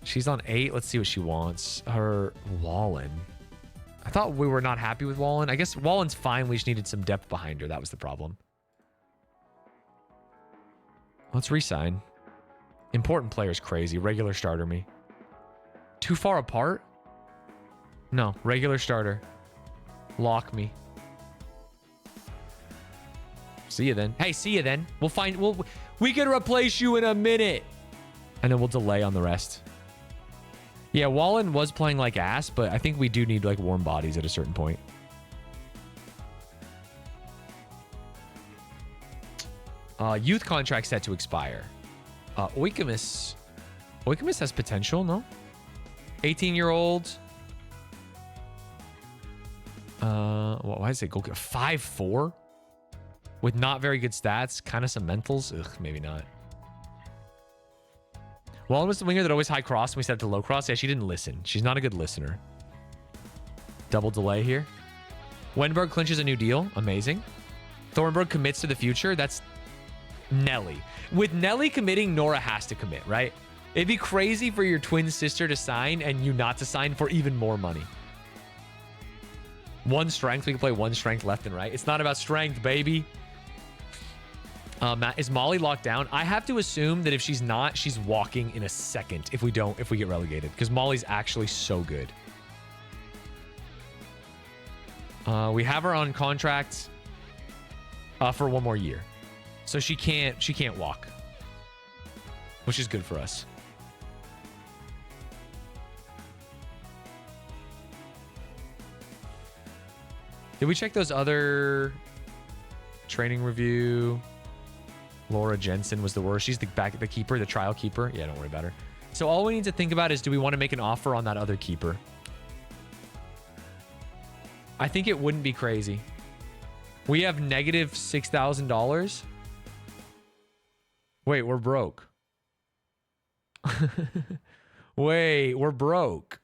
She's on 8. Let's see what she wants. Her Wallen. I thought we were not happy with Wallen. I guess Wallen's fine. We just needed some depth behind her. That was the problem. Let's resign. Important player's crazy. Regular starter me. Too far apart? No. Regular starter. Lock me. See you then. Hey, see you then. We can replace you in a minute. And then we'll delay on the rest. Yeah, Wallen was playing like ass, but I think we do need like warm bodies at a certain point. Youth contract set to expire. Oikomus. Oikomus has potential, no? 18-year-old. Why is it goalkeeper? 5'4"? With not very good stats. Kind of some mentals. Ugh, maybe not. Wallen was the winger that always high cross and we set it to low cross. Yeah, she didn't listen. She's not a good listener. Double delay here. Wenberg clinches a new deal. Amazing. Thornburg commits to the future. That's Nelly. With Nelly committing, Nora has to commit, right? It'd be crazy for your twin sister to sign and you not to sign for even more money. One strength. We can play one strength left and right. It's not about strength, baby. Is Molly locked down? I have to assume that if she's not, she's walking in a second if we get relegated. Because Molly's actually so good. We have her on contract for 1 more year. So she can't walk. Which is good for us. Did we check those other training review? Laura Jensen was the worst. She's the keeper, the trial keeper. Yeah, don't worry about her. So all we need to think about is, do we want to make an offer on that other keeper? I think it wouldn't be crazy. We have negative $6,000. Wait, we're broke. Wait, we're broke.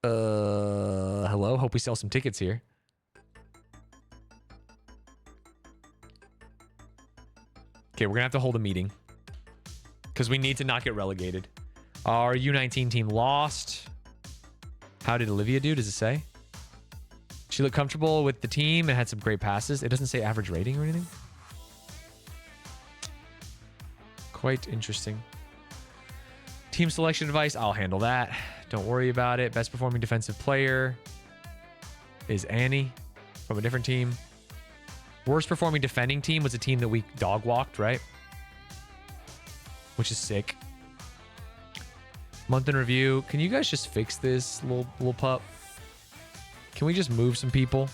Hello? Hope we sell some tickets here. Okay, we're gonna have to hold a meeting because we need to not get relegated. Our U19 team lost. How did Olivia do? Does it say? She looked comfortable with the team and had some great passes. It doesn't say average rating or anything. Quite interesting. Team selection advice. I'll handle that. Don't worry about it. Best performing defensive player is Annie from a different team. Worst performing defending team was a team that we dog walked, right? Which is sick. Month in review. Can you guys just fix this little pup? Can we just move some people?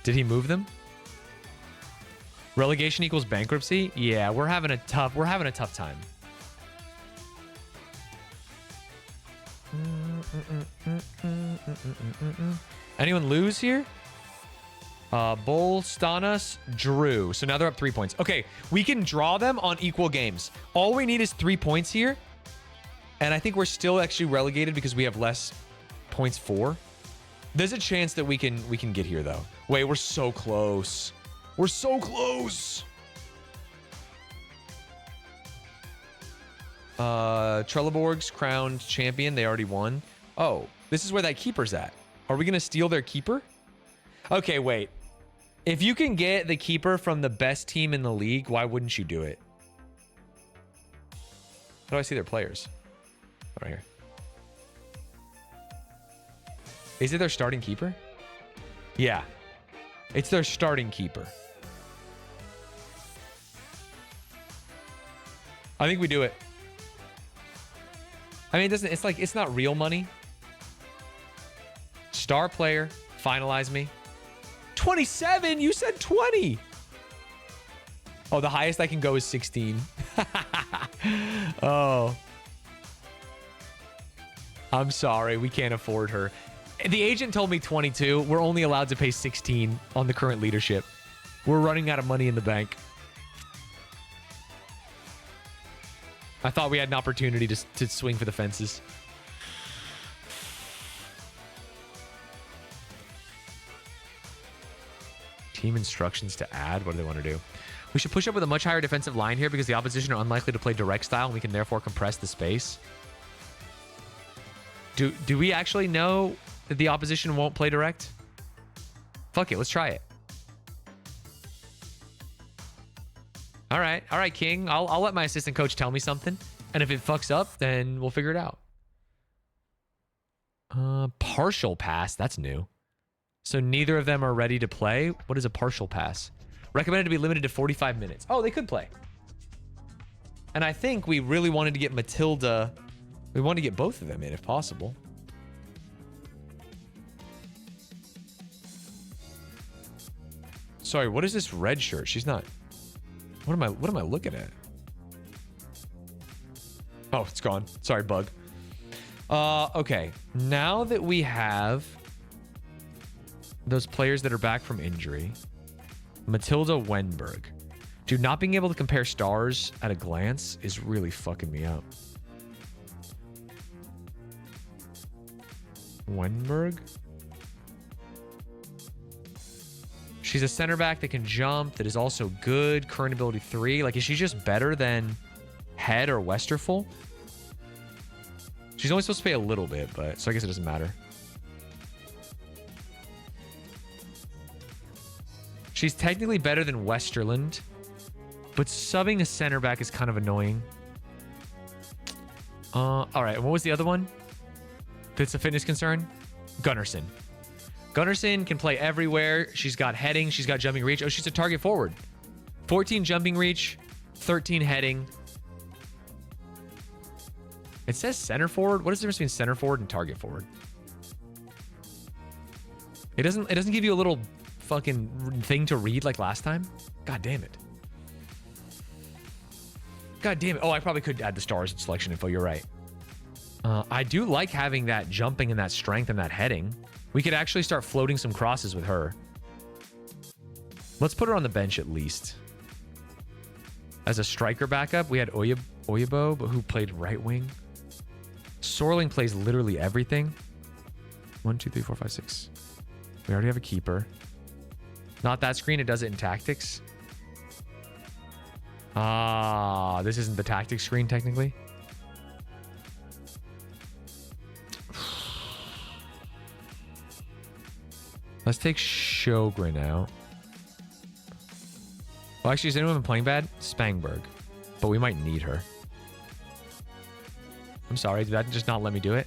Did he move them? Relegation equals bankruptcy? Yeah, we're having a tough time. Anyone lose here? Bull, Stanz, Drew. So now they're up 3 points. Okay, we can draw them on equal games. All we need is 3 points here. And I think we're still actually relegated because we have less points for. There's a chance that we can get here though. Wait, we're so close. We're so close. Trelleborg's crowned champion. They already won. Oh, this is where that keeper's at. Are we going to steal their keeper? Okay, wait. If you can get the keeper from the best team in the league, why wouldn't you do it? How do I see their players? Right here. Is it their starting keeper? Yeah. It's their starting keeper. I think we do it. I mean, it's not real money. Star player, finalize me. 27? You said 20. Oh, the highest I can go is 16. Oh. I'm sorry, we can't afford her. The agent told me 22. We're only allowed to pay 16 on the current leadership. We're running out of money in the bank. I thought we had an opportunity to swing for the fences. Team instructions to add. What do they want to do? We should push up with a much higher defensive line here because the opposition are unlikely to play direct style and we can therefore compress the space. Do we actually know that the opposition won't play direct? Fuck it. Let's try it. All right, King. I'll let my assistant coach tell me something. And if it fucks up, then we'll figure it out. Partial pass. That's new. So neither of them are ready to play. What is a partial pass? Recommended to be limited to 45 minutes. Oh, they could play. And I think we really wanted to get Matilda. We wanted to get both of them in if possible. Sorry, what is this red shirt? She's not... What am I looking at? Oh, it's gone. Sorry, bug. Okay. Now that we have those players that are back from injury, Matilda Wenberg. Dude, not being able to compare stars at a glance is really fucking me up. Wenberg? She's a center back that can jump, that is also good. Current ability 3. Like, is she just better than Head or Westerful? She's only supposed to pay a little bit, but so I guess it doesn't matter. She's technically better than Westerland, but subbing a center back is kind of annoying. All right, what was the other one? That's a fitness concern? Gunnarsson. Gunnarsson can play everywhere. She's got heading. She's got jumping reach. Oh, she's a target forward. 14 jumping reach, 13 heading. It says center forward. What is the difference between center forward and target forward? It doesn't give you a little fucking thing to read like last time? God damn it. God damn it. Oh, I probably could add the stars and selection info. You're right. I do like having that jumping and that strength and that heading. We could actually start floating some crosses with her. Let's put her on the bench at least. As a striker backup, we had Oyebo, but who played right wing? Sorling plays literally everything. 1, 2, 3, 4, 5, 6. We already have a keeper. Not that screen. It does it in tactics. Ah, this isn't the tactics screen technically. Let's take Sjogren out. Well, actually, is anyone been playing bad? Spangberg. But we might need her. I'm sorry, did that just not let me do it?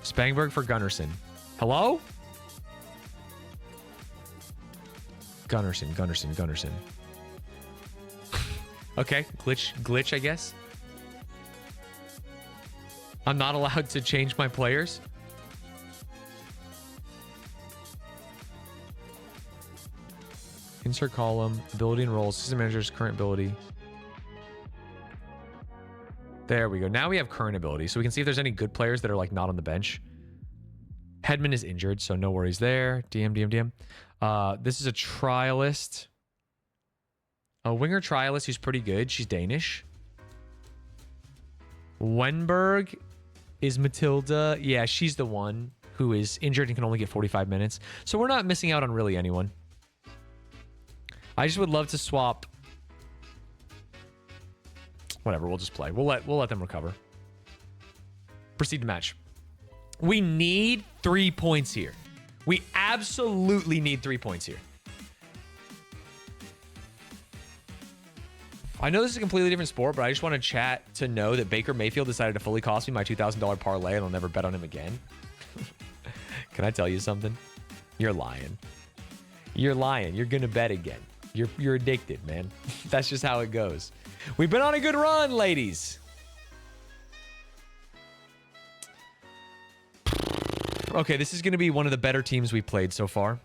Spangberg for Gunnarsson. Hello? Gunnarsson. Okay, glitch, I guess. I'm not allowed to change my players. Insert column, ability and roles, system manager's current ability. There we go. Now we have current ability, so we can see if there's any good players that are like not on the bench. Hedman is injured, so no worries there. DM. This is a trialist. A winger trialist who's pretty good. She's Danish. Wenberg is Matilda. Yeah, she's the one who is injured and can only get 45 minutes. So we're not missing out on really anyone. I just would love to swap. Whatever, we'll just play. We'll let them recover. Proceed to match. We need 3 points here. We absolutely need 3 points here. I know this is a completely different sport, but I just want to chat to know that Baker Mayfield decided to fully cost me my $2,000 parlay and I'll never bet on him again. Can I tell you something? You're lying. You're lying. You're going to bet again. You're addicted, man. That's just how it goes. We've been on a good run, ladies. Okay, this is going to be one of the better teams we've played so far.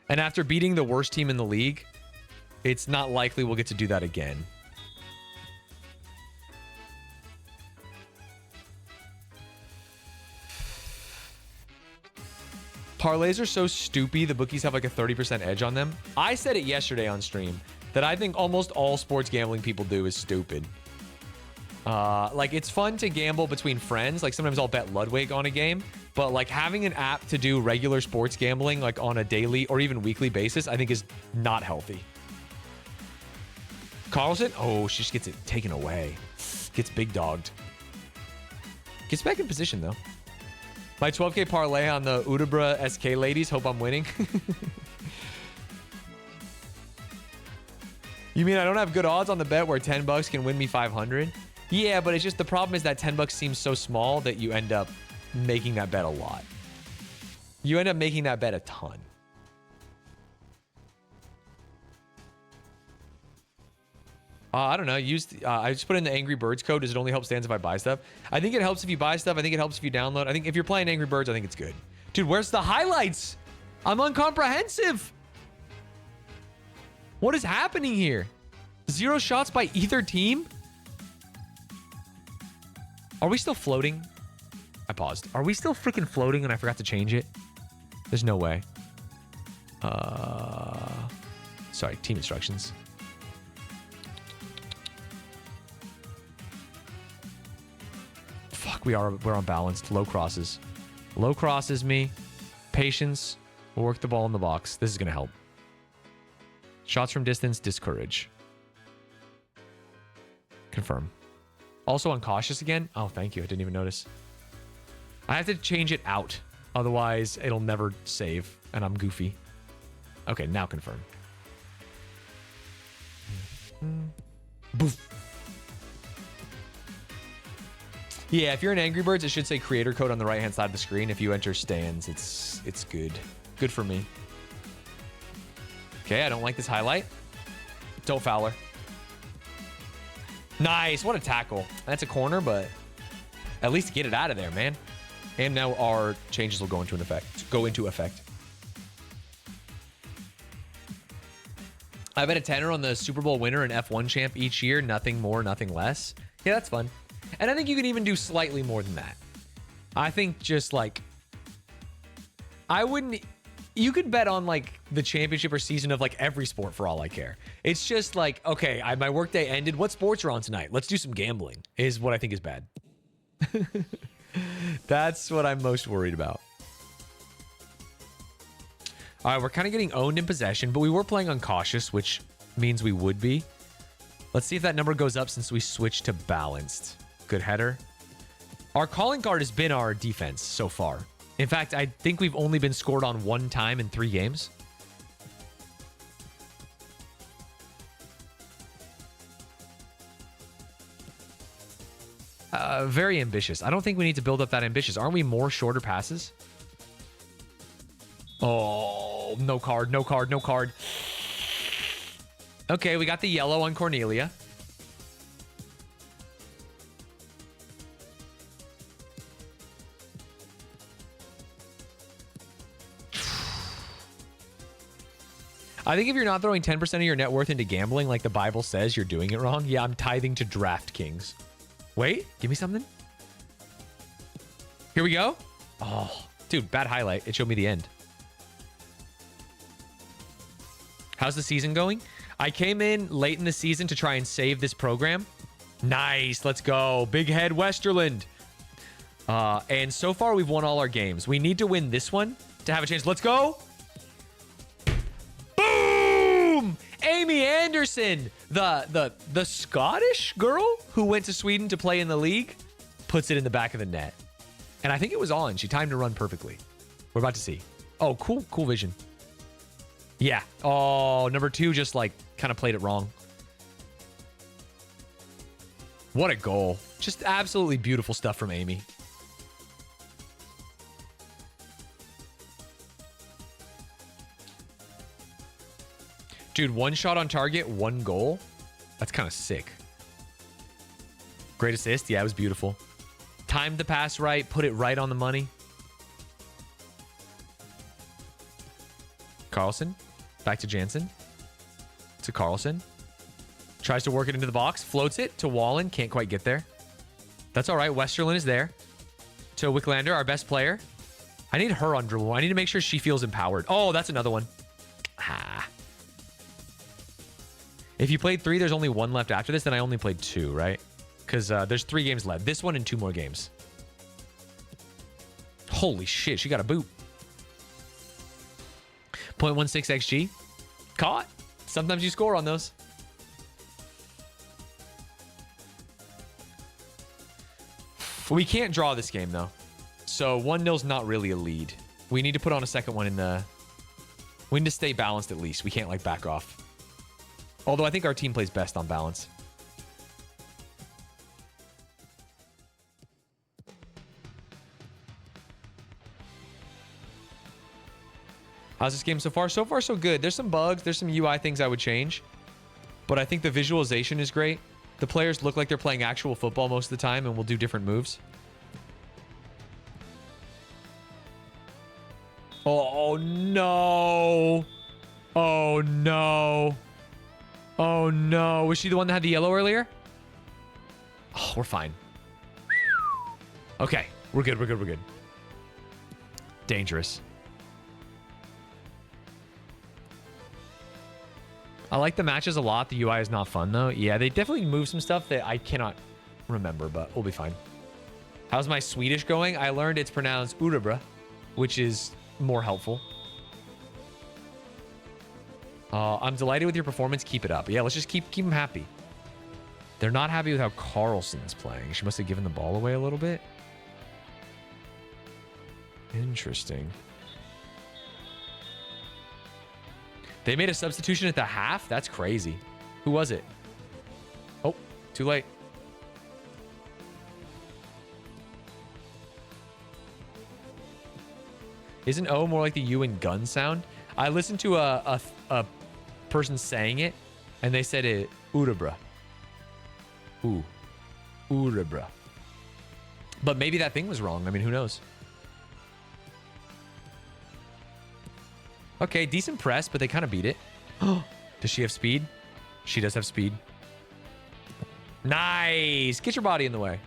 And after beating the worst team in the league, it's not likely we'll get to do that again. Parlays are so stupid, the bookies have like a 30% edge on them. I said it yesterday on stream that I think almost all sports gambling people do is stupid. Like, it's fun to gamble between friends. Like, sometimes I'll bet Ludwig on a game. But, like, having an app to do regular sports gambling, like, on a daily or even weekly basis, I think is not healthy. Carlson? Oh, she just gets it taken away. Gets big dogged. Gets back in position, though. My 12K parlay on the Udebra SK ladies. Hope I'm winning. You mean I don't have good odds on the bet where 10 bucks can win me 500? Yeah, but it's just the problem is that 10 bucks seems so small that you end up making that bet a lot. You end up making that bet a ton. I don't know. I just put in the Angry Birds code. Does it only help Stanz if I buy stuff? I think it helps if you buy stuff. I think it helps if you download. I think if you're playing Angry Birds, I think it's good. Dude, where's the highlights? I'm uncomprehensive. What is happening here? 0 shots by either team? Are we still floating? I paused. Are we still freaking floating and I forgot to change it? There's no way. Sorry, team instructions. Fuck, we're unbalanced. Low crosses. Low crosses me. Patience. We'll work the ball in the box. This is going to help. Shots from distance, discourage. Confirm. Also uncautious again? Oh, thank you. I didn't even notice. I have to change it out. Otherwise, it'll never save. And I'm goofy. Okay, now confirm. Boof. Yeah, if you're in Angry Birds, it should say creator code on the right-hand side of the screen. If you enter Stanz, it's good. Good for me. Okay, I don't like this highlight. Don't foul her. Nice. What a tackle. That's a corner, but at least get it out of there, man. And now our changes will go into effect. I bet a tenner on the Super Bowl winner and F1 champ each year. Nothing more, nothing less. Yeah, that's fun. And I think you can even do slightly more than that. I think just like... You could bet on like the championship or season of like every sport for all I care. It's just like, okay, my workday ended. What sports are on tonight? Let's do some gambling is what I think is bad. That's what I'm most worried about. All right, we're kind of getting owned in possession, but we were playing uncautious, which means we would be. Let's see if that number goes up since we switched to balanced. Good header. Our calling card has been our defense so far. In fact, I think we've only been scored on 1 time in 3 games. Very ambitious. I don't think we need to build up that ambitious. Aren't we more shorter passes? Oh, no card, no card, no card. Okay, we got the yellow on Cornelia. I think if you're not throwing 10% of your net worth into gambling like the Bible says, you're doing it wrong. Yeah, I'm tithing to DraftKings. Wait, give me something. Here we go. Oh, dude, bad highlight. It showed me the end. How's the season going? I came in late in the season to try and save this program. Nice. Let's go. Big head Westerland. And so far, we've won all our games. We need to win this one to have a chance. Let's go. Boom! Amy Anderson, the Scottish girl who went to Sweden to play in the league, puts it in the back of the net. And I think it was on. She timed to run perfectly. We're about to see. Oh, cool. Cool vision. Yeah. Oh, number 2 just like kind of played it wrong. What a goal. Just absolutely beautiful stuff from Amy. Dude, 1 shot on target, 1 goal. That's kind of sick. Great assist. Yeah, it was beautiful. Timed the pass right, put it right on the money. Carlson. Back to Jansen. To Carlson. Tries to work it into the box. Floats it to Wallen. Can't quite get there. That's all right. Westerland is there. To Wicklander, our best player. I need her on dribble. I need to make sure she feels empowered. Oh, that's another one. Ah. If you played 3, there's only 1 left after this. Then I only played 2, right? Because there's 3 games left. This one and 2 more games. Holy shit. She got a boot. 0.16 XG. Caught. Sometimes you score on those. We can't draw this game, though. So 1-0's not really a lead. We need to put on a second one in the... We need to stay balanced at least. We can't, like, back off. Although I think our team plays best on balance. How's this game so far? So far, so good. There's some bugs. There's some UI things I would change. But I think the visualization is great. The players look like they're playing actual football most of the time and will do different moves. Oh, no. Oh, no. Oh, no. Was she the one that had the yellow earlier? Oh, we're fine. Okay. We're good. We're good. We're good. Dangerous. I like the matches a lot. The UI is not fun, though. Yeah, they definitely move some stuff that I cannot remember, but we'll be fine. How's my Swedish going? I learned it's pronounced Urabra, which is more helpful. I'm delighted with your performance. Keep it up. Yeah, let's just keep them happy. They're not happy with how Carlson's playing. She must have given the ball away a little bit. Interesting. They made a substitution at the half? That's crazy. Who was it? Oh, too late. Isn't O more like the U in gun sound? I listened to a person saying it, and they said it Urabra. Ooh. Urabra. But maybe that thing was wrong. I mean, who knows? Okay, decent press, but they kind of beat it. Does she have speed? She does have speed. Nice! Get your body in the way.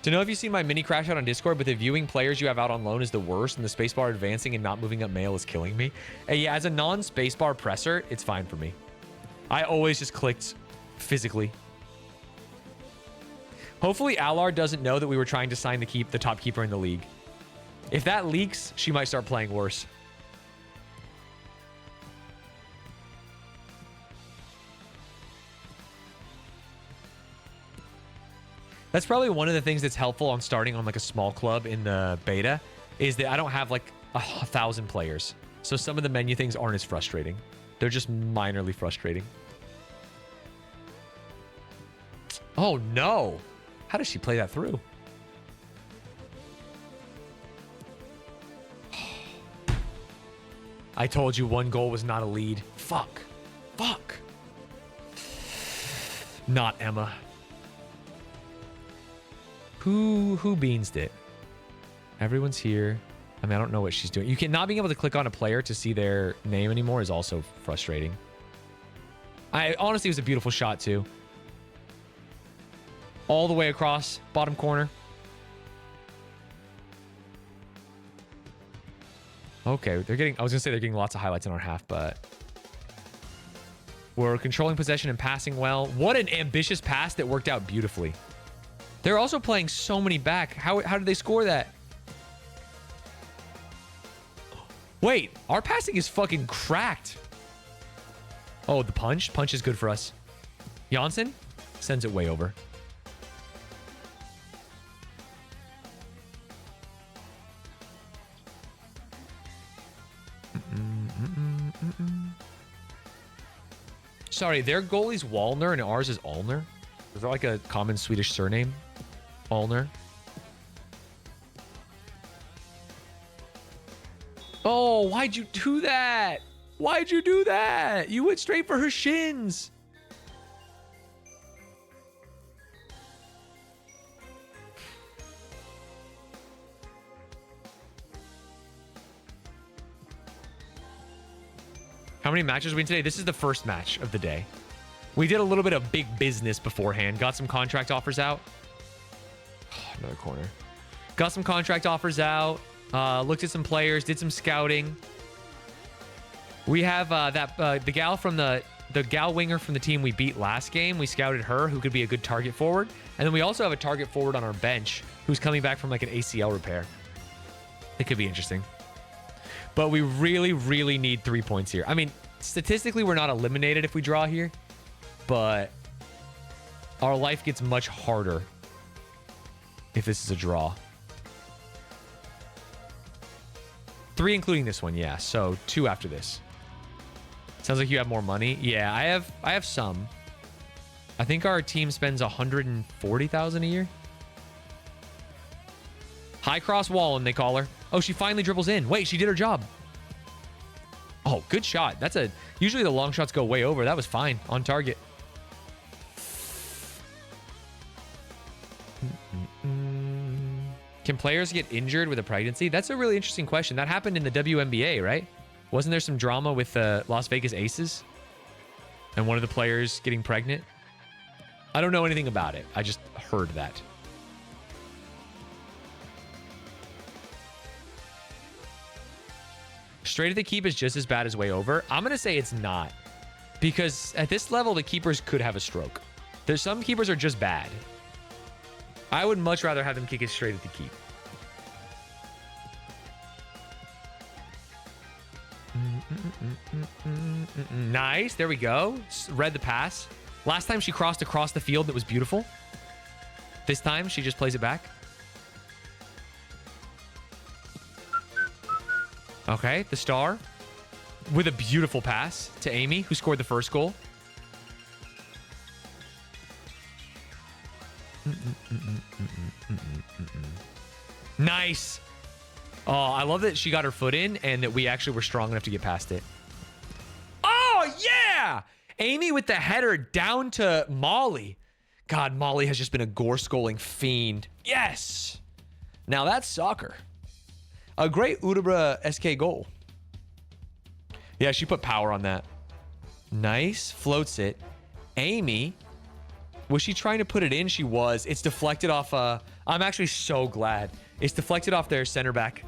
To know if you've seen my mini crash out on Discord, but the viewing players you have out on loan is the worst, and the spacebar advancing and not moving up mail is killing me. And yeah, as a non-spacebar presser, it's fine for me. I always just clicked physically. Hopefully Allard doesn't know that we were trying to sign the top keeper in the league. If that leaks, she might start playing worse. That's probably one of the things that's helpful on starting on like a small club in the beta is that I don't have like 1,000 players. So some of the menu things aren't as frustrating. They're just minorly frustrating. Oh no. How does she play that through? I told you 1 goal was not a lead. Fuck. Fuck. Not Emma. Who beansed it? Everyone's here. I mean, I don't know what she's doing. You can not being able to click on a player to see their name anymore is also frustrating. Honestly, it was a beautiful shot too. All the way across, bottom corner. Okay, they're getting, I was gonna say they're getting lots of highlights in our half, but we're controlling possession and passing well. What an ambitious pass that worked out beautifully. They're also playing so many back. How did they score that? Wait, our passing is fucking cracked. Oh, the punch? Punch is good for us. Janssen sends it way over. Sorry, their goalie's Wallner and ours is Allner. Is that like a common Swedish surname? Allner. Oh, why'd you do that? Why'd you do that? You went straight for her shins. How many matches are we in today? This is the first match of the day. We did a little bit of big business beforehand. Got some contract offers out. Oh, another corner. Got some contract offers out. Looked at some players. Did some scouting. We have the gal from the gal winger from the team we beat last game. We scouted her, who could be a good target forward. And then we also have a target forward on our bench who's coming back from like an ACL repair. It could be interesting. But we really, really need 3 points here. I mean, statistically, we're not eliminated if we draw here. But our life gets much harder if this is a draw. 3 including this one, yeah. So 2 after this. Sounds like you have more money. Yeah, I have some. I think our team spends 140,000 a year. High cross Wallen, they call her. Oh, she finally dribbles in. Wait, she did her job. Oh, good shot. That's a... Usually the long shots go way over. That was fine. On target. Can players get injured with a pregnancy? That's a really interesting question. That happened in the WNBA, right? Wasn't there some drama with the Las Vegas Aces? And one of the players getting pregnant? I don't know anything about it. I just heard that. Straight at the keep is just as bad as way over. I'm going to say it's not. Because at this level, the keepers could have a stroke. There's some keepers are just bad. I would much rather have them kick it straight at the keep. Nice. There we go. Read the pass. Last time she crossed across the field that was beautiful. This time she just plays it back. Okay, the star with a beautiful pass to Amy, who scored the first goal. Nice. Oh, I love that she got her foot in and that we actually were strong enough to get past it. Oh, yeah! Amy with the header down to Molly. God, Molly has just been a gore-scoling fiend. Yes! Now that's soccer. A great Udebra SK goal. Yeah, she put power on that. Nice. Floats it. Amy. Was she trying to put it in? She was. It's deflected off... I'm actually so glad. It's deflected off their center back.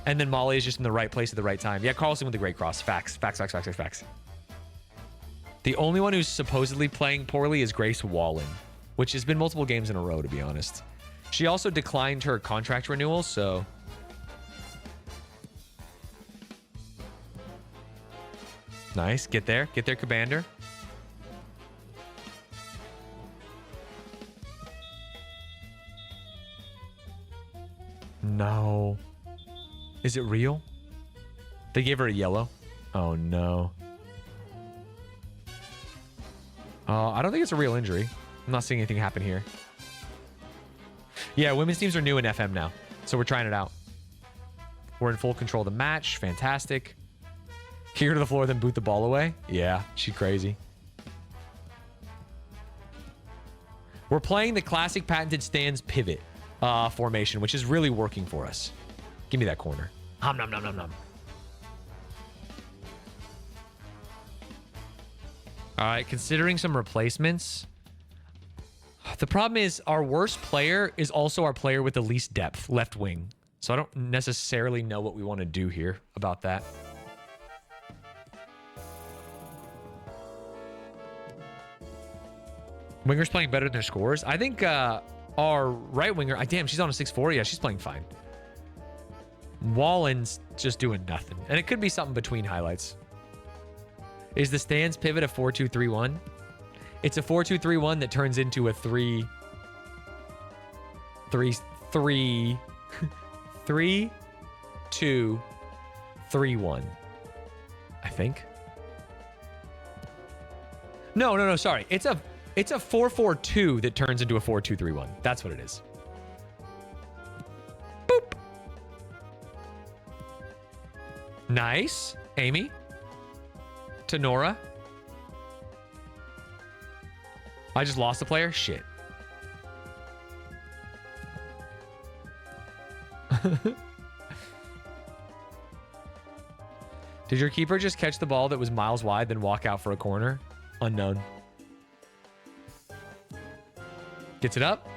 And then Molly is just in the right place at the right time. Yeah, Carlson with the great cross. Facts. Facts, facts, facts, facts, facts. The only one who's supposedly playing poorly is Grace Wallen, which has been multiple games in a row, to be honest. She also declined her contract renewal, so... Nice. Get there. Get there, Commander. No. Is it real? They gave her a yellow. Oh, no. I don't think it's a real injury. I'm not seeing anything happen here. Yeah, women's teams are new in FM now, so we're trying it out. We're in full control of the match. Fantastic. Kick her to the floor, then boot the ball away. Yeah, she's crazy. We're playing the classic patented Stanz pivot formation, which is really working for us. Give me that corner. Hum nom nom nom nom. All right, considering some replacements. The problem is our worst player is also our player with the least depth, left wing. So I don't necessarily know what we want to do here about that. Wingers playing better than their scores. I think our right winger, damn, she's on a 6-4. Yeah, she's playing fine. Wallen's just doing nothing. And it could be something between highlights. Is the Stanz pivot a 4-2-3-1? It's a 4-2-3-1 that turns into a 3-2-3-1. I think. No, sorry. It's a 4-4-2 that turns into a 4-2-3-1. That's what it is. Boop. Nice. Amy. To Nora. I just lost a player? Shit. Did your keeper just catch the ball that was miles wide, then walk out for a corner? Unknown. Gets it up?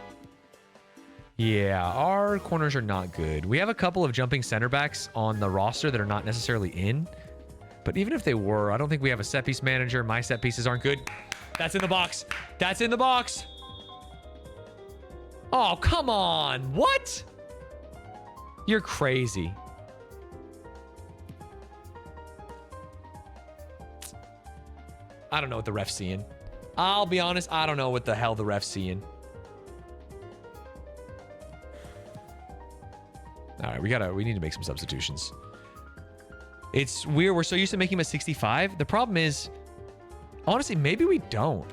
Yeah, our corners are not good. We have a couple of jumping center backs on the roster that are not necessarily in. But even if they were, I don't think we have a set piece manager. My set pieces aren't good. That's in the box. That's in the box. Oh, come on. What? You're crazy. I don't know what the ref's seeing. I'll be honest, I don't know what the hell the ref's seeing. All right, we need to make some substitutions. It's weird. We're so used to making him a 65. The problem is, honestly, maybe we don't.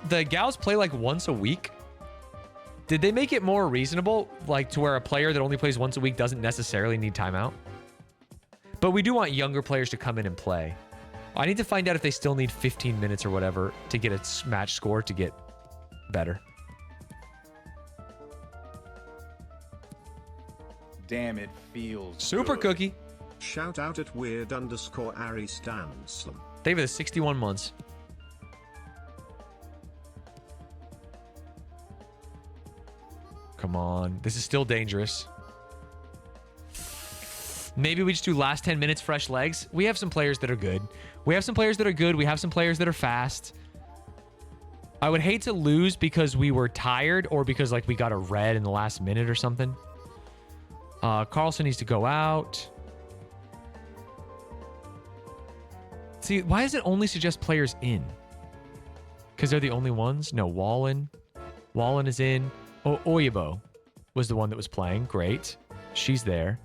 The gals play like once a week. Did they make it more reasonable, like to where a player that only plays once a week doesn't necessarily need timeout? But we do want younger players to come in and play. I need to find out if they still need 15 minutes or whatever to get a match score to get better. Damn, it feels Super good. cookie. Shout out at weird_Ari Stanz. David is 61 months. Come on. This is still dangerous. Maybe we just do last 10 minutes fresh legs. We have some players that are good. We have some players that are good. We have some players that are fast. I would hate to lose because we were tired or because like we got a red in the last minute or something. Carlson needs to go out. See, why does it only suggest players in? Because they're the only ones? No, Wallen. Wallen is in. Oh, Oyebo was the one that was playing. Great. She's there.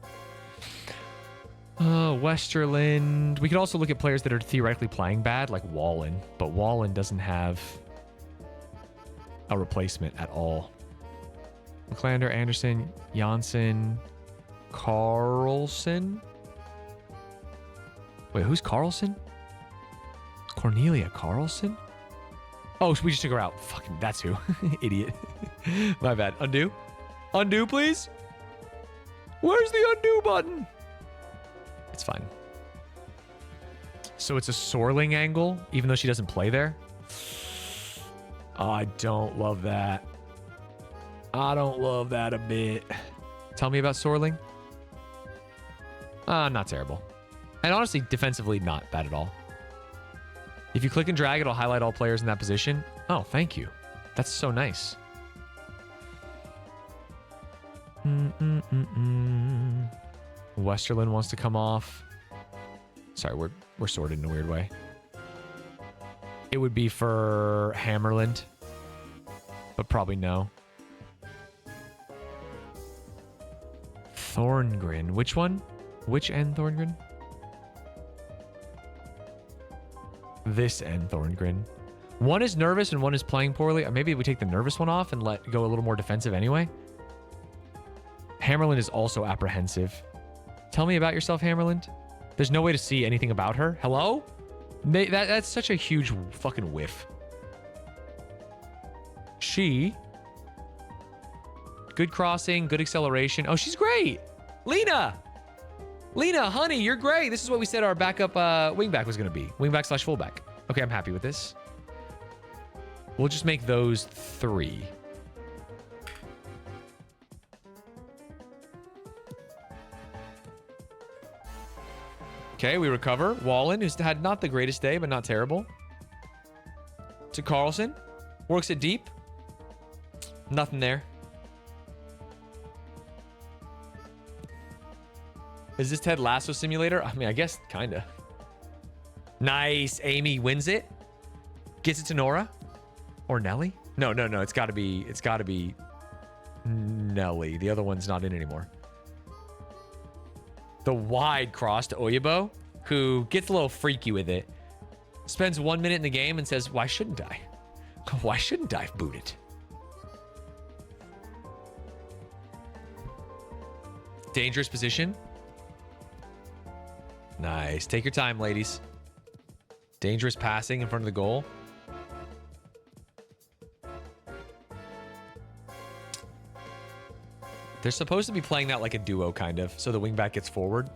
Westerland. We could also look at players that are theoretically playing bad, like Wallen. But Wallen doesn't have a replacement at all. McClander, Anderson, Janssen, Carlson. Wait, who's Carlson? Cornelia Carlson? Oh, we just took her out. Fucking, that's who. Idiot. My bad. Undo. Undo, please. Where's the undo button? It's fine. So it's a Sorling angle, even though she doesn't play there? Oh, I don't love that. I don't love that a bit. Tell me about Sorling. Not terrible. And honestly, defensively, not bad at all. If you click and drag, it'll highlight all players in that position. Oh, thank you. That's so nice. Westerland wants to come off. Sorry, we're sorted in a weird way. It would be for Hammerland, but probably no. Thorngren. Which one? Which end Thorngren? This end Thorngren. One is nervous and one is playing poorly. Maybe we take the nervous one off and let go a little more defensive anyway. Hammerland is also apprehensive. Tell me about yourself, Hammerland. There's no way to see anything about her. Hello? That's such a huge fucking whiff. She. Good crossing, good acceleration. Oh, she's great. Lena. Lena, honey, you're great. This is what we said our backup wingback was going to be. Wingback slash fullback. Okay, I'm happy with this. We'll just make those 3. Okay, we recover. Wallen, who's had not the greatest day, but not terrible. To Carlson. Works it deep. Nothing there. Is this Ted Lasso Simulator? I mean, I guess kind of. Nice. Amy wins it. Gets it to Nora. Or Nelly? No. It's got to be Nelly. The other one's not in anymore. The wide cross to Oyebo, who gets a little freaky with it. Spends 1 minute in the game and says, why shouldn't I? Why shouldn't I boot it? Dangerous position. Nice. Take your time, ladies. Dangerous passing in front of the goal. They're supposed to be playing that like a duo, kind of. So the wingback gets forward.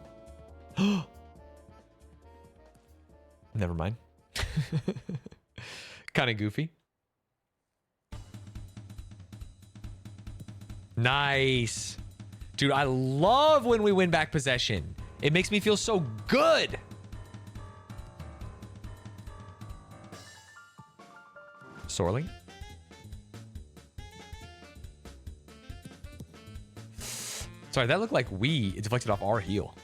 Never mind. Kind of goofy. Nice. Dude, I love when we win back possession. It makes me feel so good. Sorling. Sorry, that looked like it deflected off our heel.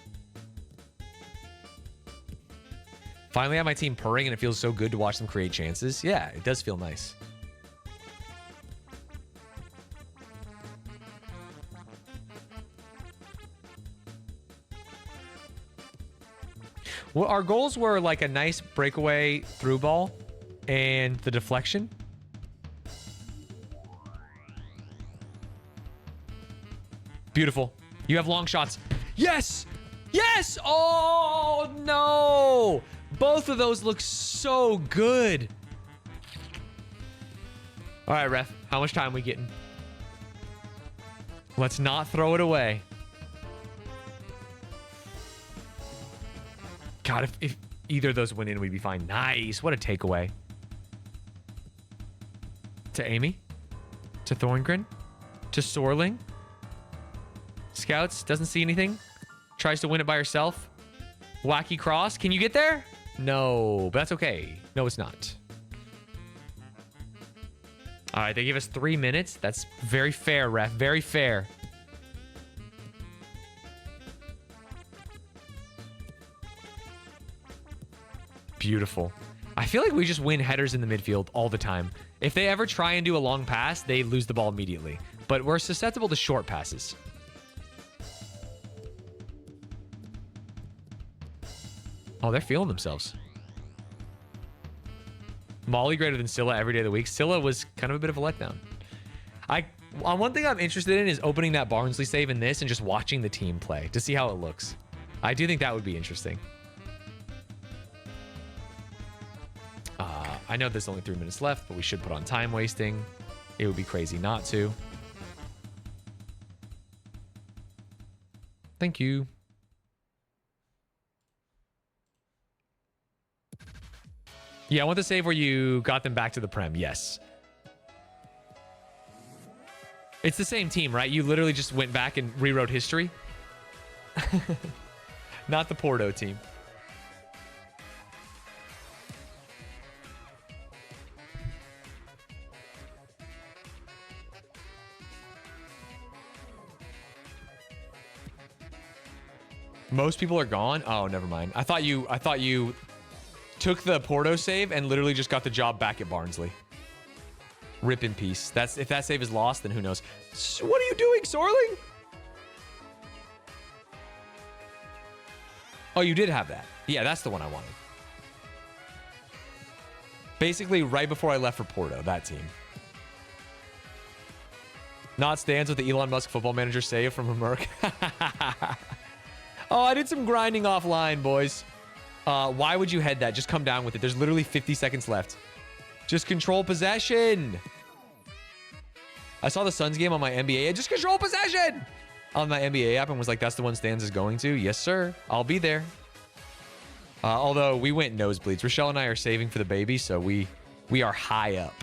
Finally, I have my team purring, and it feels so good to watch them create chances. Yeah, it does feel nice. Well, our goals were like a nice breakaway through ball and the deflection. Beautiful. You have long shots. Yes! Yes! Oh, no! Both of those look so good. All right, ref. How much time are we getting? Let's not throw it away. God, if either of those went in, we'd be fine. Nice. What a takeaway. To Amy. To Thorngren. To Sorling. Scouts. Doesn't see anything. Tries to win it by herself. Wacky cross. Can you get there? No, but that's okay. No, it's not. All right, they gave us 3 minutes. That's very fair, ref. Very fair. Beautiful. I feel like we just win headers in the midfield all the time. If they ever try and do a long pass, they lose the ball immediately. But we're susceptible to short passes. Oh, they're feeling themselves. Molly greater than Scylla every day of the week. Scylla was kind of a bit of a letdown. One thing I'm interested in is opening that Barnsley save in this and just watching the team play to see how it looks. I do think that would be interesting. I know there's only 3 minutes left, but we should put on time wasting. It would be crazy not to. Thank you. Yeah, I want the save where you got them back to the Prem. Yes. It's the same team, right? You literally just went back and rewrote history. Not the Porto team. Most people are gone. Oh, never mind. I thought you took the Porto save and literally just got the job back at Barnsley. Rip in peace. If that save is lost, then who knows? What are you doing, Sorling? Oh, you did have that. Yeah, that's the one I wanted. Basically, right before I left for Porto, that team. Not Stanz with the Elon Musk football manager save from a Merc. Oh, I did some grinding offline, boys. Why would you head that? Just come down with it. There's literally 50 seconds left. Just control possession. I saw the Suns game on my NBA. Just control possession. on my NBA app and was like, that's the one Stanz is going to. Yes, sir. I'll be there. Although we went nosebleeds. Rochelle and I are saving for the baby, so we are high up.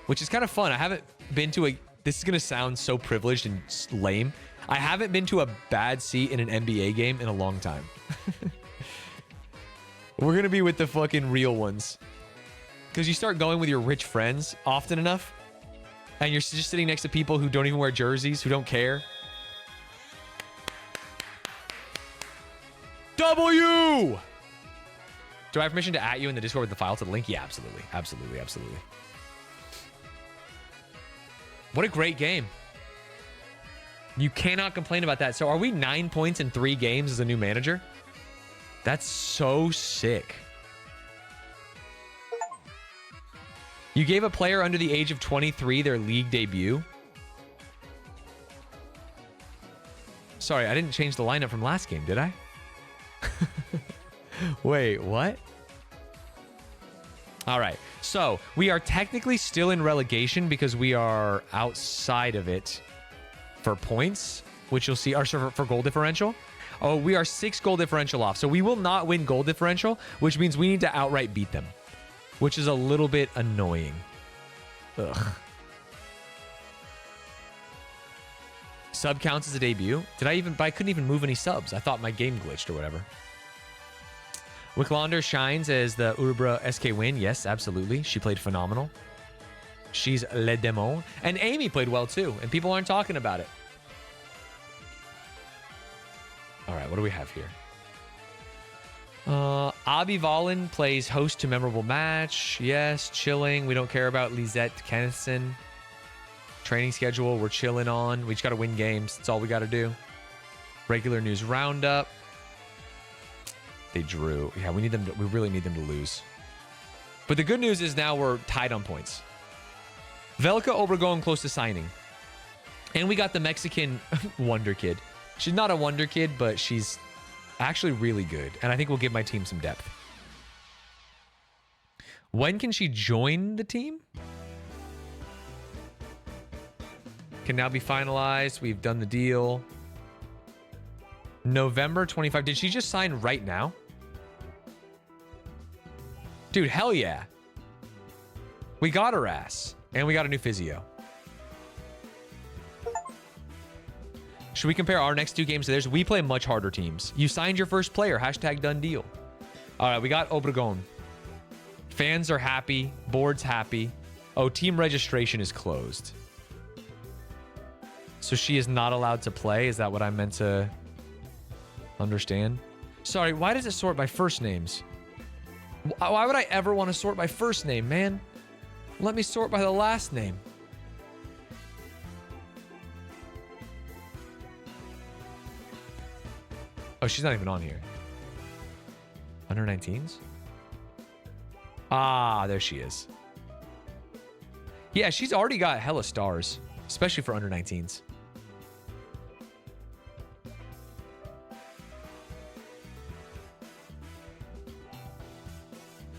Which is kind of fun. I haven't been to a... This is going to sound so privileged and lame. I haven't been to a bad seat in an NBA game in a long time. We're going to be with the fucking real ones. Because you start going with your rich friends often enough, and you're just sitting next to people who don't even wear jerseys, who don't care. W! Do I have permission to @ you in the Discord with the file to the link? Yeah, absolutely. Absolutely, absolutely. What a great game. You cannot complain about that. So are we 9 points in 3 games as a new manager? That's so sick. You gave a player under the age of 23 their league debut. Sorry, I didn't change the lineup from last game, did I? Wait, what? All right. So we are technically still in relegation because we are outside of it for points, which you'll see, or for goal differential. Oh, we are 6 goal differential off. So we will not win goal differential, which means we need to outright beat them, which is a little bit annoying. Ugh. Sub counts as a debut. But I couldn't even move any subs. I thought my game glitched or whatever. Wicklander shines as the Urbra SK win. Yes, absolutely. She played phenomenal. She's Le Demon. And Amy played well too. And people aren't talking about it. All right, what do we have here? Abby Valen plays host to memorable match. Yes, chilling. We don't care about Lisette Kennison. Training schedule, we're chilling on. We just got to win games. That's all we got to do. Regular news roundup. They drew. Yeah, we really need them to lose. But the good news is now we're tied on points. Velka Obregon close to signing. And we got the Mexican Wonder Kid. She's not a Wonder Kid, but she's actually really good. And I think we'll give my team some depth. When can she join the team? Can now be finalized. We've done the deal. November 25. Did she just sign right now? Dude, hell yeah. We got her ass. And we got a new physio. Should we compare our next 2 games to theirs? We play much harder teams. You signed your first player. Hashtag done deal. All right, we got Obregon. Fans are happy. Board's happy. Oh, team registration is closed. So she is not allowed to play? Is that what I meant to understand? Sorry, why does it sort by first names? Why would I ever want to sort by first name, man? Let me sort by the last name. Oh, she's not even on here. Under 19s? Ah, there she is. Yeah, she's already got hella stars, especially for under 19s.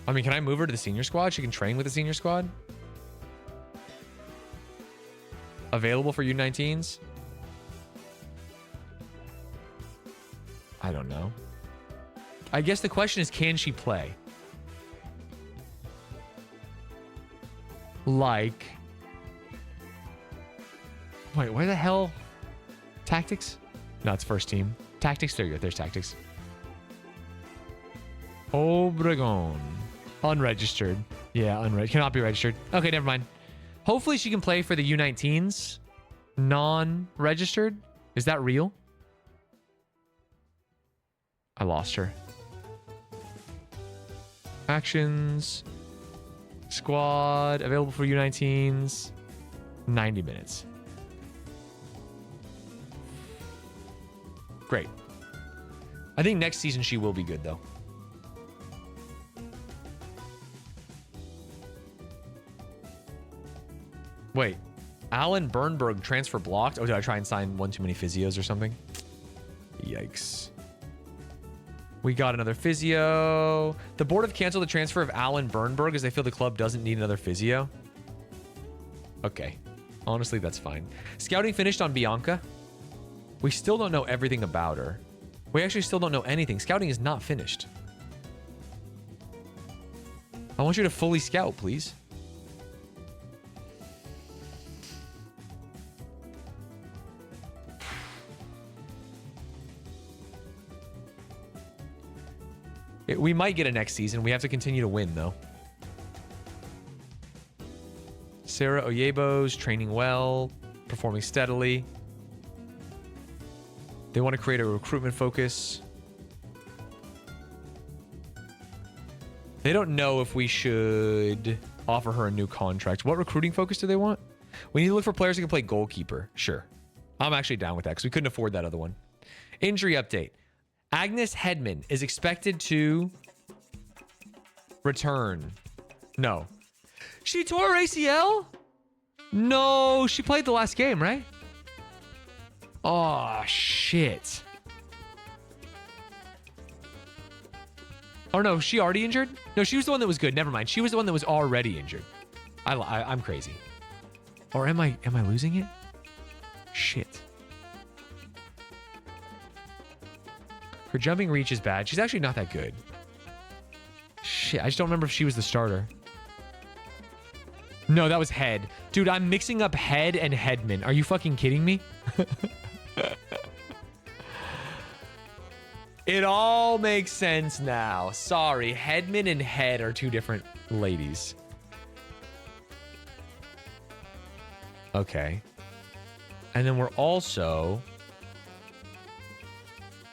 I mean, can I move her to the senior squad? She can train with the senior squad. Available for U19s? I don't know. I guess the question is, can she play? Like... Wait, where the hell? Tactics? No, it's first team. Tactics, there you go. There's tactics. Obregon. Unregistered. Yeah, unregistered. Cannot be registered. Okay, never mind. Hopefully she can play for the U19s. Non-registered. Is that real? I lost her. Actions. Squad. Available for U19s. 90 minutes. Great. I think next season she will be good, though. Wait. Alan Bernberg transfer blocked? Oh, did I try and sign one too many physios or something? Yikes. We got another physio. The board have canceled the transfer of Alan Bernberg as they feel the club doesn't need another physio. Okay. Honestly, that's fine. Scouting finished on Bianca. We still don't know everything about her. We actually still don't know anything. Scouting is not finished. I want you to fully scout, please. We might get a next season. We have to continue to win, though. Sarah Oyebo's training well, performing steadily. They want to create a recruitment focus. They don't know if we should offer her a new contract. What recruiting focus do they want? We need to look for players who can play goalkeeper. Sure. I'm actually down with that because we couldn't afford that other one. Injury update. Agnes Hedman is expected to return. No. She tore her ACL? No, she played the last game, right? Oh, shit. Oh, no, she already injured? No, she was the one that was good. Never mind. She was the one that was already injured. I'm crazy. Or am I losing it? Shit. Her jumping reach is bad. She's actually not that good. Shit, I just don't remember if she was the starter. No, that was Head. Dude, I'm mixing up Head and Headman. Are you fucking kidding me? It all makes sense now. Sorry, Headman and Head are two different ladies. Okay. And then we're also...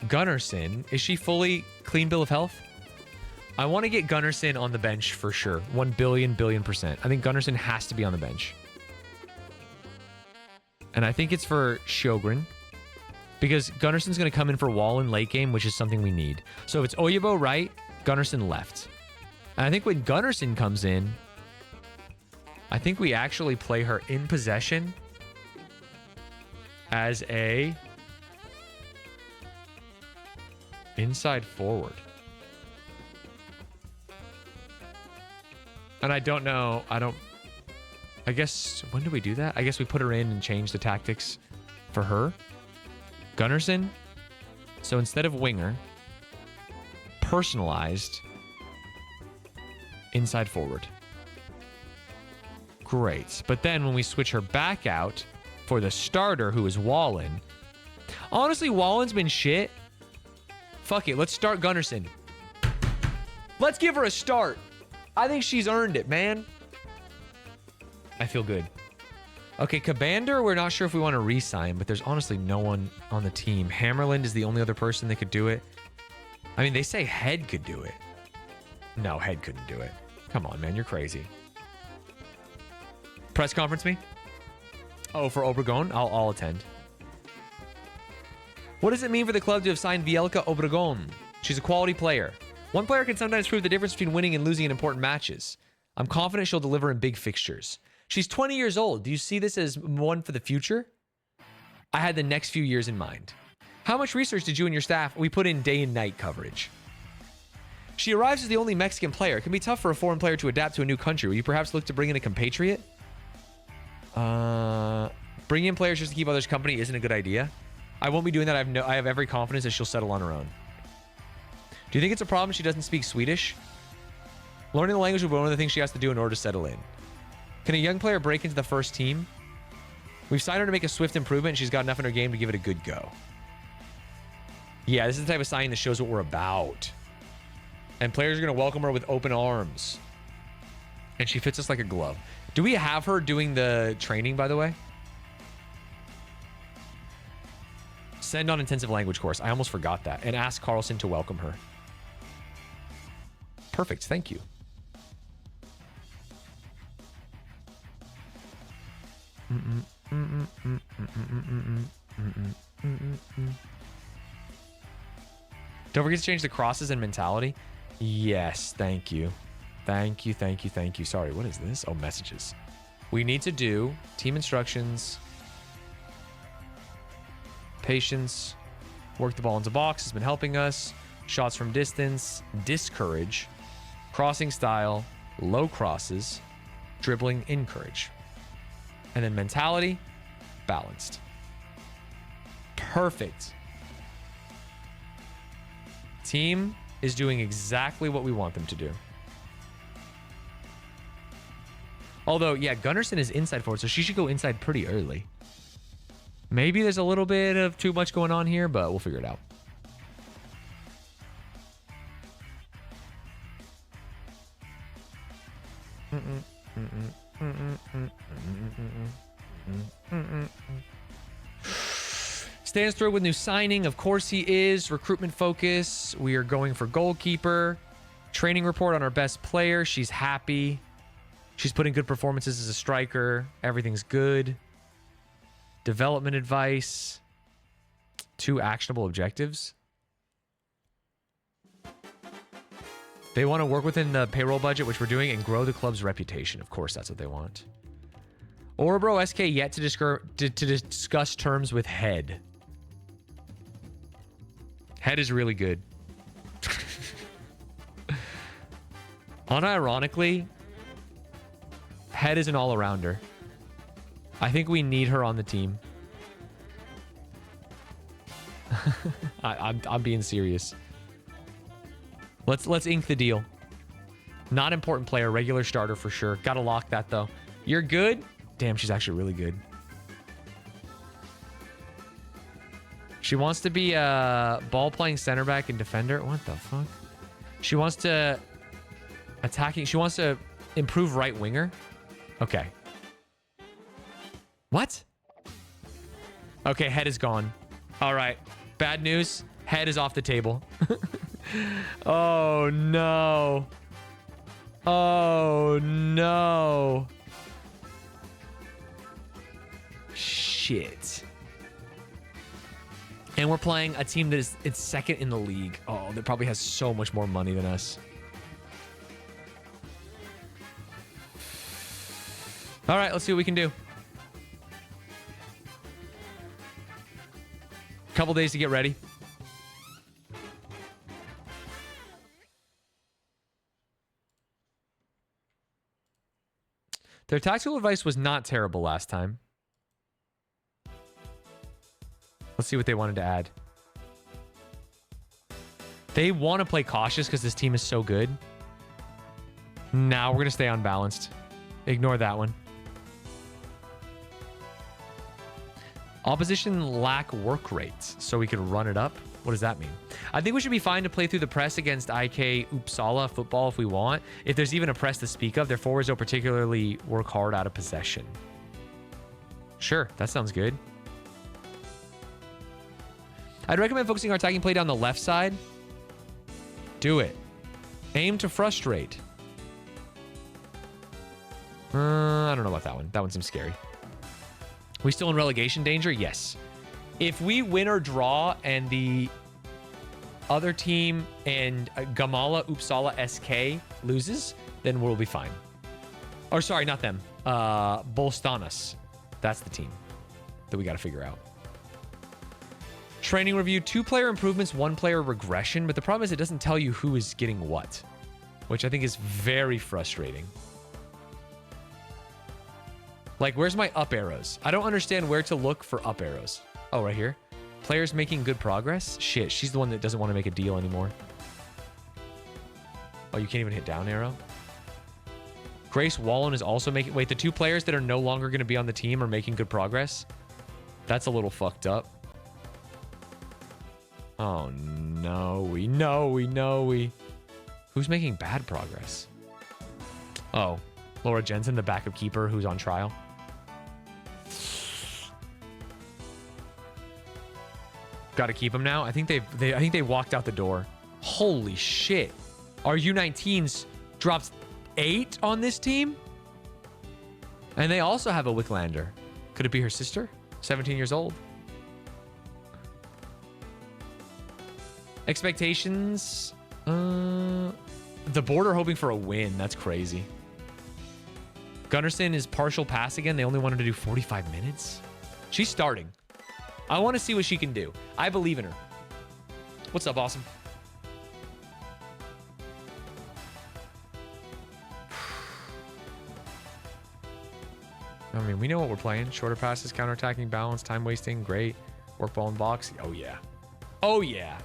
Gunnarsson. Is she fully clean bill of health? I want to get Gunnarsson on the bench for sure. 1 billion %. I think Gunnarsson has to be on the bench. And I think it's for Sjogren. Because Gunnarsson's going to come in for Wallen late game, which is something we need. So if it's Oyebo right, Gunnarsson left. And I think when Gunnarsson comes in, I think we actually play her in possession as a inside forward. And I don't know. I guess, when do we do that? I guess we put her in and change the tactics for her. Gunnarsson. So instead of winger, personalized inside forward. Great. But then when we switch her back out for the starter, who is Wallen. Honestly, Wallen's been shit. Fuck it. Let's start Gunnarsson. Let's give her a start. I think she's earned it, man. I feel good. Okay, Cabander, we're not sure if we want to re-sign, but there's honestly no one on the team. Hammerland is the only other person that could do it. I mean, they say Head could do it. No, Head couldn't do it. Come on, man. You're crazy. Press conference me? Oh, for Obregon? I'll attend. What does it mean for the club to have signed Vielka Obregon? She's a quality player. One player can sometimes prove the difference between winning and losing in important matches. I'm confident she'll deliver in big fixtures. She's 20 years old. Do you see this as one for the future? I had the next few years in mind. How much research did you and your staff? We put in day and night coverage. She arrives as the only Mexican player. It can be tough for a foreign player to adapt to a new country. Will you perhaps look to bring in a compatriot? Bringing in players just to keep others company isn't a good idea. I won't be doing that. I have every confidence that she'll settle on her own. Do you think it's a problem she doesn't speak Swedish? Learning the language will be one of the things she has to do in order to settle in. Can a young player break into the first team? We've signed her to make a swift improvement, and she's got enough in her game to give it a good go. Yeah, this is the type of signing that shows what we're about. And players are going to welcome her with open arms. And she fits us like a glove. Do we have her doing the training, by the way? Send on intensive language course. I almost forgot that. And ask Carlson to welcome her. Perfect. Thank you. Don't forget to change the crosses and mentality. Yes, thank you. Thank you, thank you, thank you. Sorry, what is this? Oh, messages. We need to do team instructions. Patience. Work the ball into box has been helping us. Shots from distance. Discourage. Crossing style. Low crosses. Dribbling. Encourage. And then mentality. Balanced. Perfect. Team is doing exactly what we want them to do. Although, yeah, Gunnarsson is inside forward, so she should go inside pretty early. Maybe there's a little bit of too much going on here, but we'll figure it out. Stanz through with new signing. Of course he is. Recruitment focus. We are going for goalkeeper. Training report on our best player. She's happy. She's putting good performances as a striker. Everything's good. Development advice. 2 actionable objectives. They want to work within the payroll budget, which we're doing, and grow the club's reputation. Of course, that's what they want. Orebro SK yet to discuss terms with Head. Head is really good. Unironically, Head is an all-arounder. I think we need her on the team. I'm being serious. Let's ink the deal. Not important player, regular starter for sure. Gotta lock that though. You're good? Damn, she's actually really good. She wants to be a ball-playing center back and defender. What the fuck? She wants to attacking. She wants to improve right winger. Okay. What? Okay, Head is gone. All right. Bad news. Head is off the table. Oh, no. Oh, no. Shit. And we're playing a team that is it's second in the league. Oh, that probably has so much more money than us. All right, let's see what we can do. Couple days to get ready. Their tactical advice was not terrible last time. Let's see what they wanted to add. They want to play cautious because this team is so good. Now we're going to stay unbalanced. Ignore that one. Opposition lack work rates, so we could run it up. What does that mean? I think we should be fine to play through the press against IK Uppsala football if we want. If there's even a press to speak of, their forwards don't particularly work hard out of possession. Sure, that sounds good. I'd recommend focusing our attacking play down the left side. Do it. Aim to frustrate. I don't know about that one. That one seems scary. We still in relegation danger? Yes. If we win or draw and the other team and Gamala Uppsala SK loses, then we'll be fine. Or sorry, not them. Bolstanas. That's the team that we got to figure out. Training review, 2 player improvements, 1 player regression. But the problem is it doesn't tell you who is getting what, which I think is very frustrating. Like, where's my up arrows? I don't understand where to look for up arrows. Oh, right here. Players making good progress? Shit, she's the one that doesn't want to make a deal anymore. Oh, you can't even hit down arrow? Grace Wallen is also making... Wait, the 2 players that are no longer going to be on the team are making good progress? That's a little fucked up. Oh, no. Who's making bad progress? Oh, Laura Jensen, the backup keeper who's on trial. Got to keep him now. I think they walked out the door. Holy shit. Our U19s dropped 8 on this team? And they also have a Wicklander. Could it be her sister? 17 years old. Expectations. The board are hoping for a win. That's crazy. Gunnarsson is partial pass again. They only wanted to do 45 minutes. She's starting. I want to see what she can do. I believe in her. What's up, awesome? I mean, we know what we're playing. Shorter passes, counterattacking, balance, time wasting. Great. Work ball in box. Oh, yeah. Oh, yeah.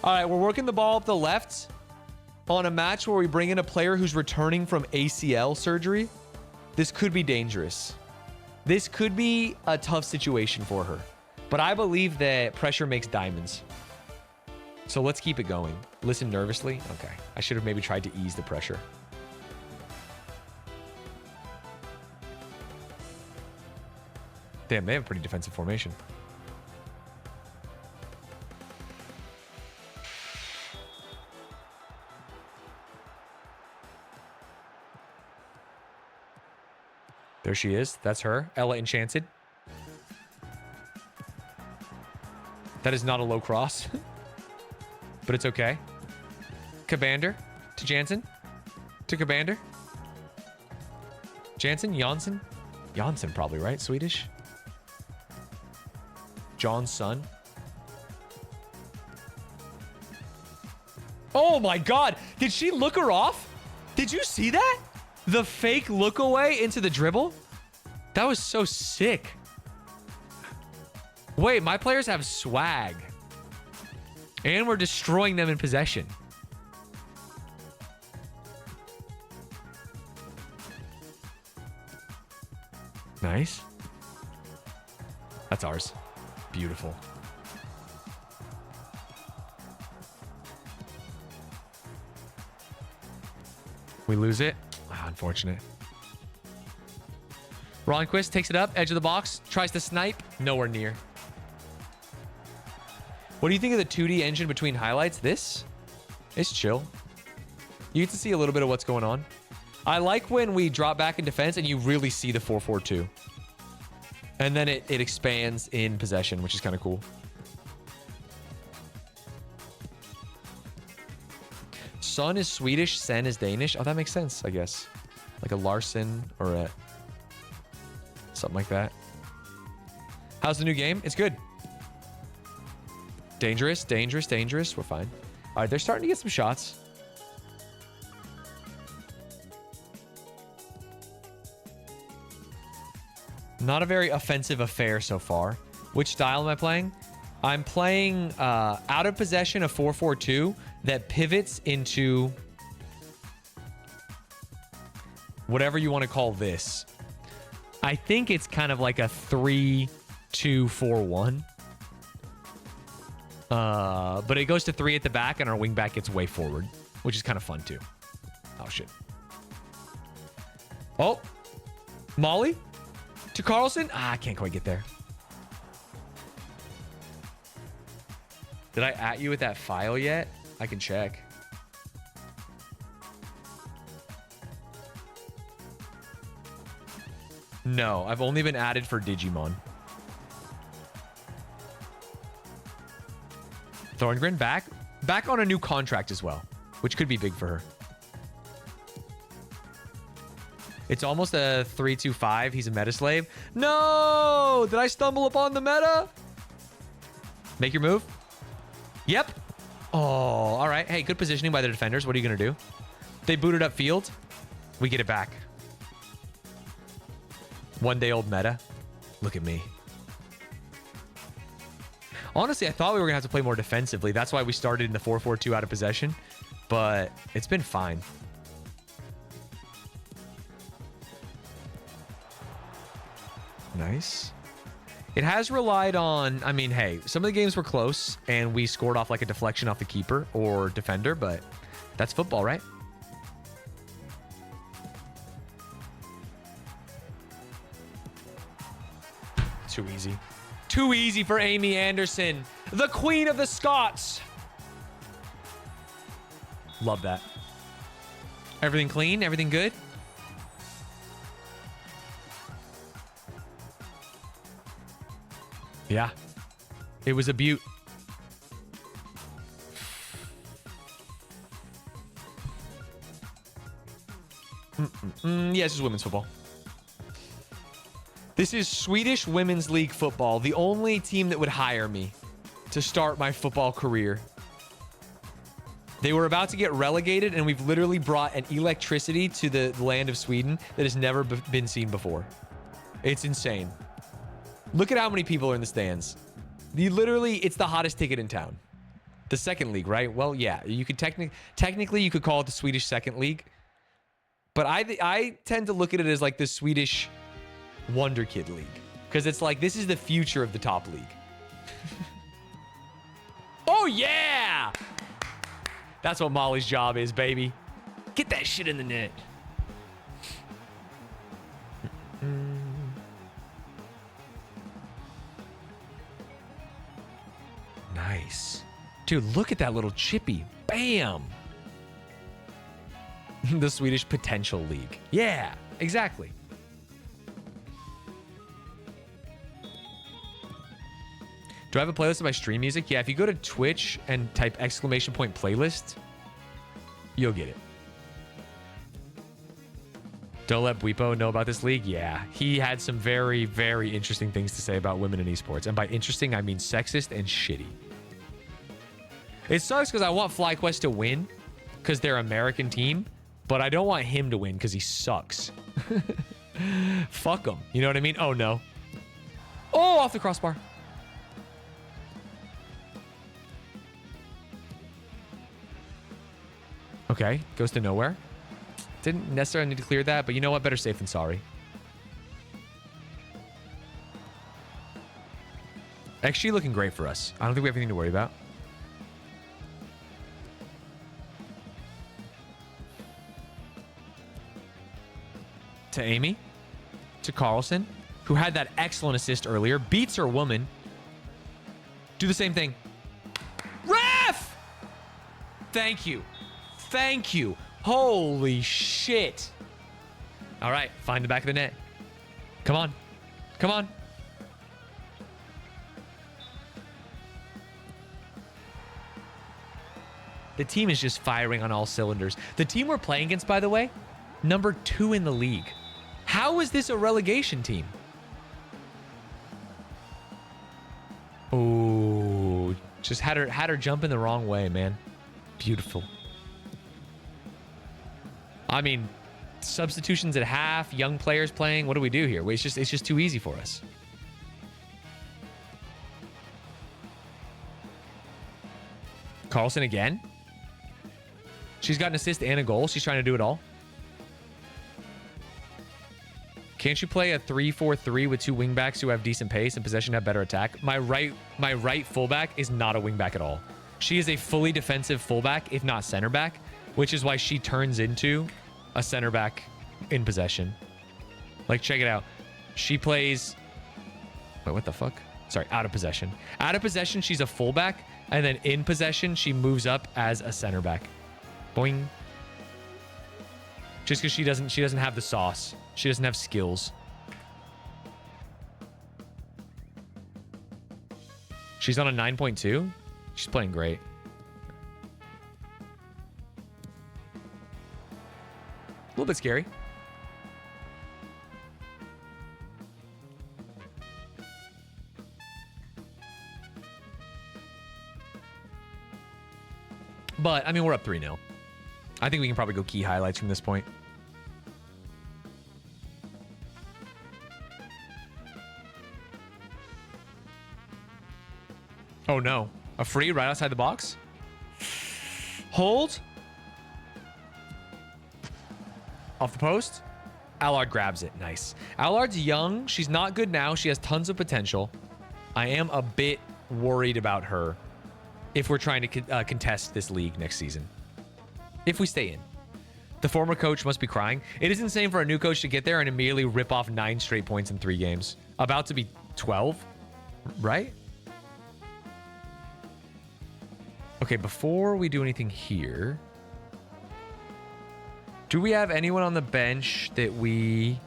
All right, we're working the ball up the left on a match where we bring in a player who's returning from ACL surgery. This could be dangerous. This could be a tough situation for her. But I believe that pressure makes diamonds. So let's keep it going. Listen nervously. Okay. I should have maybe tried to ease the pressure. Damn, they have a pretty defensive formation. There she is. That's her. Ella Enchanted. That is not a low cross. But it's okay. Cabander to Jansen. To Cabander. Jansen? Janssen? Janssen probably, right? Swedish? John's son. Oh my god! Did she look her off? Did you see that? The fake look away into the dribble? That was so sick. Wait, my players have swag. And we're destroying them in possession. Nice. That's ours. Beautiful. We lose it. Ah, unfortunate. Ronquist takes it up, edge of the box, tries to snipe. Nowhere near. What do you think of the 2D engine between highlights? This is chill. You get to see a little bit of what's going on. I like when we drop back in defense and you really see the 4-4-2. And then it expands in possession, which is kind of cool. Son is Swedish, Sen is Danish. Oh, that makes sense, I guess. Like a Larson or a... something like that. How's the new game? It's good. Dangerous, dangerous, dangerous. We're fine. All right, they're starting to get some shots. Not a very offensive affair so far. Which style am I playing? I'm playing out of possession a 4-4-2 that pivots into whatever you want to call this. I think it's kind of like a 3-2-4-1. But it goes to 3 at the back and our wing back gets way forward, which is kind of fun too. Oh, shit. Oh, Molly to Carlson. Ah, I can't quite get there. Did I at you with that file yet? I can check. No, I've only been added for Digimon. Thorngren back on a new contract as well, which could be big for her. It's almost a 3-2-5. He's a meta slave. No! Did I stumble upon the meta? Make your move. Yep. Oh, all right. Hey, good positioning by the defenders. What are you going to do? They booted up field. We get it back. One day old meta. Look at me. Honestly, I thought we were going to have to play more defensively. That's why we started in the 4-4-2 out of possession. But it's been fine. Nice. It has relied on, I mean, hey, some of the games were close and we scored off like a deflection off the keeper or defender, but that's football, right? Too easy. Too easy for Amy Anderson, the Queen of the Scots. Love that. Everything clean? Everything good? Yeah. It was a beaut. Yes, it's women's football. This is Swedish Women's League football, the only team that would hire me to start my football career. They were about to get relegated, and we've literally brought an electricity to the land of Sweden that has never been seen before. It's insane. Look at how many people are in the stands. It's the hottest ticket in town. The second league, right? Well, yeah, you could technically you could call it the Swedish second league. But I tend to look at it as like the Swedish Wonder Kid League. Because it's like, this is the future of the top league. Oh, yeah! That's what Molly's job is, baby. Get that shit in the net. Nice. Dude, look at that little chippy. Bam! The Swedish Potential League. Yeah, exactly. Do I have a playlist of my stream music? Yeah, if you go to Twitch and type ! Playlist, you'll get it. Don't let Buipo know about this league? Yeah, he had some very, very interesting things to say about women in esports. And by interesting, I mean sexist and shitty. It sucks because I want FlyQuest to win because they're an American team, but I don't want him to win because he sucks. Fuck him. You know what I mean? Oh, no. Oh, off the crossbar. Okay, goes to nowhere. Didn't necessarily need to clear that, but you know what? Better safe than sorry. XG looking great for us. I don't think we have anything to worry about. To Amy. To Carlson, who had that excellent assist earlier. Beats her woman. Do the same thing. Ref! Thank you. Thank you. Holy shit. All right, find the back of the net. Come on. Come on. The team is just firing on all cylinders. The team we're playing against, by the way, number 2 in the league. How is this a relegation team? Oh, just had her jump in the wrong way, man. Beautiful. I mean, substitutions at half, young players playing. What do we do here? It's just too easy for us. Carlson again. She's got an assist and a goal. She's trying to do it all. Can't you play a 3-4-3 with 2 wingbacks who have decent pace and possession, have better attack? My right fullback is not a wingback at all. She is a fully defensive fullback, if not center back, which is why she turns into a center back in possession. Like, check it out. She plays... Wait, what the fuck? Sorry, out of possession. Out of possession, she's a fullback, and then in possession, she moves up as a center back. Boing. Just because she doesn't have the sauce. She doesn't have skills. She's on a 9.2. She's playing great. A little bit scary. But, I mean, we're up 3-0. I think we can probably go key highlights from this point. Oh, no. A free right outside the box? Hold. Off the post. Allard grabs it. Nice. Allard's young. She's not good now. She has tons of potential. I am a bit worried about her if we're trying to contest this league next season. If we stay in. The former coach must be crying. It is insane for a new coach to get there and immediately rip off 9 straight points in 3 games. About to be 12, right? Okay, before we do anything here, do we have anyone on the bench that we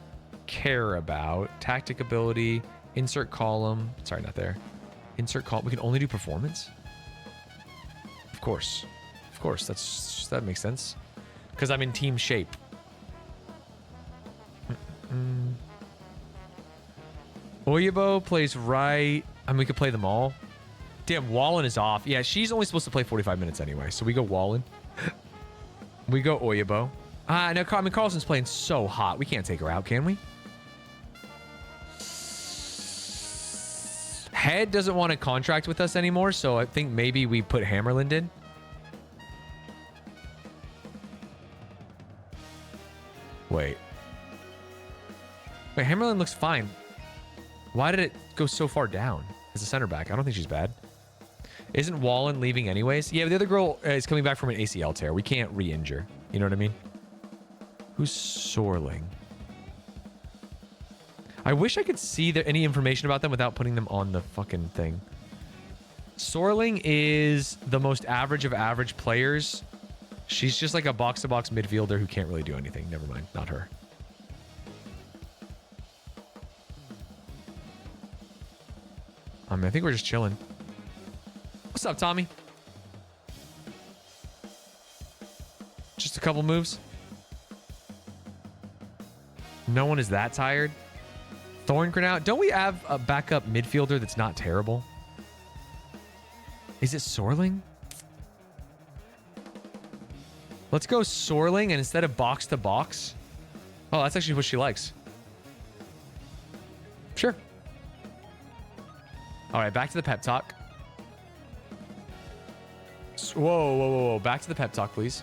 care about? Tactic ability, insert column. Sorry, not there. Insert column. We can only do performance? Of course. Of course, that makes sense. Because I'm in team shape. Oyebo plays right. I mean, we could play them all. Damn, Wallen is off. Yeah, she's only supposed to play 45 minutes anyway. So we go Wallen. We go Oyebo. No, I mean, Carlson's playing so hot. We can't take her out, can we? 6 Head doesn't want to contract with us anymore, so I think maybe we put Hammerland in. Wait. Wait, Hammerland looks fine. Why did it go so far down as a center back? I don't think she's bad. Isn't Wallen leaving anyways? Yeah, but the other girl is coming back from an ACL tear. We can't re-injure. You know what I mean? Who's Sorling? I wish I could see any information about them without putting them on the fucking thing. Sorling is the most average of average players. She's just like a box-to-box midfielder who can't really do anything. Never mind. Not her. I mean, I think we're just chilling. What's up, Tommy? Just a couple moves. No one is that tired. Thorngren out. Don't we have a backup midfielder that's not terrible? Is it Sorling? Let's go Sorling, and instead of box to box. Oh, that's actually what she likes. Sure. All right, back to the pep talk. Whoa. Back to the pep talk, please.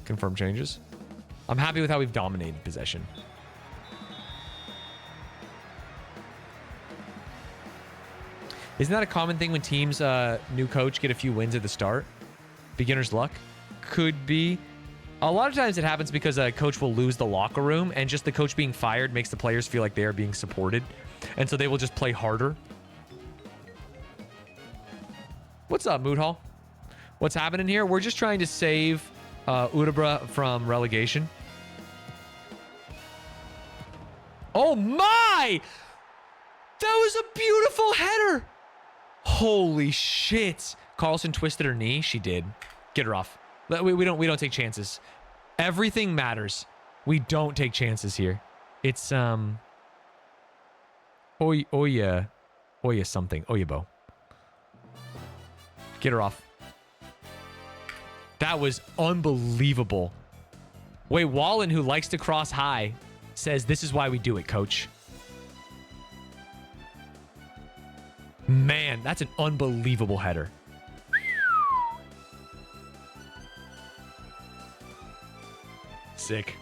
Confirm changes. I'm happy with how we've dominated possession. Isn't that a common thing when teams, new coach, get a few wins at the start? Beginner's luck? Could be. A lot of times it happens because a coach will lose the locker room, and just the coach being fired makes the players feel like they are being supported. And so they will just play harder. What's up, Mood Hall? What's happening here? We're just trying to save Udebra from relegation. Oh my! That was a beautiful header! Holy shit. Carlson twisted her knee. She did. Get her off. We don't take chances. Everything matters. We don't take chances here. It's Oya something. Oyabo. Get her off. That was unbelievable. Wait, Wallen, who likes to cross high, says this is why we do it, coach. Man, that's an unbelievable header. Sick.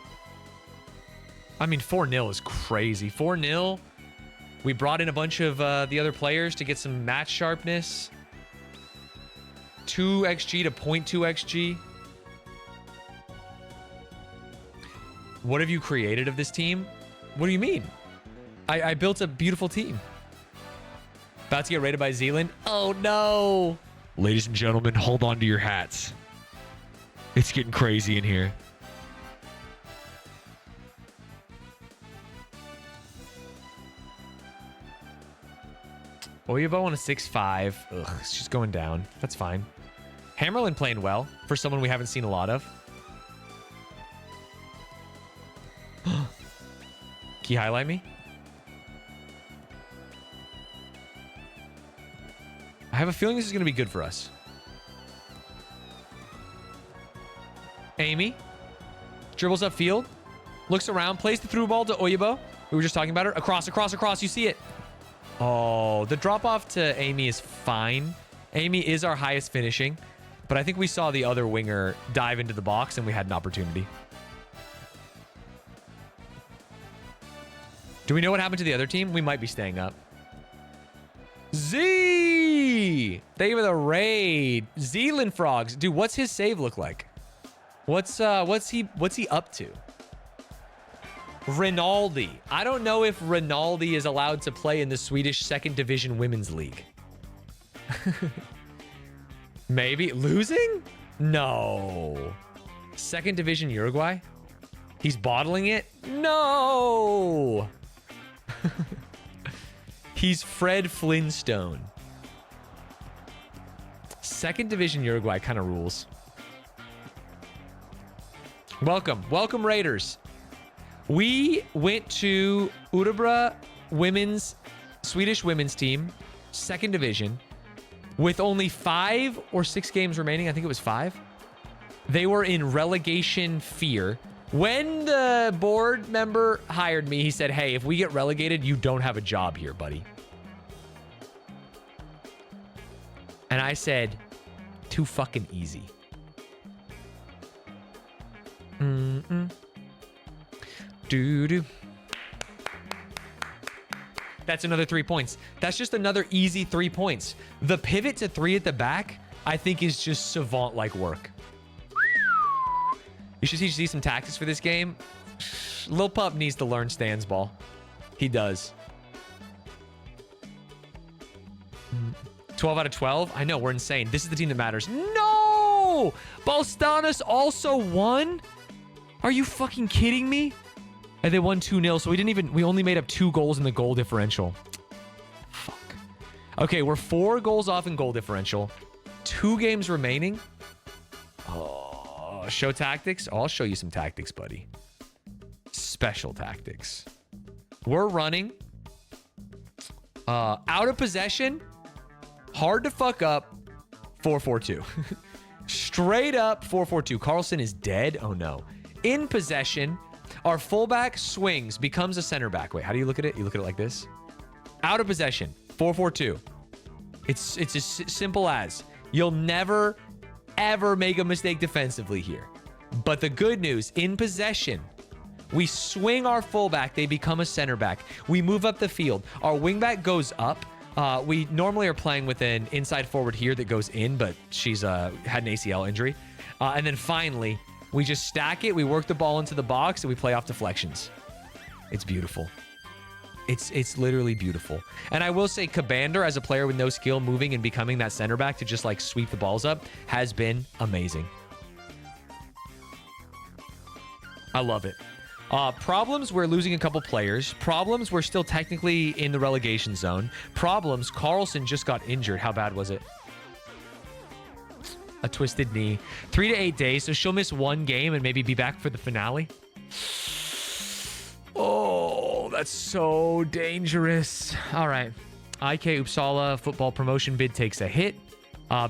I mean, 4-0 is crazy. 4-0. We brought in a bunch of the other players to get some match sharpness. 2 XG to 0.2 XG. What have you created of this team? What do you mean? I built a beautiful team. About to get raided by Zealand. Oh, no. Ladies and gentlemen, hold on to your hats. It's getting crazy in here. Oyabo on a 6-5. Ugh, it's just going down. That's fine. Hammerlin playing well for someone we haven't seen a lot of. Can you highlight me? I have a feeling this is going to be good for us. Amy dribbles upfield, looks around, plays the through ball to Oyabo. We were just talking about her. Across. You see it. Oh, the drop off to Amy is fine. Amy is our highest finishing, but I think we saw the other winger dive into the box and we had an opportunity. Do we know what happened to the other team? We might be staying up. Z! Thank you for the raid. Zealand Frogs. Dude, what's his save look like? What's he up to? Rinaldi. I don't know if Rinaldi is allowed to play in the Swedish 2nd Division Women's League. Maybe. Losing? No. 2nd Division Uruguay? He's bottling it? No! He's Fred Flintstone. 2nd Division Uruguay kind of rules. Welcome. Welcome, Raiders. We went to Udebra Swedish women's team, 2nd Division, with only 5 or 6 games remaining. I think it was 5. They were in relegation fear. When the board member hired me, he said, hey, if we get relegated, you don't have a job here, buddy. And I said, too fucking easy. Doo-doo. That's another 3 points. That's just another easy 3 points. The pivot to 3 at the back, I think, is just savant-like work. You should see some tactics for this game. Lil Pup needs to learn Stanz ball. He does. 12 out of 12? I know, we're insane. This is the team that matters. No! Balstanas also won? Are you fucking kidding me? And they won 2-0, so we only made up 2 goals in the goal differential. Fuck. Okay, we're 4 goals off in goal differential. 2 games remaining. Oh, show tactics? Oh, I'll show you some tactics, buddy. Special tactics. We're running. Out of possession. Hard to fuck up. 4-4-2. Straight up 4-4-2. Carlson is dead. Oh, no. In possession. Our fullback swings, becomes a center back. Wait, how do you look at it? You look at it like this. Out of possession, 4-4-2. It's as simple as you'll never, ever make a mistake defensively here. But the good news, in possession, we swing our fullback. They become a center back. We move up the field. Our wingback goes up. We normally are playing with an inside forward here that goes in, but she's had an ACL injury. And then finally, we just stack it, we work the ball into the box, and we play off deflections. It's beautiful. It's literally beautiful. And I will say, Cabander, as a player with no skill, moving and becoming that center back to just like sweep the balls up, has been amazing. I love it. Problems, we're losing a couple players. Problems, we're still technically in the relegation zone. Problems, Carlson just got injured. How bad was it? A twisted knee. 3 to 8 days, so she'll miss 1 game and maybe be back for the finale. Oh, that's so dangerous. All right. IK Uppsala football promotion bid takes a hit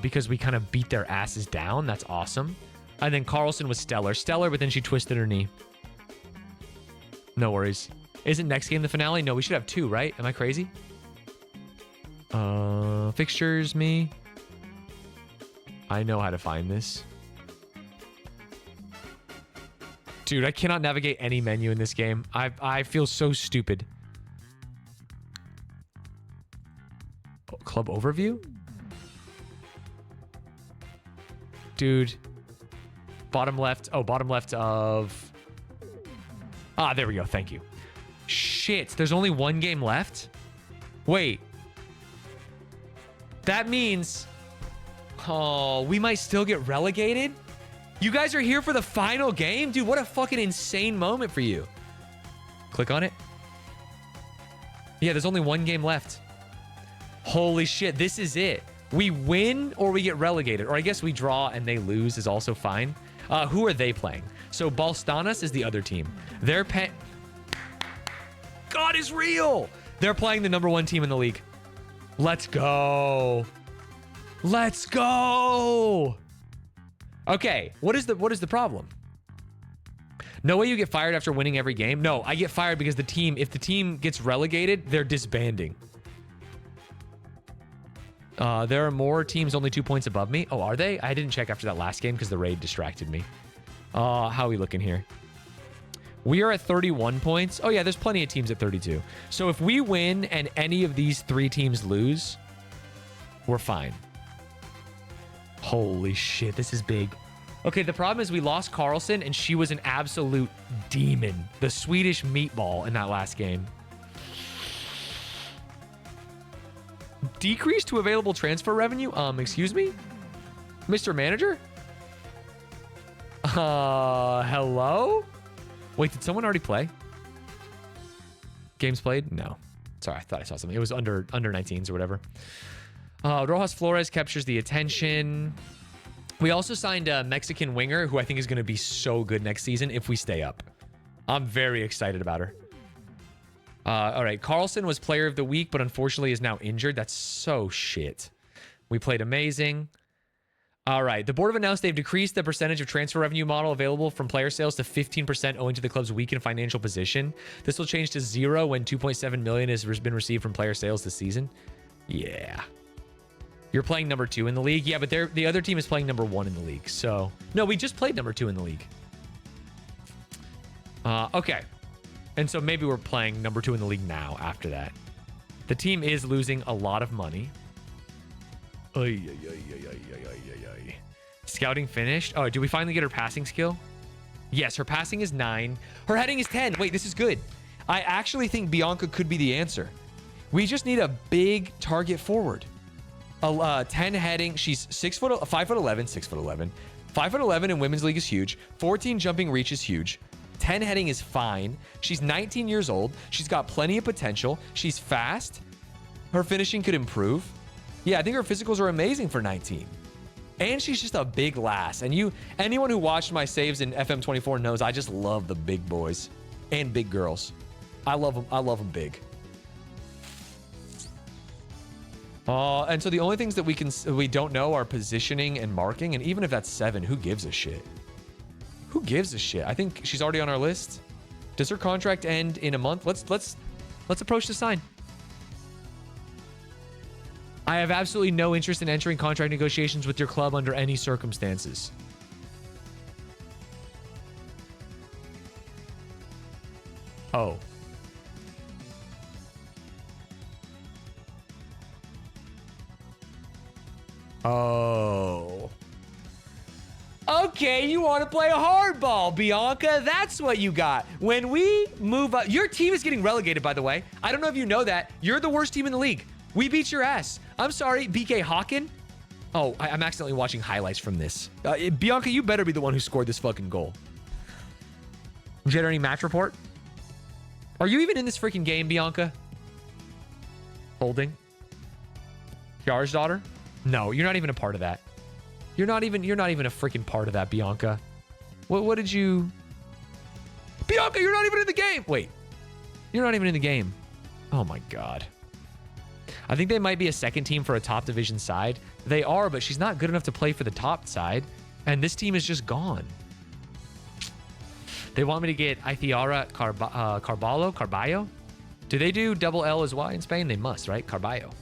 because we kind of beat their asses down. That's awesome. And then Carlson was stellar. Stellar, but then she twisted her knee. No worries. Isn't next game the finale? No, we should have 2, right? Am I crazy? Fixtures, me. I know how to find this. Dude, I cannot navigate any menu in this game. I feel so stupid. Oh, club overview? Dude. Bottom left. Oh, bottom left of... Ah, there we go. Thank you. Shit, there's only 1 game left? Wait. That means... Oh, we might still get relegated? You guys are here for the final game? Dude, what a fucking insane moment for you. Click on it. Yeah, there's only 1 game left. Holy shit, this is it. We win or we get relegated. Or I guess we draw and they lose is also fine. Who are they playing? So Balstanas is the other team. They're God is real. They're playing the #1 team in the league. Let's go. Let's go. Okay, what is the problem? No way you get fired after winning every game? No, I get fired because if the team gets relegated, they're disbanding. There are more teams only 2 points above me. Oh, are they? I didn't check after that last game because the raid distracted me. How are we looking here? We are at 31 points. Oh yeah, there's plenty of teams at 32. So if we win and any of these 3 teams lose, we're fine. Holy shit, this is big. Okay, the problem is we lost Carlson, and she was an absolute demon. The Swedish meatball in that last game. Decrease to available transfer revenue? Excuse me? Mr. Manager? Hello? Wait, did someone already play? Games played? No. Sorry, I thought I saw something. It was under 19s or whatever. Rojas Flores captures the attention. We also signed a Mexican winger who I think is going to be so good next season if we stay up. I'm very excited about her. All right, Carlson was player of the week, but unfortunately is now injured. That's so shit. We played amazing. All right, the board have announced they've decreased the percentage of transfer revenue model available from player sales to 15% owing to the club's weakened financial position. This will change to 0 when $2.7 million has been received from player sales this season. Yeah. You're playing number 2 in the league. Yeah, but the other team is playing number 1 in the league. So, no, we just played number 2 in the league. Okay. And so maybe we're playing number 2 in the league now after that. The team is losing a lot of money. Scouting finished. Oh, do we finally get her passing skill? Yes, her passing is 9. Her heading is 10. Wait, this is good. I actually think Bianca could be the answer. We just need a big target forward. 10 heading. She's 5'11", 6'11". 5'11" in women's league is huge. 14 jumping reach is huge. 10 heading is fine. She's 19 years old. She's got plenty of potential. She's fast. Her finishing could improve. Yeah, I think her physicals are amazing for 19. And she's just a big lass. And anyone who watched my saves in FM24 knows I just love the big boys and big girls. I love them. I love them big. And so the only things that we don't know are positioning and marking. And even if that's 7, who gives a shit? Who gives a shit? I think she's already on our list. Does her contract end in a month? Let's approach the sign. I have absolutely no interest in entering contract negotiations with your club under any circumstances. Oh. Oh. Okay, you want to play hardball, Bianca. That's what you got. When we move up... Your team is getting relegated, by the way. I don't know if you know that. You're the worst team in the league. We beat your ass. I'm sorry, BK Hawken. Oh, I'm accidentally watching highlights from this. Bianca, you better be the one who scored this fucking goal. Generating match report. Are you even in this freaking game, Bianca? Holding. Kiara's daughter? No, you're not even a part of that. You're not even a freaking part of that, Bianca. What did you... Bianca, you're not even in the game! Wait. You're not even in the game. Oh my god. I think they might be a second team for a top division side. They are, but she's not good enough to play for the top side. And this team is just gone. They want me to get Ithiara Carballo? Do they do double L as Y in Spain? They must, right? Carballo.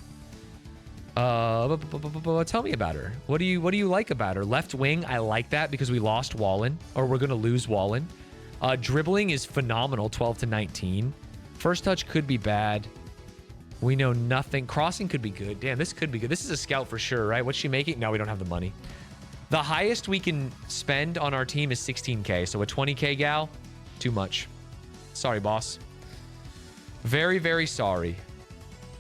Tell me about her. What do you like about her? Left wing, I like that because we lost Wallen, or we're going to lose Wallen. Dribbling is phenomenal, 12 to 19. First touch could be bad. We know nothing. Crossing could be good. Damn, this could be good. This is a scout for sure, right? What's she making? No, we don't have the money. The highest we can spend on our team is 16K. So a 20K gal, too much. Sorry, boss. Very, very sorry.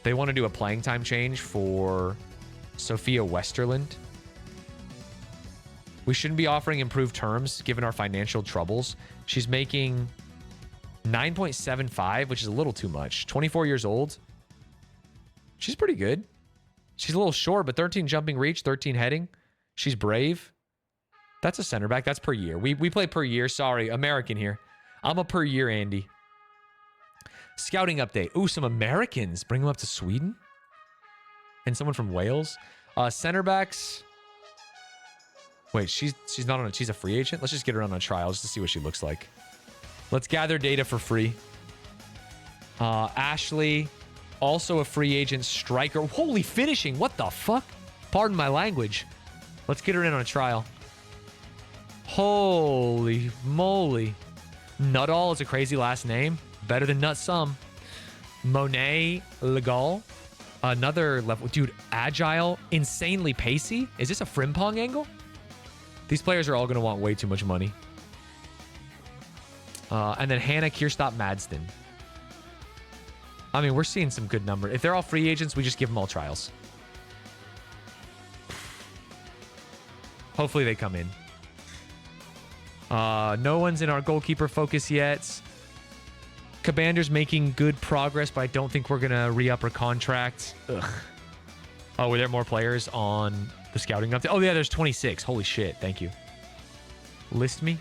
They want to do a playing time change for Sophia Westerland. We shouldn't be offering improved terms given our financial troubles. She's making 9.75, which is a little too much. 24 years old. She's pretty good. She's a little short, but 13 jumping reach, 13 heading. She's brave. That's a center back. That's per year. We play per year. Sorry, American here. I'm a per year Andy. Scouting update. Ooh, some Americans. Bring them up to Sweden. And someone from Wales. Center backs. Wait, she's not on a... She's a free agent? Let's just get her on a trial just to see what she looks like. Let's gather data for free. Ashley... Also a free agent striker. Holy finishing. What the fuck? Pardon my language. Let's get her in on a trial. Holy moly. Nuttall is a crazy last name. Better than Nut Some. Monet Legal. Another level. Dude, agile. Insanely pacey. Is this a Frimpong angle? These players are all going to want way too much money. And then Hannah Kierstop Madsden. I mean, we're seeing some good numbers. If they're all free agents, we just give them all trials. Hopefully they come in. No one's in our goalkeeper focus yet. Cabander's making good progress, but I don't think we're going to re-up her contract. Ugh. Oh, were there more players on the scouting update? Oh, yeah, there's 26. Holy shit. Thank you. List me.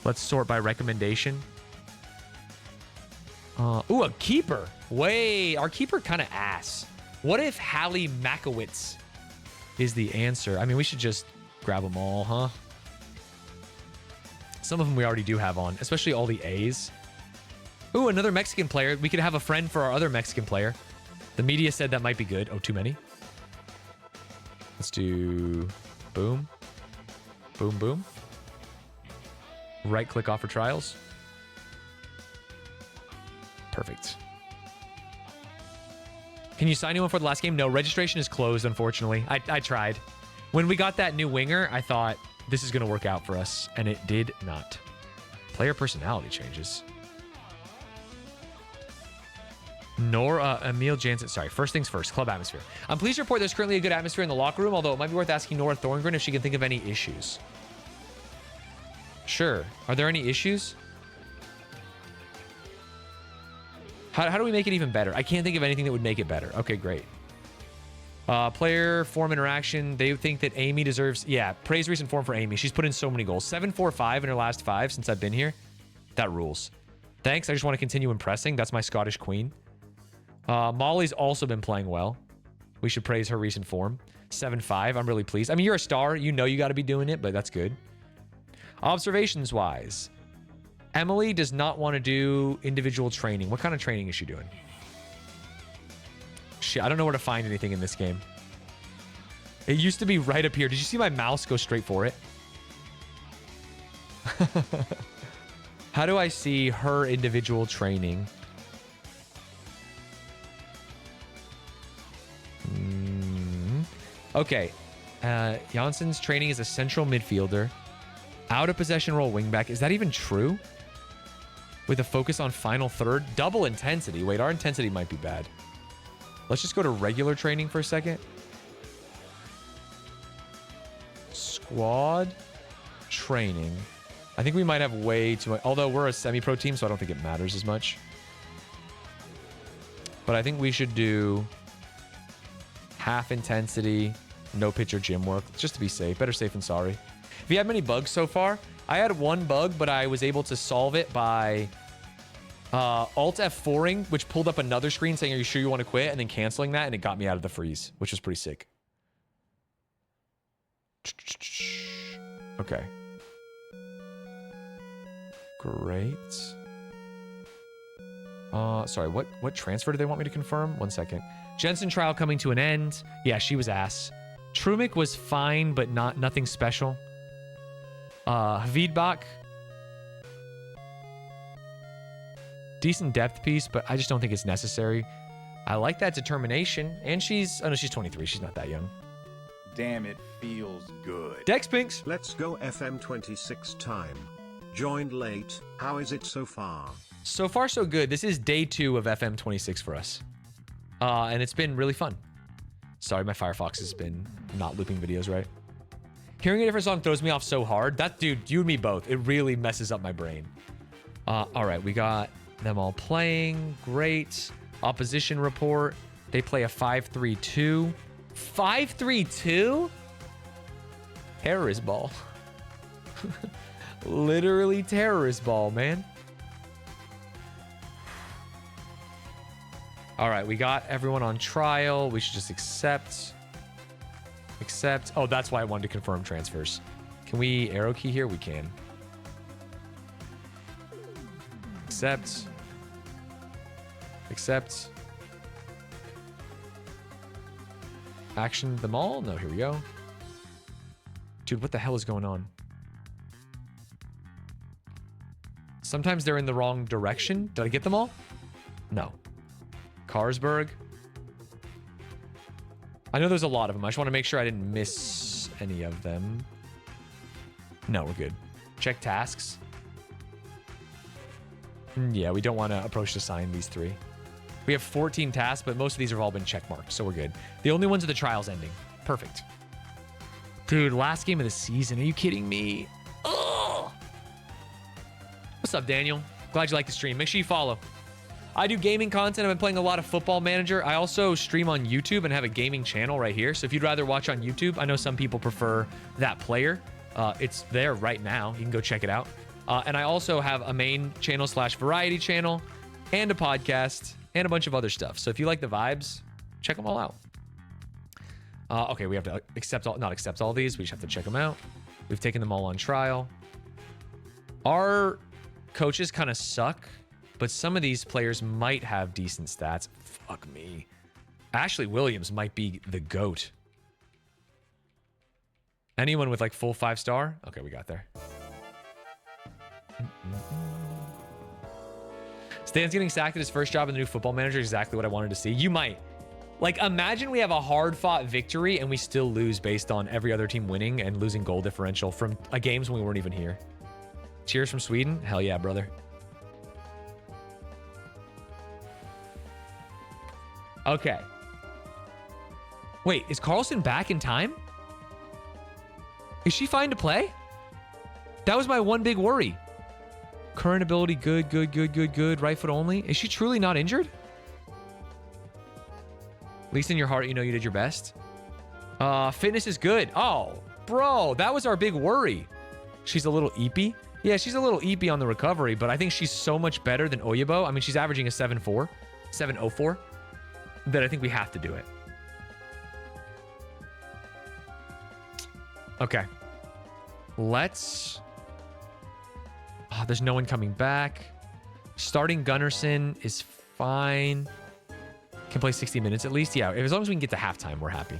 Let's sort by recommendation. Ooh, a keeper. Wait, our keeper kind of ass. What if Hallie Makowitz is the answer? I mean, we should just grab them all, huh? Some of them we already do have on, especially all the A's. Ooh, another Mexican player. We could have a friend for our other Mexican player. The media said that might be good. Oh, too many. Let's do boom. Boom, boom. Right click offer trials. Perfect. Can you sign anyone for the last game? No, registration is closed, unfortunately. I tried. When we got that new winger, I thought this is going to work out for us, and it did not. Player personality changes. Nora Emil Jansen. Sorry, first things first. Club atmosphere. I'm pleased to report there's currently a good atmosphere in the locker room, although it might be worth asking Nora Thorngren if she can think of any issues. Sure. Are there any issues? How do we make it even better? I can't think of anything that would make it better. Okay, great. Player form interaction. They think that Amy deserves... Yeah, praise recent form for Amy. She's put in so many goals. 7-4-5 in her last 5 since I've been here. That rules. Thanks. I just want to continue impressing. That's my Scottish queen. Molly's also been playing well. We should praise her recent form. 7-5. I'm really pleased. I mean, you're a star. You know you got to be doing it, but that's good. Observations-wise, Emily does not want to do individual training. What kind of training is she doing? Shit, I don't know where to find anything in this game. It used to be right up here. Did you see my mouse go straight for it? How do I see her individual training? Okay. Janssen's training as a central midfielder. Out of possession role wingback. Is that even true? With a focus on final third? Double intensity. Wait, our intensity might be bad. Let's just go to regular training for a second. Squad training. I think we might have way too much. Although we're a semi-pro team, so I don't think it matters as much. But I think we should do half intensity, no pitch or gym work, just to be safe. Better safe than sorry. Have you had many bugs so far? I had one bug, but I was able to solve it by Alt F4ing, which pulled up another screen saying, are you sure you want to quit? And then canceling that, and it got me out of the freeze, which was pretty sick. Okay. Great. Sorry, what transfer do they want me to confirm? 1 second. Jensen trial coming to an end. Yeah, she was ass. Trumik was fine, but nothing special. Havidbach. Decent depth piece, but I just don't think it's necessary. I like that determination. And she's... Oh, no, she's 23. She's not that young. Damn, it feels good. Dex Pinks. Let's go FM26 time. Joined late. How is it so far? So far, so good. This is day 2 of FM26 for us. And it's been really fun. Sorry, my Firefox has been not looping videos right. Hearing a different song throws me off so hard. That, dude, you and me both. It really messes up my brain. All right, we got them all playing. Great. Opposition report. They play a 5-3-2. 5-3-2? Terrorist ball. Literally terrorist ball, man. All right, we got everyone on trial. We should just accept. Accept. Oh, that's why I wanted to confirm transfers. Can we arrow key here? We can. Accept. Accept. Action them all? No, here we go. Dude, what the hell is going on? Sometimes they're in the wrong direction. Did I get them all? No. Carlsberg. I know there's a lot of them. I just want to make sure I didn't miss any of them. No, we're good. Check tasks. Yeah, we don't want to approach to sign these 3. We have 14 tasks, but most of these have all been checkmarked, so we're good. The only ones are the trials ending. Perfect. Dude, last game of the season. Are you kidding me? Ugh. What's up, Daniel? Glad you like the stream. Make sure you follow. I do gaming content. I've been playing a lot of Football Manager. I also stream on YouTube and have a gaming channel right here. So if you'd rather watch on YouTube, I know some people prefer that player. It's there right now. You can go check it out. And I also have a main channel / variety channel and a podcast and a bunch of other stuff. So if you like the vibes, check them all out. Okay, we have to not accept all these. We just have to check them out. We've taken them all on trial. Our coaches kind of suck, but some of these players might have decent stats. Fuck me. Ashley Williams might be the GOAT. Anyone with like full 5-star? Okay, we got there. Stan's getting sacked at his first job in the new football manager. Exactly what I wanted to see. You might. Like, imagine we have a hard-fought victory and we still lose based on every other team winning and losing goal differential from games when we weren't even here. Cheers from Sweden? Hell yeah, brother. Okay. Wait, is Carlson back in time? Is she fine to play? That was my one big worry. Current ability, good, good, good, good, good. Right foot only. Is she truly not injured? At least in your heart, you know you did your best. Fitness is good. Oh, bro, that was our big worry. She's a little eepy. Yeah, she's a little eepy on the recovery, but I think she's so much better than Oyebo. I mean, she's averaging a 7.04, that I think we have to do it. Okay. Let's... Oh, there's no one coming back. Starting Gunnarsson is fine. Can play 60 minutes at least. Yeah, as long as we can get to halftime, we're happy.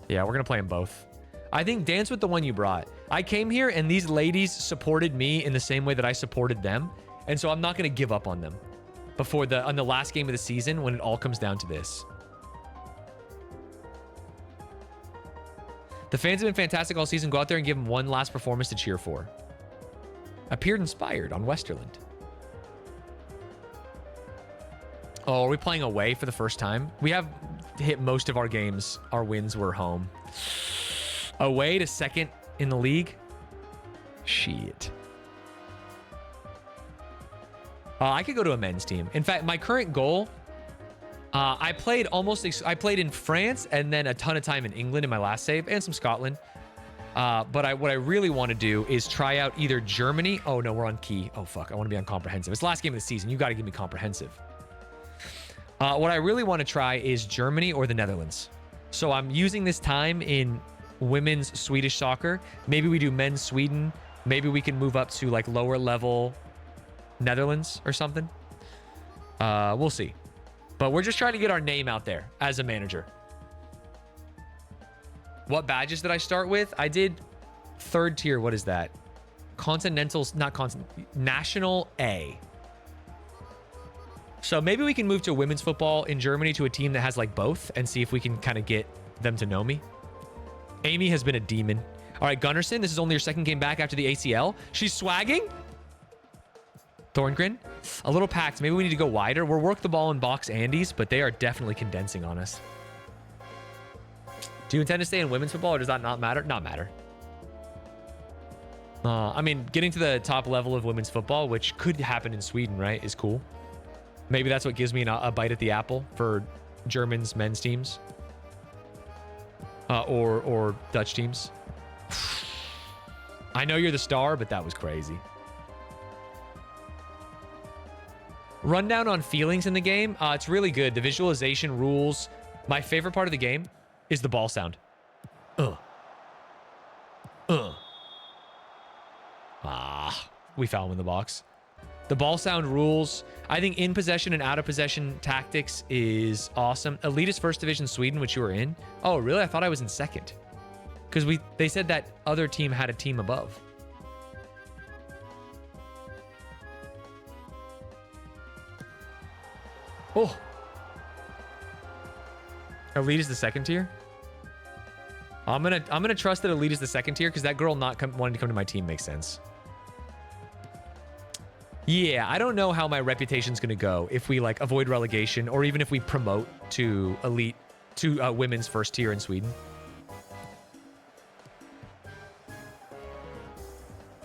Yeah, we're going to play them both. I think dance with the one you brought. I came here and these ladies supported me in the same way that I supported them. And so I'm not going to give up on them on the last game of the season when it all comes down to this. The fans have been fantastic all season. Go out there and give them one last performance to cheer for. Appeared inspired on Westerland. Oh, are we playing away for the first time? We have hit most of our games. Our wins were home. Away to second in the league? Shit. I could go to a men's team. In fact, my current goal... I played in France and then a ton of time in England in my last save and some Scotland. But what I really want to do is try out either Germany. Oh no, we're on key. Oh fuck, I want to be on comprehensive. It's the last game of the season. You got to give me comprehensive. What I really want to try is Germany or the Netherlands. So I'm using this time in women's Swedish soccer. Maybe we do men's Sweden. Maybe we can move up to like lower level Netherlands or something. We'll see. But we're just trying to get our name out there as a manager. What badges did I start with? I did third tier. What is that? Continentals, not continent, National A. So maybe we can move to women's football in Germany to a team that has like both and see if we can kind of get them to know me. Amy has been a demon. All right, Gunnarsson, this is only your second game back after the ACL. She's swagging. Thorngren, a little packed. Maybe we need to go wider. We'll work the ball in box Andes, but they are definitely condensing on us. Do you intend to stay in women's football or does that not matter? Not matter. I mean, getting to the top level of women's football, which could happen in Sweden, right, is cool. Maybe that's what gives me a bite at the apple for Germans men's teams. Or Dutch teams. I know you're the star, but that was crazy. Rundown on feelings in the game. It's really good. The visualization rules. My favorite part of the game is the ball sound. We foul him in the box. The ball sound rules. I think in possession and out of possession tactics is awesome. Elitist First Division Sweden, which you were in. Oh, really? I thought I was in second. Because they said that other team had a team above. Oh. Elite is the second tier. I'm gonna trust that Elite is the second tier because that girl not wanting to come to my team makes sense. Yeah, I don't know how my reputation's gonna go if we like avoid relegation or even if we promote to Elite to women's first tier in Sweden.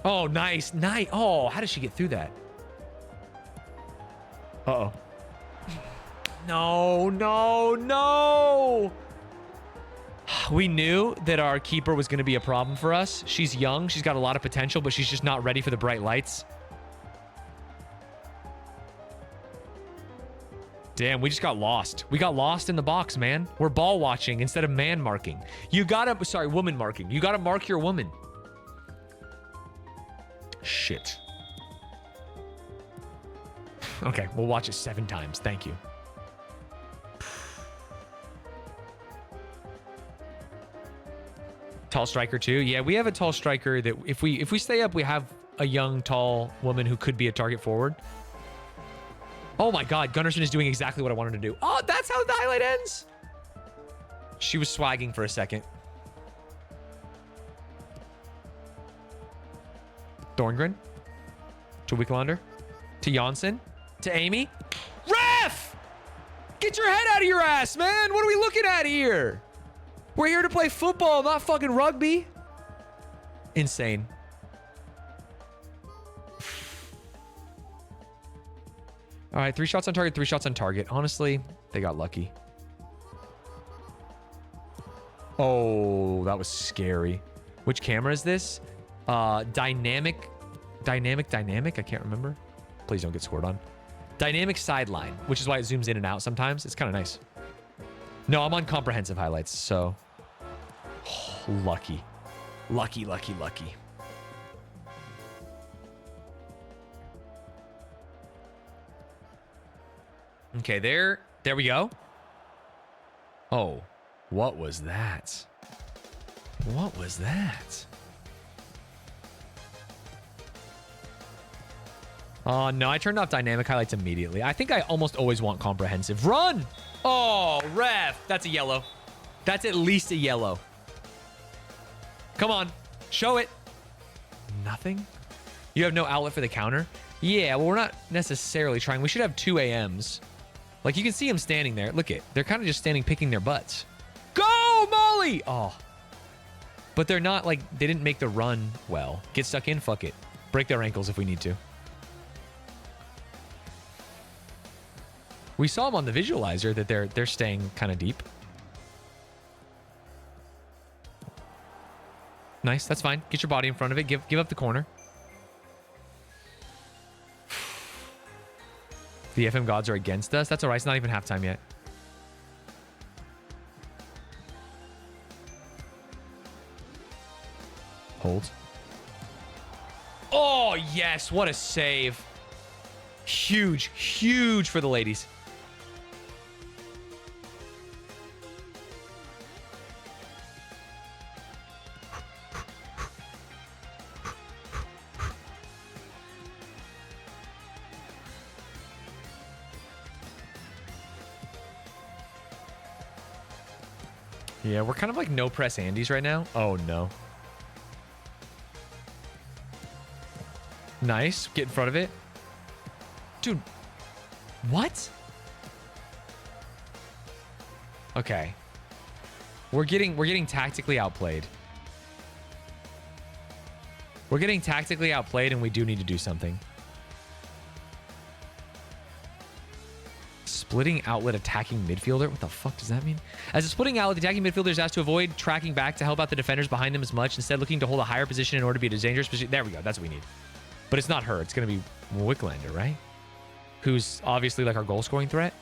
Oh, nice, nice. Oh, how did she get through that? Uh-oh. No, no, no. We knew that our keeper was going to be a problem for us. She's young. She's got a lot of potential, but she's just not ready for the bright lights. Damn, we just got lost. We got lost in the box, man. We're ball watching instead of man marking. You gotta, sorry, woman marking. You gotta mark your woman. Shit. Okay, we'll watch it 7 times. Thank you. Tall striker too. Yeah, we have a tall striker that if we stay up, we have a young, tall woman who could be a target forward. Oh my God, Gunnarsson is doing exactly what I wanted to do. Oh, that's how the highlight ends. She was swagging for a second. Thorngren to Wiklander to Janssen to Amy. Ref! Get your head out of your ass, man. What are we looking at here? We're here to play football, not fucking rugby. Insane. All right, 3 shots on target, 3 shots on target. Honestly, they got lucky. Oh, that was scary. Which camera is this? Dynamic. I can't remember. Please don't get scored on. Dynamic sideline, which is why it zooms in and out sometimes. It's kind of nice. No, I'm on comprehensive highlights, so... Oh, lucky. Lucky. Okay, there we go. Oh, what was that? What was that? Oh, no, I turned off dynamic highlights immediately. I think I almost always want comprehensive. Run! Oh, ref. That's a yellow. That's at least a yellow. Come on. Show it. Nothing? You have no outlet for the counter? Yeah, well, we're not necessarily trying. We should have 2 AMs. Like, you can see them standing there. Look it. They're kind of just standing, picking their butts. Go, Molly! Oh. But they're not, like, they didn't make the run well. Get stuck in, fuck it. Break their ankles if we need to. We saw them on the visualizer that they're staying kind of deep. Nice, that's fine. Get your body in front of it. Give up the corner. The FM gods are against us. That's all right. It's not even halftime yet. Hold. Oh, yes. What a save. Huge for the ladies. Yeah, we're kind of like no press Andes right now. Oh, no. Nice. Get in front of it. Dude. What? Okay. We're getting tactically outplayed. We're getting tactically outplayed and we do need to do something. Splitting outlet attacking midfielder? What the fuck does that mean? As a splitting outlet, the attacking midfielder is asked to avoid tracking back to help out the defenders behind them as much, instead looking to hold a higher position in order to be at a dangerous position. There we go. That's what we need. But it's not her. It's going to be Wicklander, right? Who's obviously like our goal scoring threat.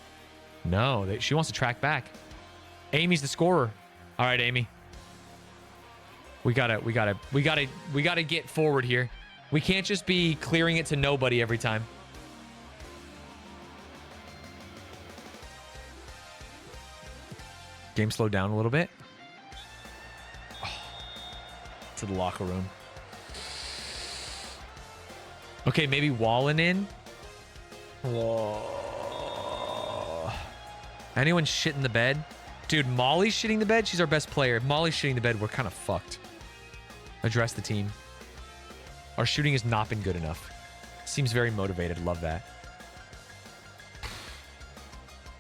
No, she wants to track back. Amy's the scorer. All right, Amy. We gotta get forward here. We can't just be clearing it to nobody every time. Game slowed down a little bit. Oh, to the locker room. Okay, maybe Wallen in. Whoa. Anyone shitting the bed? Dude, Molly's shitting the bed. She's our best player. If Molly's shitting the bed, we're kind of fucked. Address the team. Our shooting has not been good enough. Seems very motivated. Love that.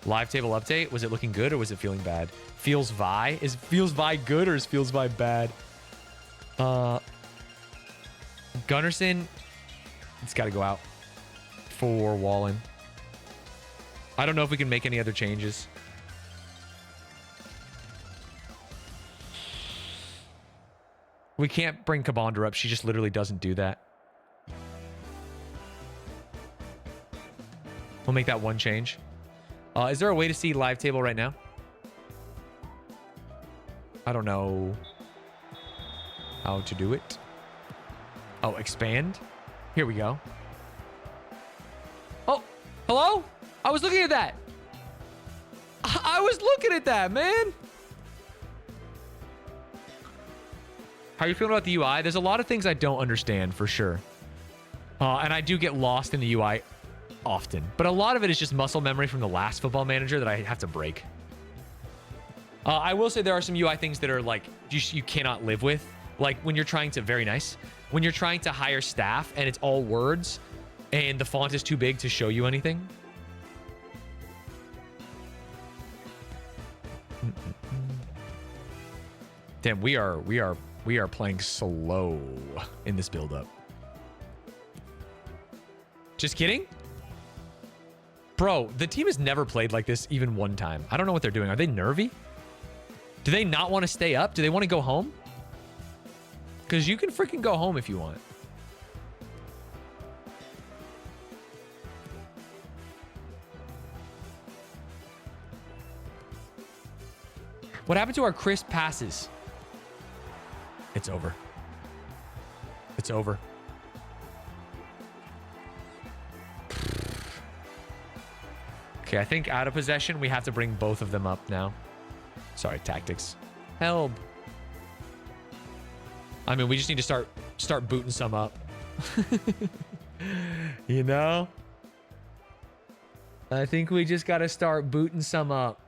Live table update. Was it looking good or was it feeling bad? Feels Vi? Is Feels Vi good or is Feels Vi bad? Gunnarsson. It's got to go out for Wallen. I don't know if we can make any other changes. We can't bring Kabonder up. She just literally doesn't do that. We'll make that one change. Is there a way to see live table right now? I don't know how to do it. Oh, expand. Here we go. Oh, hello? I was looking at that. I was looking at that, man. How are you feeling about the UI? There's a lot of things I don't understand for sure. And I do get lost in the UI often. But a lot of it is just muscle memory from the last Football Manager that I have to break. I will say there are some UI things that are like you cannot live with. Like when you're trying to, very nice, when you're trying to hire staff and it's all words and the font is too big to show you anything. Damn, we are playing slow in this build-up. Just kidding? Bro, the team has never played like this even one time. I don't know what they're doing. Are they nervy? Do they not want to stay up? Do they want to go home? Because you can freaking go home if you want. What happened to our crisp passes? It's over. It's over. Okay, I think out of possession, we have to bring both of them up now. Sorry, tactics. Help. I mean, we just need to start booting some up. You know? I think we just got to start booting some up.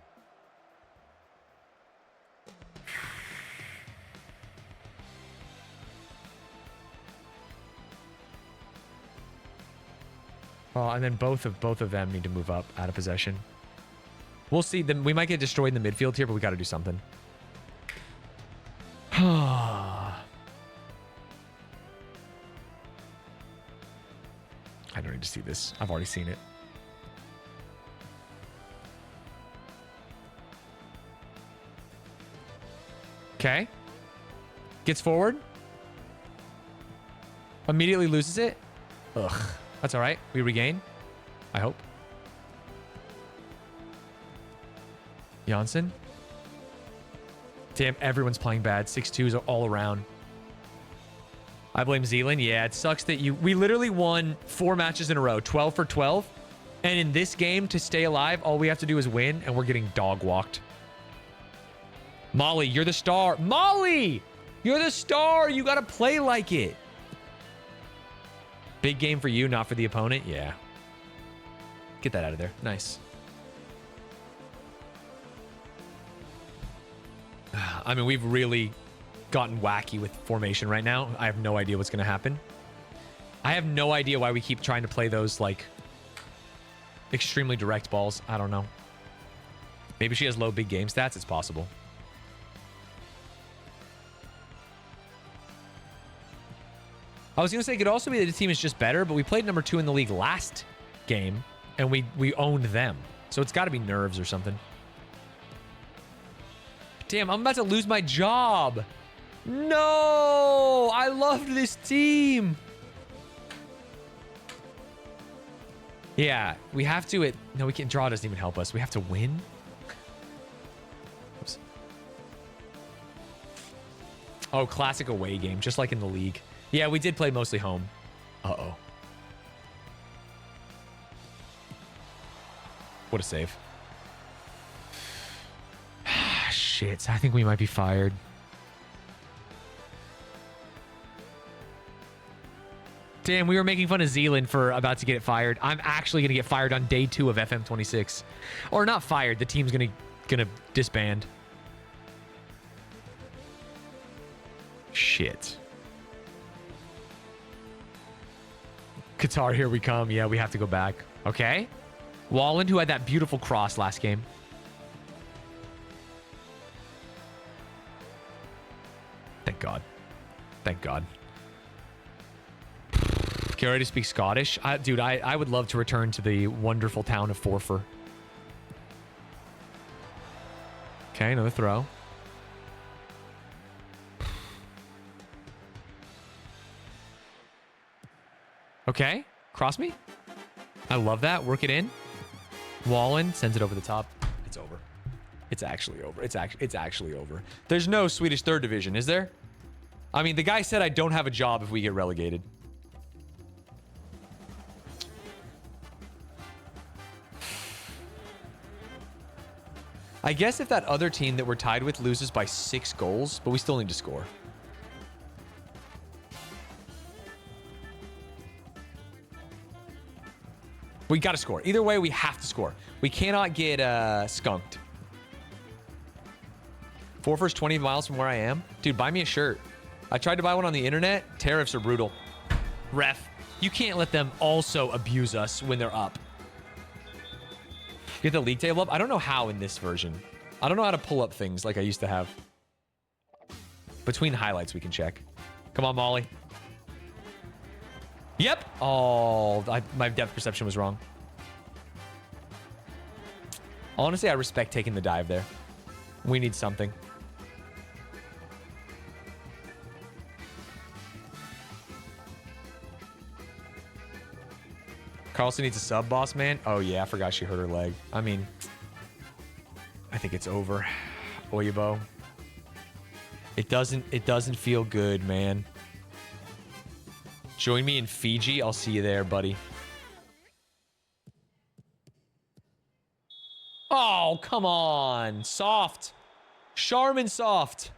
Oh, and then both of them need to move up out of possession. We'll see. Then we might get destroyed in the midfield here, but we got to do something. I don't need to see this. I've already seen it. Okay. Gets forward. Immediately loses it. Ugh. That's all right. We regain. I hope. Janssen. Damn, everyone's playing bad. 6-2s all around. I blame Zealand. Yeah, it sucks that we literally won 4 matches in a row, 12 for 12. And in this game, to stay alive, all we have to do is win, and we're getting dog walked. Molly, you're the star. Molly! You're the star. You got to play like it. Big game for you, not for the opponent. Yeah. Get that out of there. Nice. I mean, we've really gotten wacky with formation right now. I have no idea what's going to happen. I have no idea why we keep trying to play those, like, extremely direct balls. I don't know. Maybe she has low big game stats. It's possible. I was going to say it could also be that the team is just better, but we played number 2 in the league last game, and we owned them. So it's got to be nerves or something. Damn, I'm about to lose my job. No! I loved this team. Yeah, we have to... No, we can't. Draw doesn't even help us. We have to win. Oops. Oh, classic away game, just like in the league. Yeah, we did play mostly home. Uh-oh. What a save. Shit, I think we might be fired. Damn, we were making fun of Zealand for about to get fired. I'm actually going to get fired on day 2 of FM26. Or not fired, the team's gonna disband. Shit. Qatar, here we come. Yeah, we have to go back. Okay. Walland, who had that beautiful cross last game. Thank God. Thank God. Can I already speak Scottish? Dude, I would love to return to the wonderful town of Forfar. Okay, another throw. Okay, cross me. I love that. Work it in. Wallen sends it over the top. It's over. It's actually over. It's actually over. There's no Swedish 3rd division, is there? I mean, the guy said I don't have a job if we get relegated. I guess if that other team that we're tied with loses by 6 goals, but we still need to score. We got to score. Either way, we have to score. We cannot get skunked. 4 first 20 miles from where I am. Dude, buy me a shirt. I tried to buy one on the internet. Tariffs are brutal. Ref, you can't let them also abuse us when they're up. Get the league table up. I don't know how in this version. I don't know how to pull up things like I used to have. Between highlights, we can check. Come on, Molly. Yep. Oh, my depth perception was wrong. Honestly, I respect taking the dive there. We need something. Carlson needs a sub, boss man. Oh yeah, I forgot she hurt her leg. I mean, I think it's over. Oyabo. It doesn't feel good, man. Join me in Fiji. I'll see you there, buddy. Oh, come on. Soft. Charmin soft.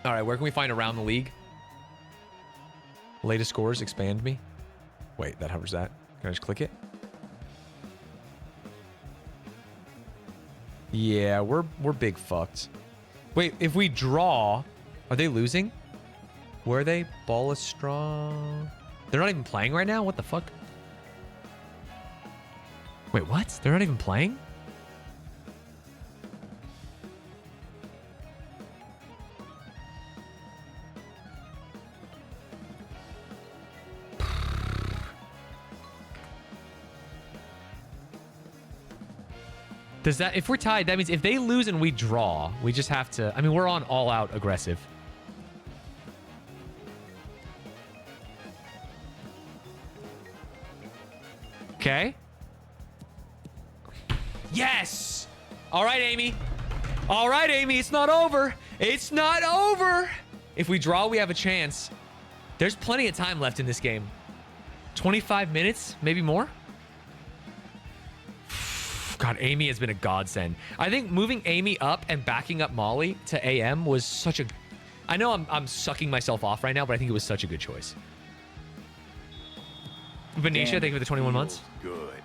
All right, where can we find around the league? Latest scores, expand me. Wait, that hovers that. Can I just click it? Yeah, we're big fucked. Wait, if we draw, are they losing? Where are they? Ball is strong. They're not even playing right now? What the fuck? Wait, what? They're not even playing? Does that, if we're tied, that means if they lose and we draw, we just have to, I mean, we're on all out aggressive. Okay. Yes. All right, Amy. All right, Amy. It's not over. It's not over. If we draw, we have a chance. There's plenty of time left in this game. 25 minutes, maybe more. God, Amy has been a godsend. I think moving Amy up and backing up Molly to AM was such a... I know I'm sucking myself off right now, but I think it was such a good choice. Venetia, thank you for the 21 months. Good.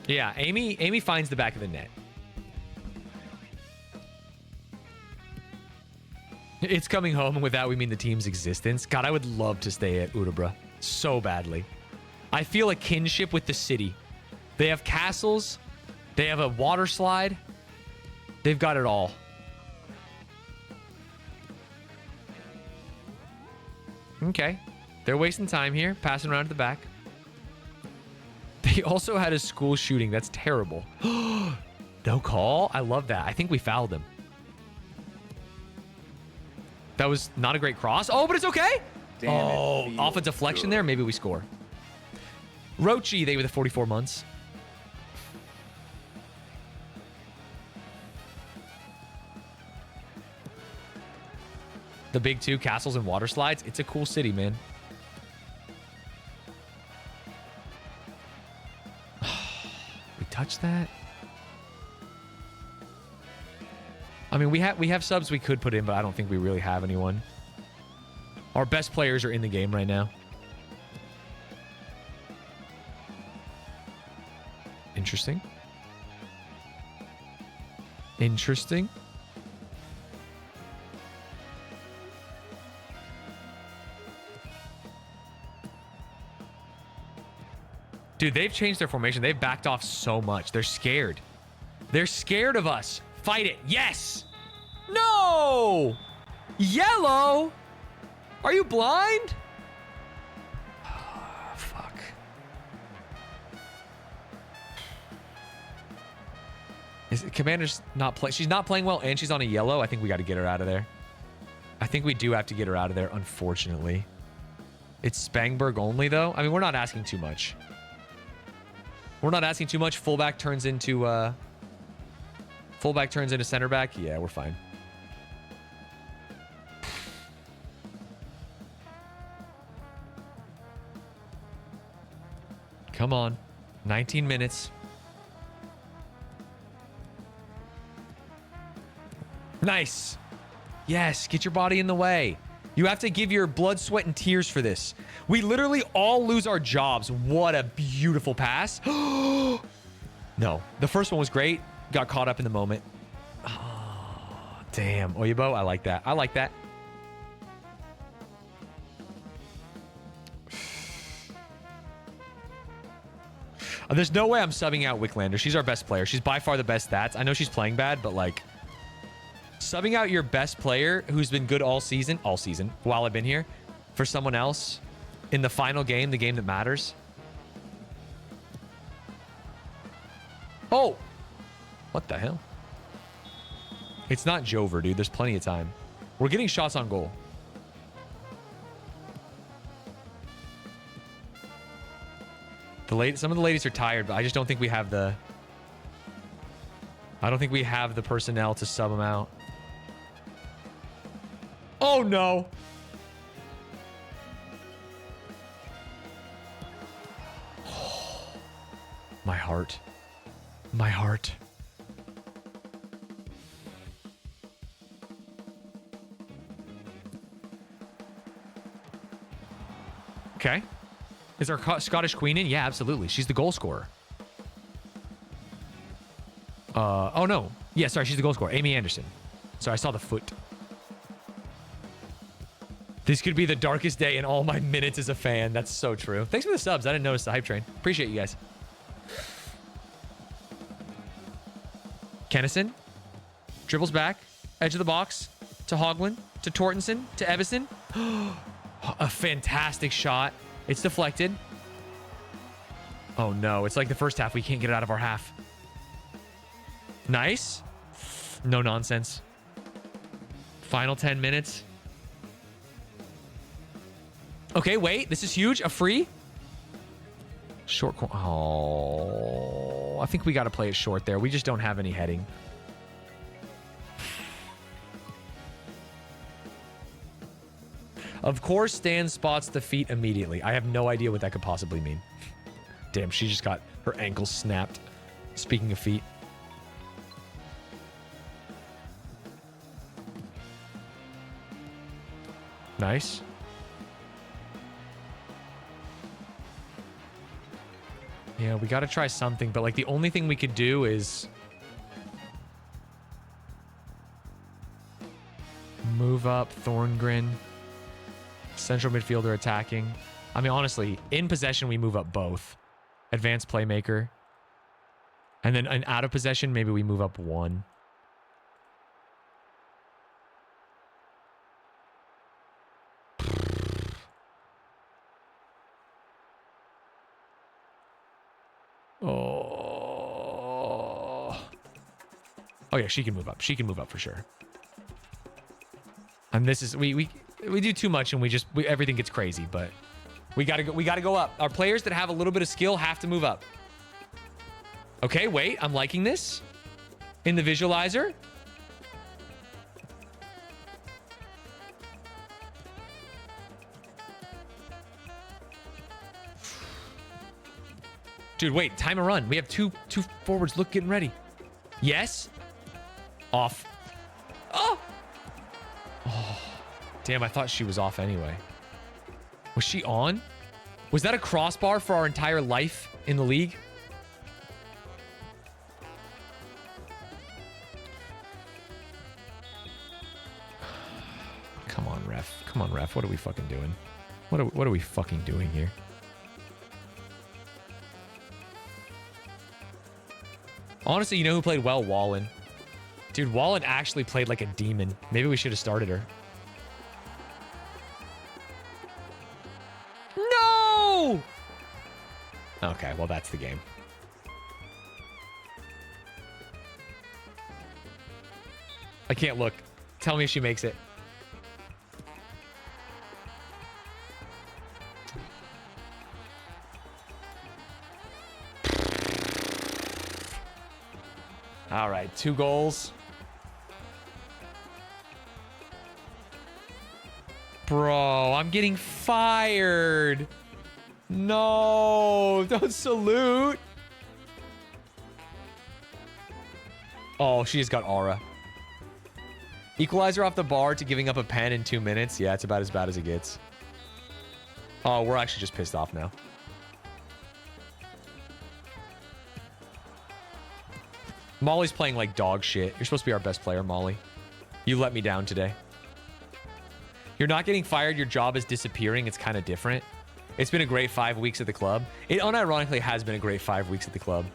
Yeah, Amy finds the back of the net. It's coming home, and with that we mean the team's existence. God, I would love to stay at Udabra so badly. I feel a kinship with the city. They have castles. They have a water slide. They've got it all. Okay. They're wasting time here, passing around to the back. They also had a school shooting. That's terrible. No call? I love that. I think we fouled him. That was not a great cross. Oh, but it's okay. Damn off a deflection there. Maybe we score. Rochi, they were the 44 months. The big two, castles and water slides. It's a cool city, man. We touched that. I mean, we have subs we could put in, but I don't think we really have anyone. Our best players are in the game right now. Interesting. Interesting. Dude, they've changed their formation. They've backed off so much. They're scared. They're scared of us. Fight it. Yes. No. Yellow. Are you blind? Oh, fuck. Commander's not playing. She's not playing well, and she's on a yellow. I think we got to get her out of there. I think we do have to get her out of there, unfortunately. It's Spangberg only, though. I mean, we're not asking too much. We're not asking too much. Fullback turns into center back. Yeah, we're fine. Come on. 19 minutes. Nice. Yes, get your body in the way. You have to give your blood, sweat, and tears for this. We literally all lose our jobs. What a beautiful pass. No, the first one was great. Got caught up in the moment. Oh, damn. Oyibo, I like that. I like that. There's no way I'm subbing out Wicklander. She's our best player. She's by far the best stats. I know she's playing bad, but like subbing out your best player who's been good all season while I've been here for someone else in the final game, the game that matters. Oh, what the hell? It's not Jover, dude. There's plenty of time. We're getting shots on goal. Some of the ladies are tired, but I just don't think we have the... I don't think we have the personnel to sub them out. Oh, no. My heart. My heart. Okay. Is our Scottish Queen in? Yeah, absolutely. She's the goal scorer. Oh, no. Yeah, sorry. She's the goal scorer. Amy Anderson. Sorry, I saw the foot. This could be the darkest day in all my minutes as a fan. That's so true. Thanks for the subs. I didn't notice the hype train. Appreciate you guys. Kennison. Dribbles back. Edge of the box. To Hoglund. To Tortenson. To Evison. A fantastic shot. It's deflected. Oh, no. It's like the first half. We can't get it out of our half. Nice. No nonsense. Final 10 minutes. Okay, wait. This is huge. A free. Short corner. Oh, I think we got to play it short there. We just don't have any heading. Of course, Stanz spots the feet immediately. I have no idea what that could possibly mean. Damn, she just got her ankle snapped. Speaking of feet. Nice. Yeah, we got to try something, but like the only thing we could do is move up Thorngren. Central midfielder attacking. I mean, honestly, in possession, we move up both. Advanced playmaker. And then out of possession, maybe we move up one. Oh. Oh yeah, she can move up. She can move up for sure. And this is we do too much and everything gets crazy, but we gotta go up. Our players that have a little bit of skill have to move up. Okay, wait, I'm liking this. In the visualizer. Dude, wait, time a run. We have two forwards getting ready. Yes. Off. Oh. Oh. Damn, I thought she was off anyway. Was she on? Was that a crossbar for our entire life in the league? Come on, ref. Come on, ref. What are we fucking doing? What are we fucking doing here? Honestly, you know who played well? Wallen. Dude, Wallen actually played like a demon. Maybe we should have started her. No! Okay, well, that's the game. I can't look. Tell me if she makes it. All right, 2 goals. Bro, I'm getting fired. No, don't salute. Oh, she just got aura. Equalizer off the bar to giving up a pen in 2 minutes. Yeah, it's about as bad as it gets. Oh, we're actually just pissed off now. Molly's playing like dog shit. You're supposed to be our best player, Molly. You let me down today. You're not getting fired. Your job is disappearing. It's kind of different. It's been a great 5 weeks at the club. It unironically has been a great 5 weeks at the club.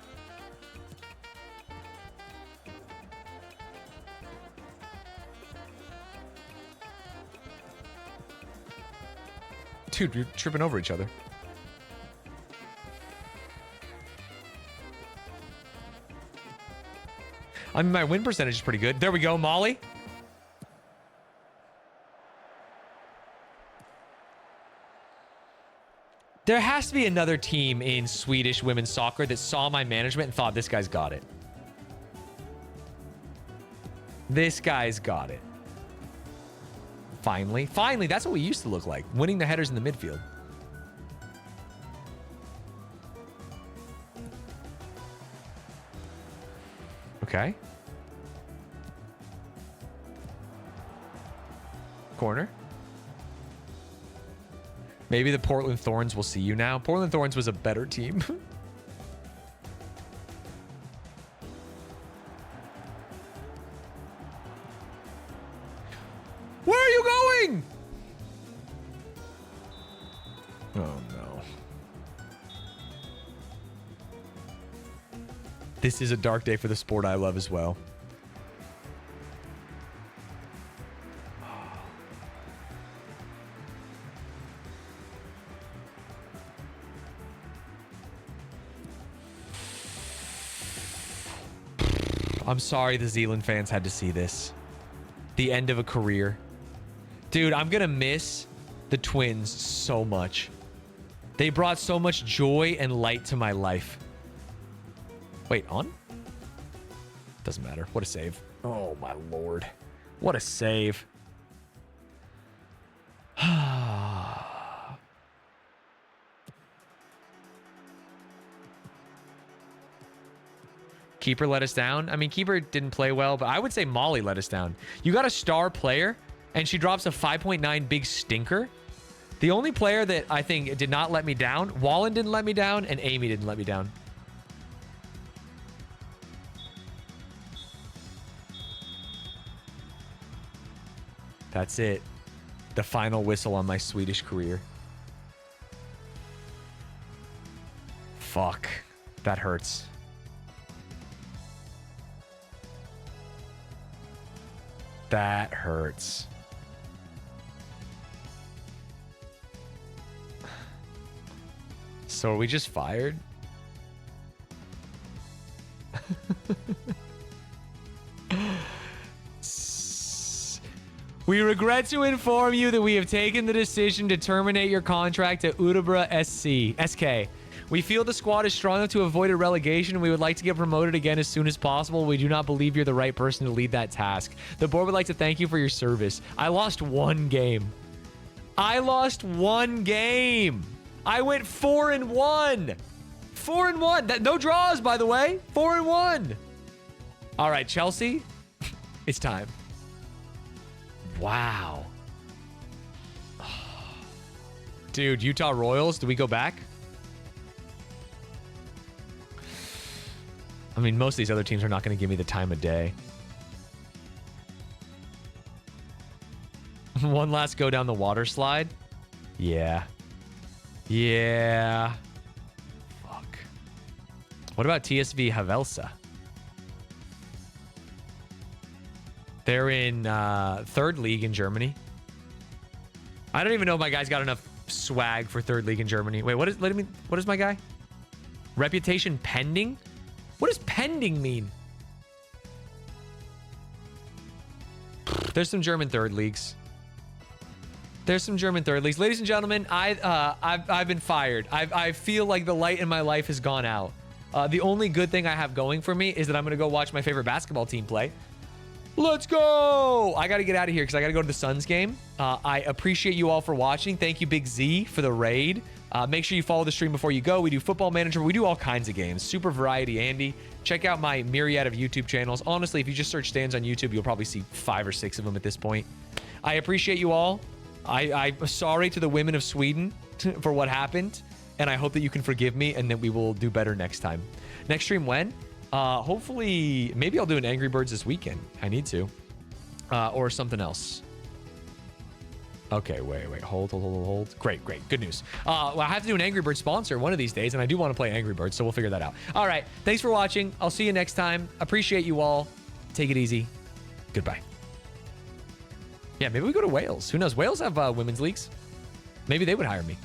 Dude, you're tripping over each other. I mean, my win percentage is pretty good. There we go, Molly. There has to be another team in Swedish women's soccer that saw my management and thought, this guy's got it. This guy's got it. Finally. Finally, that's what we used to look like. Winning the headers in the midfield. Okay. Corner. Maybe the Portland Thorns will see you now. Portland Thorns was a better team. Where are you going? Oh, no. This is a dark day for the sport I love as well. I'm sorry the Zealand fans had to see this. The end of a career. Dude, I'm gonna miss the Twins so much. They brought so much joy and light to my life. Wait, on? Doesn't matter. What a save. Oh, my lord. What a save. Keeper let us down. I mean, Keeper didn't play well, but I would say Molly let us down. You got a star player, and she drops a 5.9 big stinker. The only player that I think did not let me down, Wallen didn't let me down, and Amy didn't let me down. That's it. The final whistle on my Swedish career. Fuck. That hurts. That hurts. So are we just fired? We regret to inform you that we have taken the decision to terminate your contract at Udebra SK. We feel the squad is strong enough to avoid a relegation, and we would like to get promoted again as soon as possible. We do not believe you're the right person to lead that task. The board would like to thank you for your service. I lost one game. I lost one game. I went 4-1. 4-1. No draws, by the way. 4-1. All right, Chelsea. It's time. Wow. Dude, Utah Royals. Do we go back? I mean, most of these other teams are not going to give me the time of day. One last go down the water slide. Yeah. Yeah. Fuck. What about TSV Havelsa? They're in third league in Germany. I don't even know if my guy's got enough swag for third league in Germany. Wait, what is my guy? Reputation pending? What does pending mean? There's some German third leagues. There's some German third leagues. Ladies and gentlemen, I've been fired. I feel like the light in my life has gone out. The only good thing I have going for me is that I'm going to go watch my favorite basketball team play. Let's go! I got to get out of here because I got to go to the Suns game. I appreciate you all for watching. Thank you, Big Z, for the raid. Make sure you follow the stream before you go. We do Football Manager. We do all kinds of games. Super variety, Andy. Check out my myriad of YouTube channels. Honestly, if you just search Stanz on YouTube, you'll probably see 5 or 6 of them at this point. I appreciate you all. I'm sorry to the women of Sweden for what happened, and I hope that you can forgive me and that we will do better next time. Next stream when? Hopefully, maybe I'll do an Angry Birds this weekend. I need to. Or something else. Okay, wait. Hold. Great. Good news. Well, I have to do an Angry Birds sponsor one of these days, and I do want to play Angry Birds, so we'll figure that out. All right. Thanks for watching. I'll see you next time. Appreciate you all. Take it easy. Goodbye. Yeah, maybe we go to Wales. Who knows? Wales have women's leagues. Maybe they would hire me.